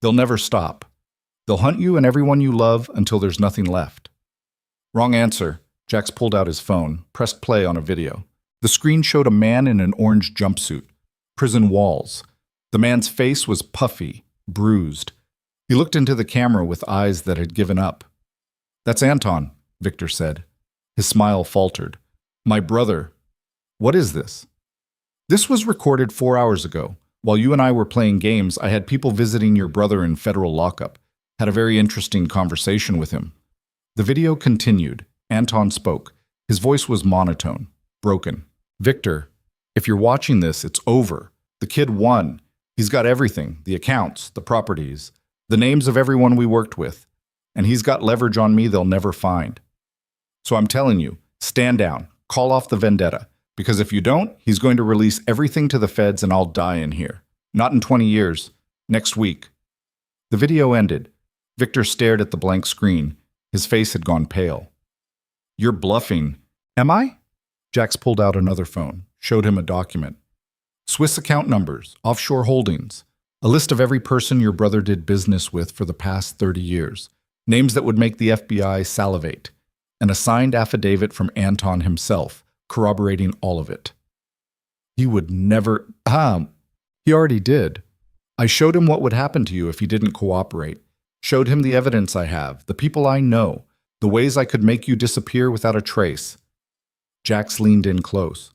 They'll never stop. They'll hunt you and everyone you love until there's nothing left. Wrong answer. Jax pulled out his phone, pressed play on a video. The screen showed a man in an orange jumpsuit. Prison walls. The man's face was puffy, bruised. He looked into the camera with eyes that had given up. That's Anton, Victor said. His smile faltered. My brother. What is this? This was recorded 4 hours ago. While you and I were playing games, I had people visiting your brother in federal lockup. Had a very interesting conversation with him. The video continued. Anton spoke. His voice was monotone, broken. Victor, if you're watching this, it's over. The kid won. He's got everything, the accounts, the properties, the names of everyone we worked with. And he's got leverage on me they'll never find. So I'm telling you, stand down, call off the vendetta. Because if you don't, he's going to release everything to the feds and I'll die in here. Not in 20 years. Next week. The video ended. Victor stared at the blank screen. His face had gone pale. You're bluffing. Am I? Jax pulled out another phone, showed him a document. Swiss account numbers, offshore holdings, a list of every person your brother did business with for the past 30 years, names that would make the FBI salivate, and a signed affidavit from Anton himself, corroborating all of it. He would never... he already did. I showed him what would happen to you if he didn't cooperate. Showed him the evidence I have, the people I know, the ways I could make you disappear without a trace. Jax leaned in close.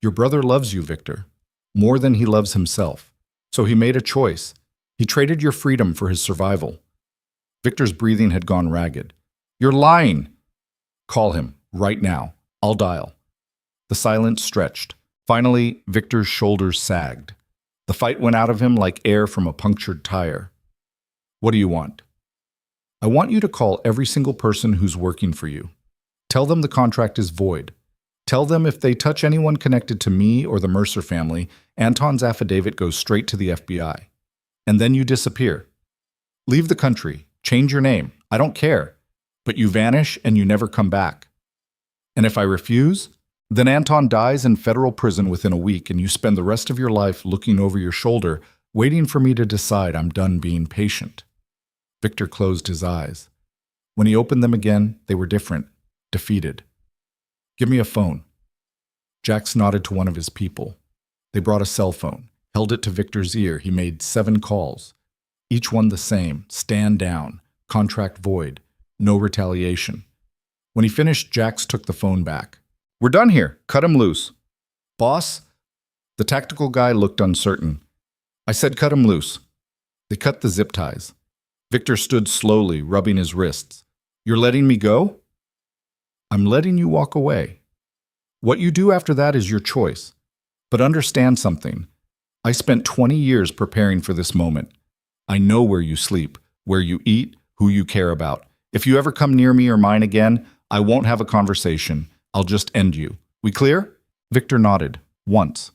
Your brother loves you, Victor, more than he loves himself. So he made a choice. He traded your freedom for his survival. Victor's breathing had gone ragged. You're lying. Call him, right now. I'll dial. The silence stretched. Finally, Victor's shoulders sagged. The fight went out of him like air from a punctured tire. What do you want? I want you to call every single person who's working for you. Tell them the contract is void. Tell them if they touch anyone connected to me or the Mercer family, Anton's affidavit goes straight to the FBI. And then you disappear. Leave the country. Change your name. I don't care. But you vanish and you never come back. And if I refuse, then Anton dies in federal prison within a week and you spend the rest of your life looking over your shoulder, waiting for me to decide I'm done being patient. Victor closed his eyes. When he opened them again, they were different, defeated. Give me a phone. Jax nodded to one of his people. They brought a cell phone, held it to Victor's ear. He made 7 calls. Each one the same, stand down, contract void, no retaliation. When he finished, Jax took the phone back. We're done here. Cut him loose. Boss? The tactical guy looked uncertain. I said cut him loose. They cut the zip ties. Victor stood slowly, rubbing his wrists. You're letting me go? I'm letting you walk away. What you do after that is your choice. But understand something. I spent 20 years preparing for this moment. I know where you sleep, where you eat, who you care about. If you ever come near me or mine again, I won't have a conversation. I'll just end you. We clear? Victor nodded. Once.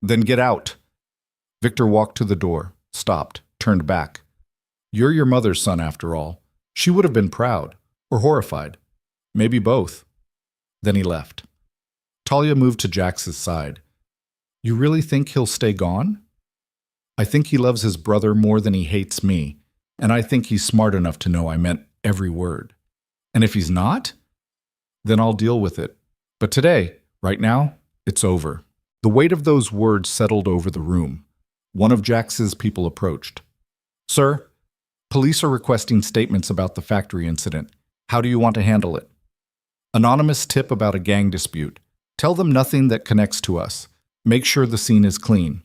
Then get out. Victor walked to the door, stopped, turned back. You're your mother's son, after all. She would have been proud, or horrified. Maybe both. Then he left. Talia moved to Jax's side. You really think he'll stay gone? I think he loves his brother more than he hates me, and I think he's smart enough to know I meant every word. And if he's not, then I'll deal with it. But today, right now, it's over. The weight of those words settled over the room. One of Jax's people approached. Sir, police are requesting statements about the factory incident. How do you want to handle it? Anonymous tip about a gang dispute. Tell them nothing that connects to us. Make sure the scene is clean.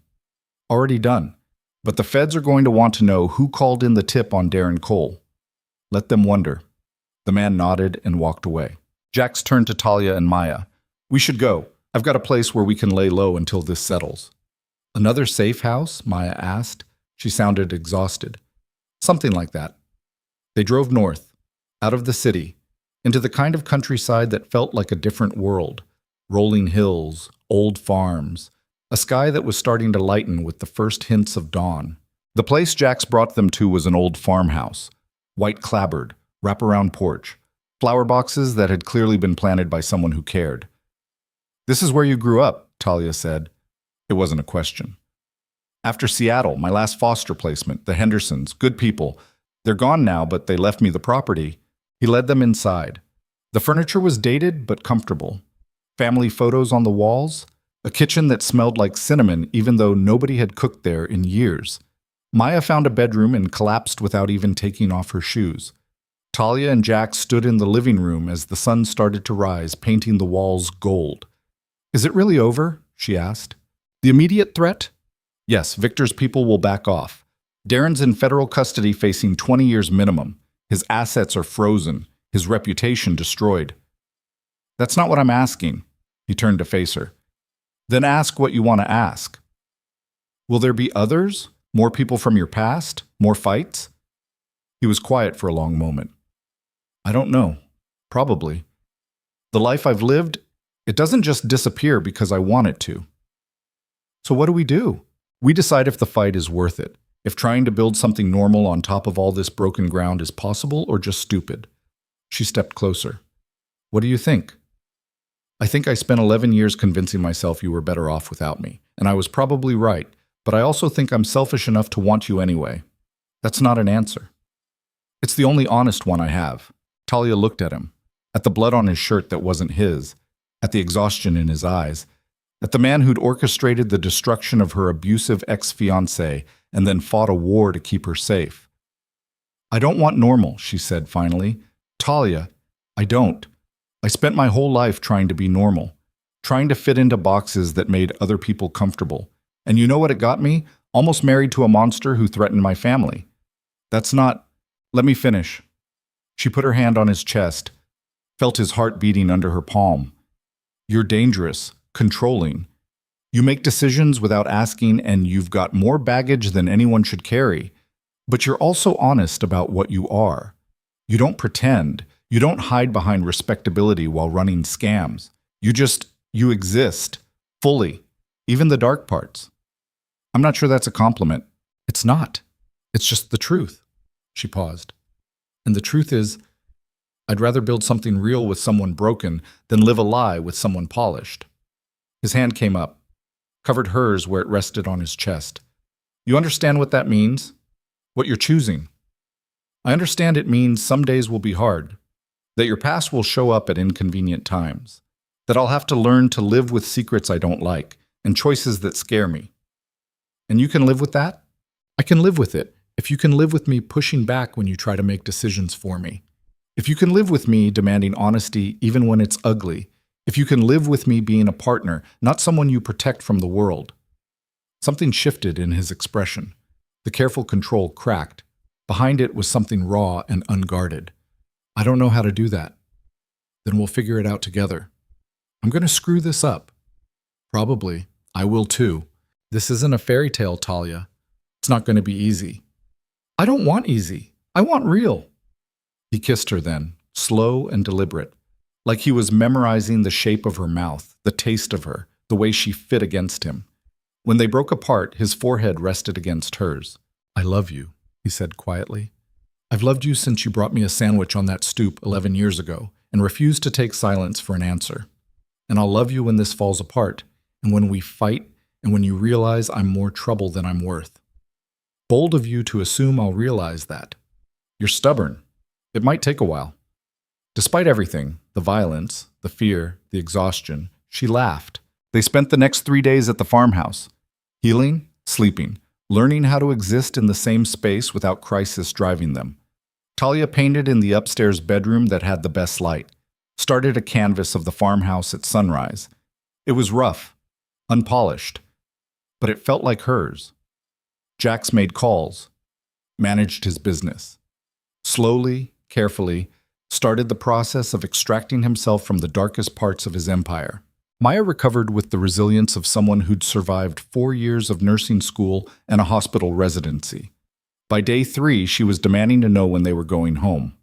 Already done. But the feds are going to want to know who called in the tip on Darren Cole. Let them wonder. The man nodded and walked away. Jax turned to Talia and Maya. We should go. I've got a place where we can lay low until this settles. Another safe house? Maya asked. She sounded exhausted. Something like that. They drove north, out of the city, into the kind of countryside that felt like a different world. Rolling hills, old farms, a sky that was starting to lighten with the first hints of dawn. The place Jax brought them to was an old farmhouse, white clapboard, wraparound porch, flower boxes that had clearly been planted by someone who cared. This is where you grew up, Talia said. It wasn't a question. After Seattle, my last foster placement, the Hendersons, good people. They're gone now, but they left me the property. He led them inside. The furniture was dated but comfortable. Family photos on the walls, a kitchen that smelled like cinnamon even though nobody had cooked there in years. Maya found a bedroom and collapsed without even taking off her shoes. Talia and Jax stood in the living room as the sun started to rise, painting the walls gold. Is it really over? She asked. The immediate threat? Yes, Victor's people will back off. Darren's in federal custody facing 20 years minimum. His assets are frozen, his reputation destroyed. That's not what I'm asking. He turned to face her. Then ask what you want to ask. Will there be others? More people from your past? More fights? He was quiet for a long moment. I don't know. Probably. The life I've lived, it doesn't just disappear because I want it to. So what do? We decide if the fight is worth it, if trying to build something normal on top of all this broken ground is possible or just stupid. She stepped closer. What do you think? I think I spent 11 years convincing myself you were better off without me, and I was probably right, but I also think I'm selfish enough to want you anyway. That's not an answer. It's the only honest one I have. Talia looked at him, at the blood on his shirt that wasn't his, at the exhaustion in his eyes, at the man who'd orchestrated the destruction of her abusive ex-fiancé and then fought a war to keep her safe. I don't want normal, she said finally. Talia, I don't. I spent my whole life trying to be normal, trying to fit into boxes that made other people comfortable. And you know what it got me? Almost married to a monster who threatened my family. That's not... Let me finish. She put her hand on his chest, felt his heart beating under her palm. You're dangerous, controlling. You make decisions without asking, and you've got more baggage than anyone should carry. But you're also honest about what you are. You don't pretend. You don't hide behind respectability while running scams. You exist, fully, even the dark parts. I'm not sure that's a compliment. It's not. It's just the truth. She paused. And the truth is, I'd rather build something real with someone broken than live a lie with someone polished. His hand came up, covered hers where it rested on his chest. You understand what that means? What you're choosing? I understand it means some days will be hard, that your past will show up at inconvenient times, that I'll have to learn to live with secrets I don't like and choices that scare me. And you can live with that? I can live with it if you can live with me pushing back when you try to make decisions for me. If you can live with me demanding honesty even when it's ugly. If you can live with me being a partner, not someone you protect from the world. Something shifted in his expression. The careful control cracked. Behind it was something raw and unguarded. I don't know how to do that. Then we'll figure it out together. I'm going to screw this up. Probably. I will too. This isn't a fairy tale, Talia. It's not going to be easy. I don't want easy. I want real. He kissed her then, slow and deliberate, like he was memorizing the shape of her mouth, the taste of her, the way she fit against him. When they broke apart, his forehead rested against hers. I love you, he said quietly. I've loved you since you brought me a sandwich on that stoop 11 years ago and refused to take silence for an answer. And I'll love you when this falls apart, and when we fight, and when you realize I'm more trouble than I'm worth. Bold of you to assume I'll realize that. You're stubborn. It might take a while. Despite everything, the violence, the fear, the exhaustion, she laughed. They spent the next 3 days at the farmhouse, healing, sleeping, learning how to exist in the same space without crisis driving them. Talia painted in the upstairs bedroom that had the best light, started a canvas of the farmhouse at sunrise. It was rough, unpolished, but it felt like hers. Jax made calls, managed his business. Slowly, carefully, started the process of extracting himself from the darkest parts of his empire. Maya recovered with the resilience of someone who'd survived 4 years of nursing school and a hospital residency. By day 3, she was demanding to know when they were going home.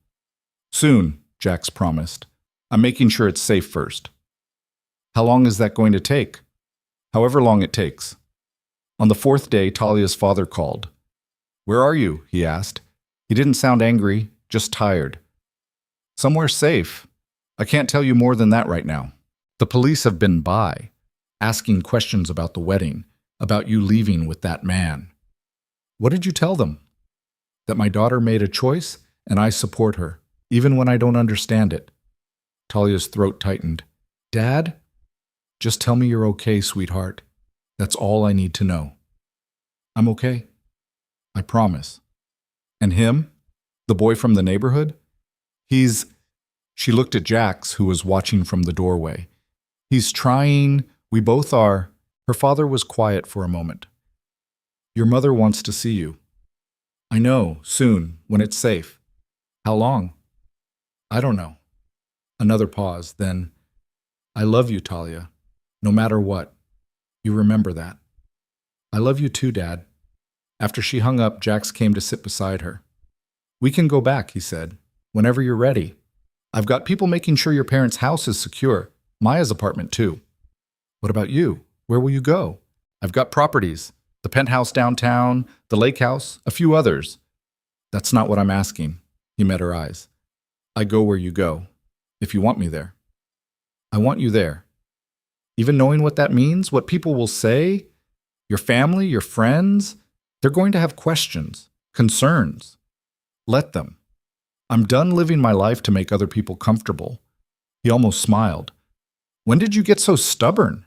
Soon, Jax promised. I'm making sure it's safe first. How long is that going to take? However long it takes. On the 4th day, Talia's father called. Where are you? He asked. He didn't sound angry, just tired. Somewhere safe. I can't tell you more than that right now. The police have been by, asking questions about the wedding, about you leaving with that man. What did you tell them? That my daughter made a choice, and I support her, even when I don't understand it. Talia's throat tightened. Dad? Just tell me you're okay, sweetheart. That's all I need to know. I'm okay. I promise. And him? The boy from the neighborhood? She looked at Jax, who was watching from the doorway. He's trying. We both are. Her father was quiet for a moment. Your mother wants to see you. I know, soon, when it's safe. How long? I don't know. Another pause, then, I love you, Talia, no matter what. You remember that. I love you too, Dad. After she hung up, Jax came to sit beside her. We can go back, he said, whenever you're ready. I've got people making sure your parents' house is secure. Maya's apartment, too. What about you? Where will you go? I've got properties. The penthouse downtown, the lake house, a few others. That's not what I'm asking. He met her eyes. I go where you go, if you want me there. I want you there. Even knowing what that means, what people will say, your family, your friends, they're going to have questions, concerns. Let them. I'm done living my life to make other people comfortable. He almost smiled. When did you get so stubborn?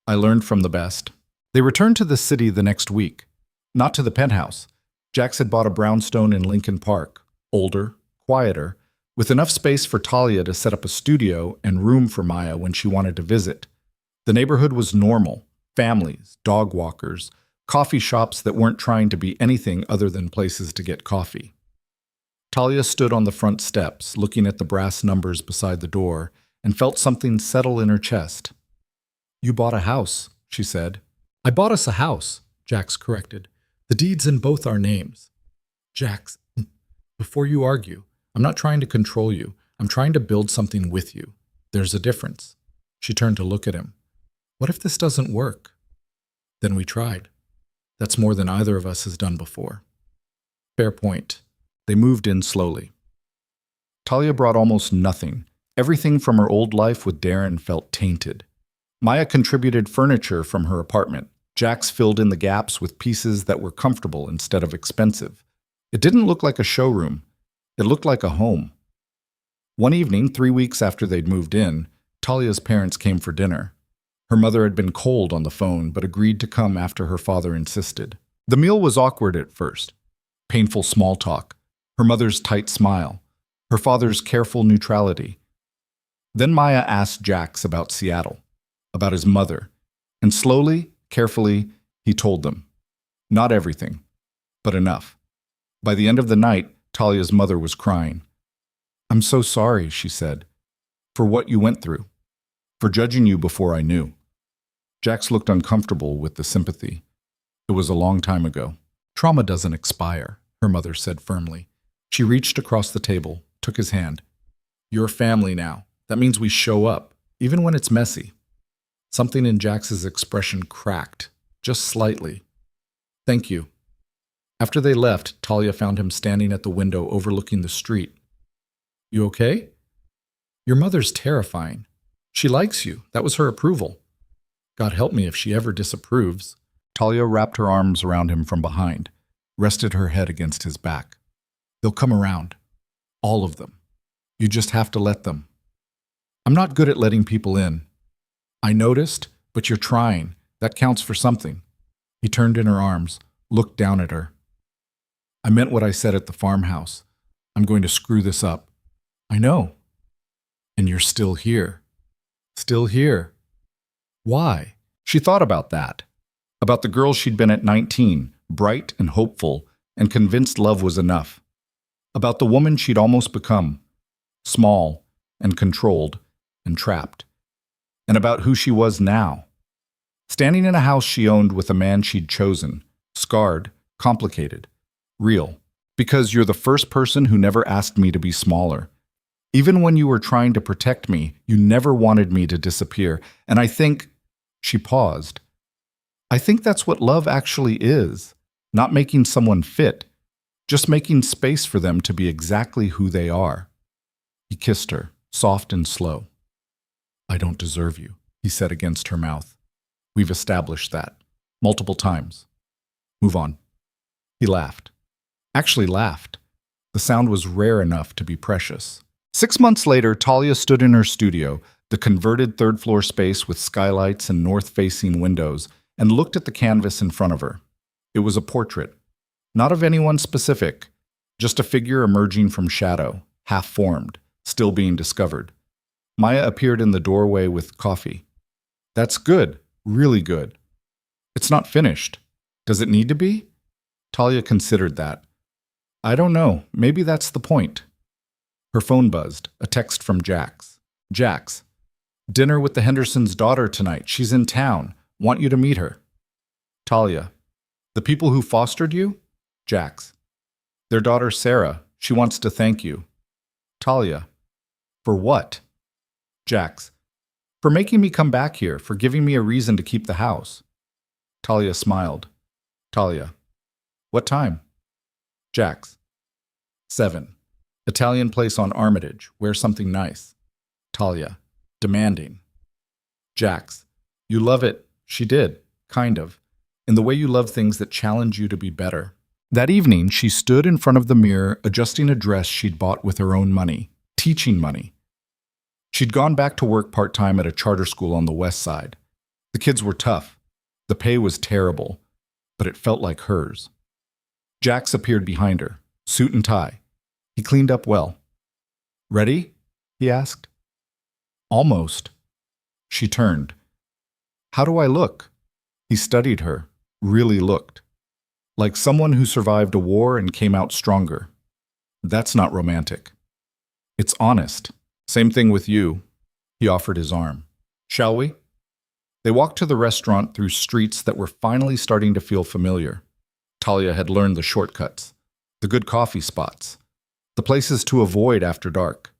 I learned from the best. They returned to the city the next week. Not to the penthouse. Jax had bought a brownstone in Lincoln Park, older, quieter, with enough space for Talia to set up a studio and room for Maya when she wanted to visit. The neighborhood was normal. Families, dog walkers, coffee shops that weren't trying to be anything other than places to get coffee. Talia stood on the front steps, looking at the brass numbers beside the door, and felt something settle in her chest. You bought a house, she said. I bought us a house, Jax corrected. The deed's in both our names. Jax, before you argue, I'm not trying to control you. I'm trying to build something with you. There's a difference. She turned to look at him. What if this doesn't work? Then we tried. That's more than either of us has done before. Fair point. They moved in slowly. Talia brought almost nothing. Everything from her old life with Darren felt tainted. Maya contributed furniture from her apartment. Jax filled in the gaps with pieces that were comfortable instead of expensive. It didn't look like a showroom. It looked like a home. One evening, 3 weeks after they'd moved in, Talia's parents came for dinner. Her mother had been cold on the phone, but agreed to come after her father insisted. The meal was awkward at first. Painful small talk. Her mother's tight smile. Her father's careful neutrality. Then Maya asked Jax about Seattle, about his mother, and slowly, carefully, he told them. Not everything, but enough. By the end of the night, Talia's mother was crying. "I'm so sorry," she said, "for what you went through, for judging you before I knew." Jax looked uncomfortable with the sympathy. It was a long time ago. "Trauma doesn't expire," her mother said firmly. She reached across the table, took his hand. "You're family now. That means we show up, even when it's messy." Something in Jax's expression cracked, just slightly. "Thank you." After they left, Talia found him standing at the window overlooking the street. "You okay?" "Your mother's terrifying. She likes you. That was her approval. God help me if she ever disapproves." Talia wrapped her arms around him from behind, rested her head against his back. "They'll come around. All of them. You just have to let them. I'm not good at letting people in. I noticed, but you're trying. That counts for something." He turned in her arms, looked down at her. "I meant what I said at the farmhouse. I'm going to screw this up. I know. And you're still here. Still here. Why?" She thought about that. About the girl she'd been at 19, bright and hopeful, and convinced love was enough. About the woman she'd almost become, small and controlled and trapped. And about who she was now. Standing in a house she owned with a man she'd chosen, scarred, complicated, real. "Because you're the first person who never asked me to be smaller. Even when you were trying to protect me, you never wanted me to disappear. And I think," she paused, "I think that's what love actually is. Not making someone fit, just making space for them to be exactly who they are." He kissed her, soft and slow. "I don't deserve you," he said against her mouth. "We've established that. Multiple times. Move on." He laughed. Actually laughed. The sound was rare enough to be precious. 6 months later, Talia stood in her studio, the converted third-floor space with skylights and north-facing windows, and looked at the canvas in front of her. It was a portrait. Not of anyone specific, just a figure emerging from shadow, half-formed, still being discovered. Maya appeared in the doorway with coffee. "That's good, really good. It's not finished. Does it need to be?" Talia considered that. "I don't know, maybe that's the point." Her phone buzzed, a text from Jax. "Jax, dinner with the Hendersons' daughter tonight. She's in town. Want you to meet her." Talia, "The people who fostered you?" Jax, "Their daughter Sarah. She wants to thank you." Talia, "For what?" Jax, "For making me come back here, for giving me a reason to keep the house." Talia smiled. Talia, "What time?" Jax, 7. Italian place on Armitage. Wear something nice. Talia, demanding. Jax, "You love it." She did, kind of, in the way you love things that challenge you to be better. That evening, she stood in front of the mirror, adjusting a dress she'd bought with her own money, teaching money. She'd gone back to work part-time at a charter school on the west side. The kids were tough. The pay was terrible, but it felt like hers. Jax appeared behind her, suit and tie. He cleaned up well. "Ready?" he asked. "Almost." She turned. "How do I look?" He studied her, really looked. Like someone who survived a war and came out stronger. "That's not romantic. It's honest. Same thing with you." He offered his arm. "Shall we?" They walked to the restaurant through streets that were finally starting to feel familiar. Talia had learned the shortcuts, the good coffee spots, the places to avoid after dark.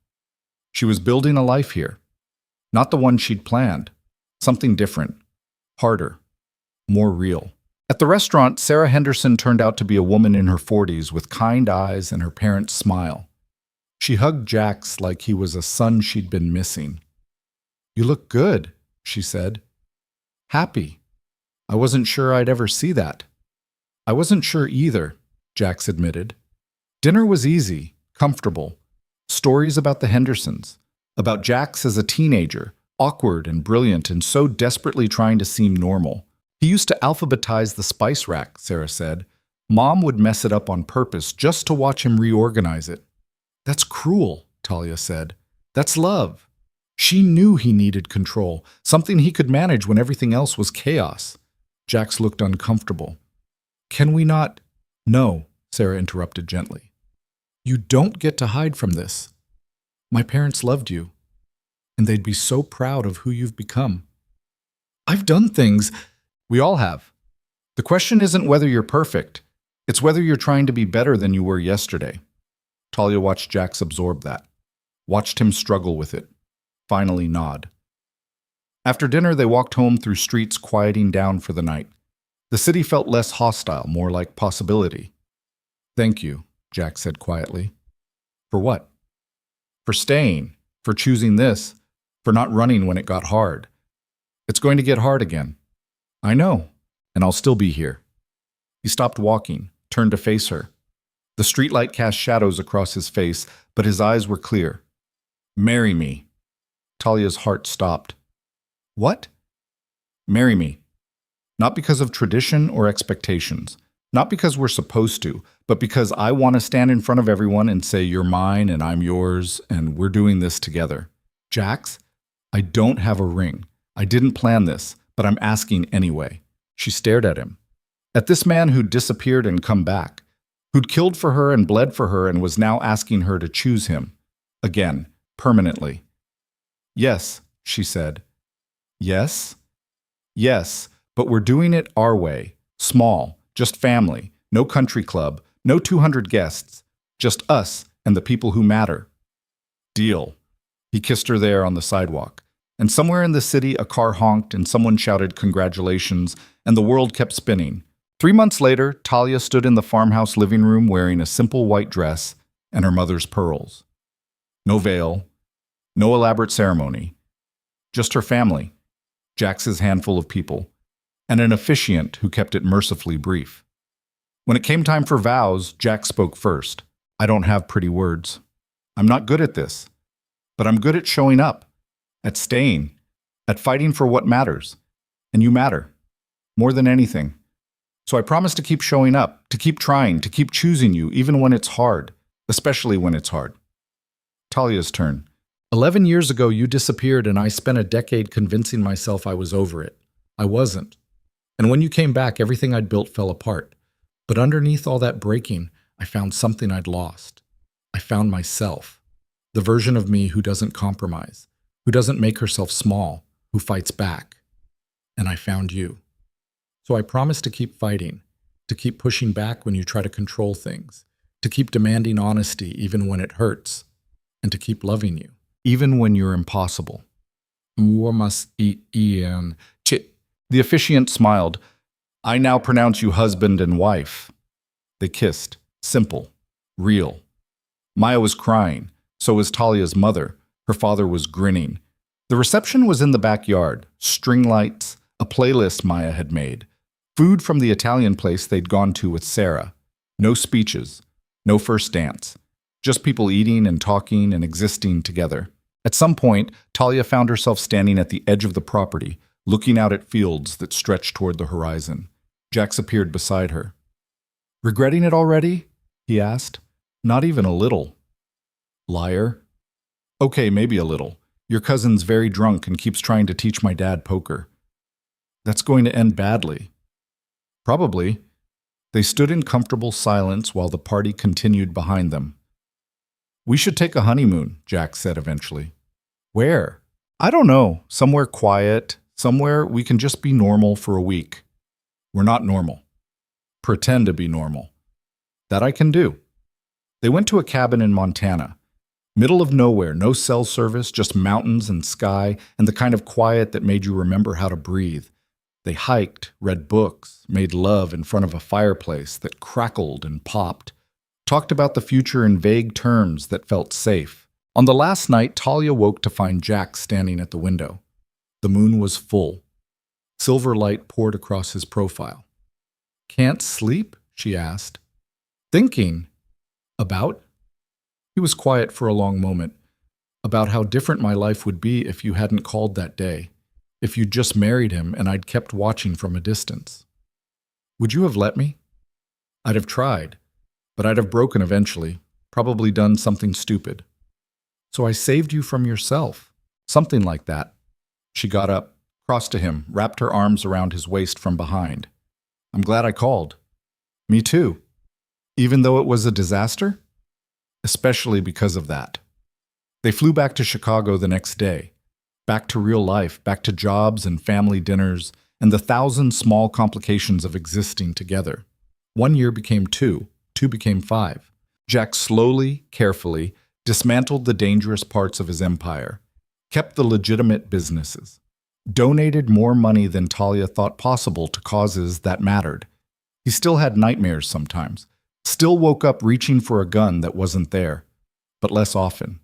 She was building a life here. Not the one she'd planned. Something different. Harder. More real. At the restaurant, Sarah Henderson turned out to be a woman in her 40s with kind eyes and her parents' smile. She hugged Jax like he was a son she'd been missing. "You look good," she said. "Happy. I wasn't sure I'd ever see that." "I wasn't sure either," Jax admitted. Dinner was easy, comfortable. Stories about the Hendersons, about Jax as a teenager, awkward and brilliant and so desperately trying to seem normal. He used to alphabetize the spice rack, Sarah said. Mom would mess it up on purpose just to watch him reorganize it. "That's cruel," Talia said. "That's love." She knew he needed control, something he could manage when everything else was chaos. Jax looked uncomfortable. "Can we not?" "No," Sarah interrupted gently. You don't get to hide from this. My parents loved you, and they'd be so proud of who you've become. I've done things. We all have. The question isn't whether you're perfect. It's whether you're trying to be better than you were yesterday. Talia watched Jax absorb that, watched him struggle with it, finally nod. After dinner, they walked home through streets quieting down for the night. The city felt less hostile, more like possibility. Thank you, Jack said quietly. For what? For staying, for choosing this, for not running when it got hard. It's going to get hard again. I know, and I'll still be here. He stopped walking, turned to face her. The streetlight cast shadows across his face, but his eyes were clear. Marry me. Talia's heart stopped. What? Marry me. Not because of tradition or expectations. Not because we're supposed to, but because I want to stand in front of everyone and say you're mine and I'm yours and we're doing this together. Jax, I don't have a ring. I didn't plan this, but I'm asking anyway. She stared at him. At this man who'd disappeared and come back, who'd killed for her and bled for her and was now asking her to choose him. Again, permanently. Yes, she said. Yes? Yes, but we're doing it our way. Small, just family, no country club, no 200 guests, just us and the people who matter. Deal. He kissed her there on the sidewalk. And somewhere in the city, a car honked and someone shouted congratulations, and the world kept spinning. 3 months later, Talia stood in the farmhouse living room wearing a simple white dress and her mother's pearls. No veil, no elaborate ceremony, just her family, Jax's handful of people, and an officiant who kept it mercifully brief. When it came time for vows, Jax spoke first. I don't have pretty words. I'm not good at this, but I'm good at showing up, at staying, at fighting for what matters. And you matter, more than anything. So I promise to keep showing up, to keep trying, to keep choosing you, even when it's hard, especially when it's hard. Talia's turn. 11 years ago, you disappeared, and I spent a decade convincing myself I was over it. I wasn't. And when you came back, everything I'd built fell apart. But underneath all that breaking, I found something I'd lost. I found myself, the version of me who doesn't compromise, who doesn't make herself small, who fights back. And I found you. So I promise to keep fighting, to keep pushing back when you try to control things, to keep demanding honesty even when it hurts, and to keep loving you, even when you're impossible. The officiant smiled. I now pronounce you husband and wife. They kissed, simple, real. Maya was crying, so was Talia's mother. Her father was grinning. The reception was in the backyard, string lights, a playlist Maya had made, food from the Italian place they'd gone to with Sarah. No speeches, no first dance, just people eating and talking and existing together. At some point, Talia found herself standing at the edge of the property, looking out at fields that stretched toward the horizon. Jax appeared beside her. Regretting it already? He asked. Not even a little. Liar. Okay, maybe a little. Your cousin's very drunk and keeps trying to teach my dad poker. That's going to end badly. Probably. They stood in comfortable silence while the party continued behind them. We should take a honeymoon, Jack said eventually. Where? I don't know. Somewhere quiet. Somewhere we can just be normal for a week. We're not normal. Pretend to be normal. That I can do. They went to a cabin in Montana. Middle of nowhere, no cell service, just mountains and sky, and the kind of quiet that made you remember how to breathe. They hiked, read books, made love in front of a fireplace that crackled and popped, talked about the future in vague terms that felt safe. On the last night, Talia woke to find Jack standing at the window. The moon was full. Silver light poured across his profile. Can't sleep? She asked. Thinking. About? He was quiet for a long moment. About how different my life would be if you hadn't called that day. If you'd just married him and I'd kept watching from a distance. Would you have let me? I'd have tried, but I'd have broken eventually, probably done something stupid. So I saved you from yourself. Something like that. She got up, crossed to him, wrapped her arms around his waist from behind. I'm glad I called. Me too. even though it was a disaster? Especially because of that. They flew back to Chicago the next day, back to real life, back to jobs and family dinners, and the thousand small complications of existing together. 1 year became two, two became 5. Jack slowly, carefully, dismantled the dangerous parts of his empire, kept the legitimate businesses, donated more money than Talia thought possible to causes that mattered. He still had nightmares sometimes, still woke up reaching for a gun that wasn't there, but less often.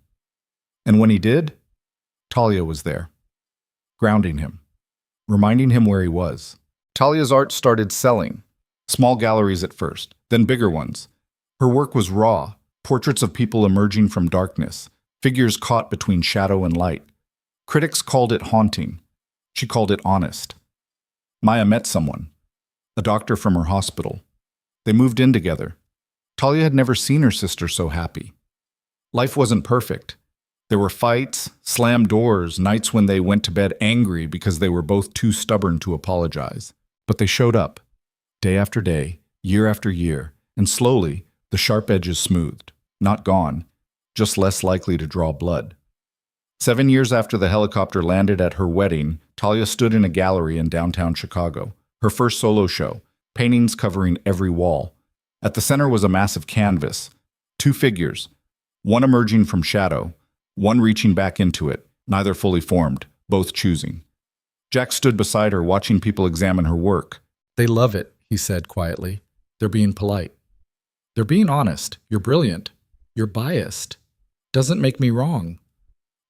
And when he did, Talia was there, grounding him, reminding him where he was. Talia's art started selling, small galleries at first, then bigger ones. Her work was raw, portraits of people emerging from darkness, figures caught between shadow and light. Critics called it haunting. She called it honest. Maya met someone, a doctor from her hospital. They moved in together. Talia had never seen her sister so happy. Life wasn't perfect. There were fights, slammed doors, nights when they went to bed angry because they were both too stubborn to apologize. But they showed up, day after day, year after year, and slowly, the sharp edges smoothed, not gone, just less likely to draw blood. 7 years after the helicopter landed at her wedding, Talia stood in a gallery in downtown Chicago, her first solo show, paintings covering every wall. At the center was a massive canvas, 2 figures, one emerging from shadow, one reaching back into it, neither fully formed, both choosing. Jack stood beside her, watching people examine her work. "They love it," he said quietly. "They're being polite. They're being honest. You're brilliant. You're biased. Doesn't make me wrong."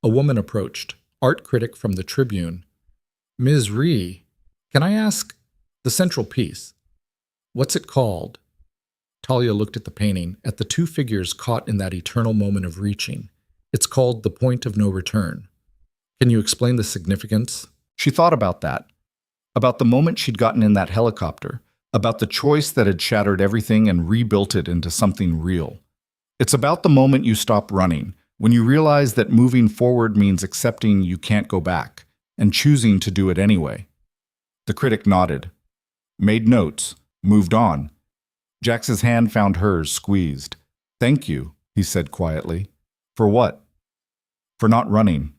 A woman approached, art critic from the Tribune. "Ms. Ree, can I ask, the central piece, what's it called?" Talia looked at the painting, at the 2 figures caught in that eternal moment of reaching. "It's called The Point of No Return. Can you explain the significance?" She thought about that, about the moment she'd gotten in that helicopter, about the choice that had shattered everything and rebuilt it into something real. It's about the moment you stop running, when you realize that moving forward means accepting you can't go back, and choosing to do it anyway. The critic nodded, made notes, moved on. Jax's hand found hers, squeezed. "Thank you," he said quietly. "For what?" "For not running.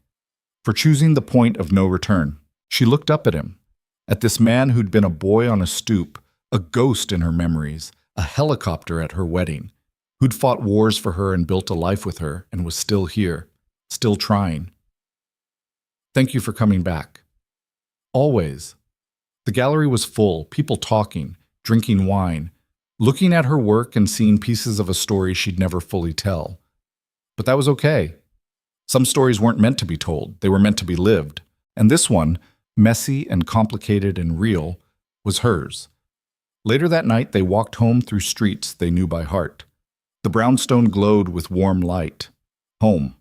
For choosing the point of no return." She looked up at him, at this man who'd been a boy on a stoop, a ghost in her memories, a helicopter at her wedding, who'd fought wars for her and built a life with her and was still here, still trying. "Thank you for coming back." Always. The gallery was full, people talking, drinking wine, looking at her work and seeing pieces of a story she'd never fully tell. But that was okay. Some stories weren't meant to be told, they were meant to be lived. And this one, messy and complicated and real, was hers. Later that night, they walked home through streets they knew by heart. The brownstone glowed with warm light. Home.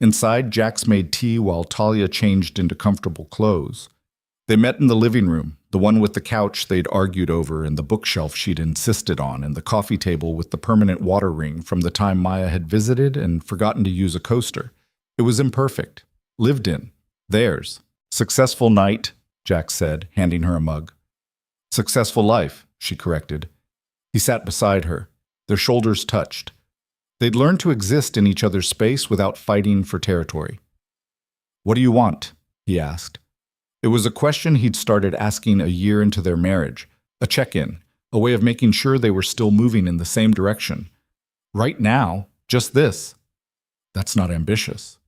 Inside, Jax made tea while Talia changed into comfortable clothes. They met in the living room, the one with the couch they'd argued over and the bookshelf she'd insisted on and the coffee table with the permanent water ring from the time Maya had visited and forgotten to use a coaster. It was imperfect. Lived in. Theirs. "Successful night," Jack said, handing her a mug. "Successful life," she corrected. He sat beside her. Their shoulders touched. They'd learned to exist in each other's space without fighting for territory. "What do you want?" he asked. It was a question he'd started asking a year into their marriage, a check-in, a way of making sure they were still moving in the same direction. Right now, just this. That's not ambitious.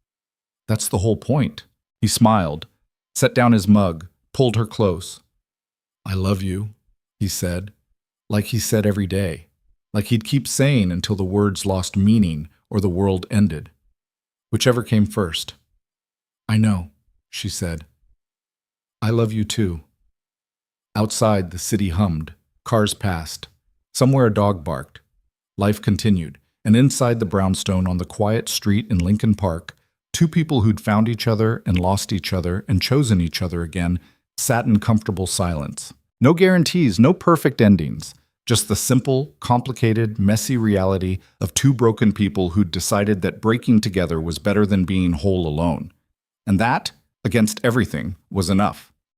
That's the whole point. He smiled, set down his mug, pulled her close. "I love you," he said, like he said every day, like he'd keep saying until the words lost meaning or the world ended. Whichever came first. "I know," she said. "I love you too." Outside, the city hummed. Cars passed. Somewhere a dog barked. Life continued, and inside the brownstone on the quiet street in Lincoln Park, 2 people who'd found each other and lost each other and chosen each other again sat in comfortable silence. No guarantees, no perfect endings, just the simple, complicated, messy reality of 2 broken people who'd decided that breaking together was better than being whole alone. And that, against everything, was enough.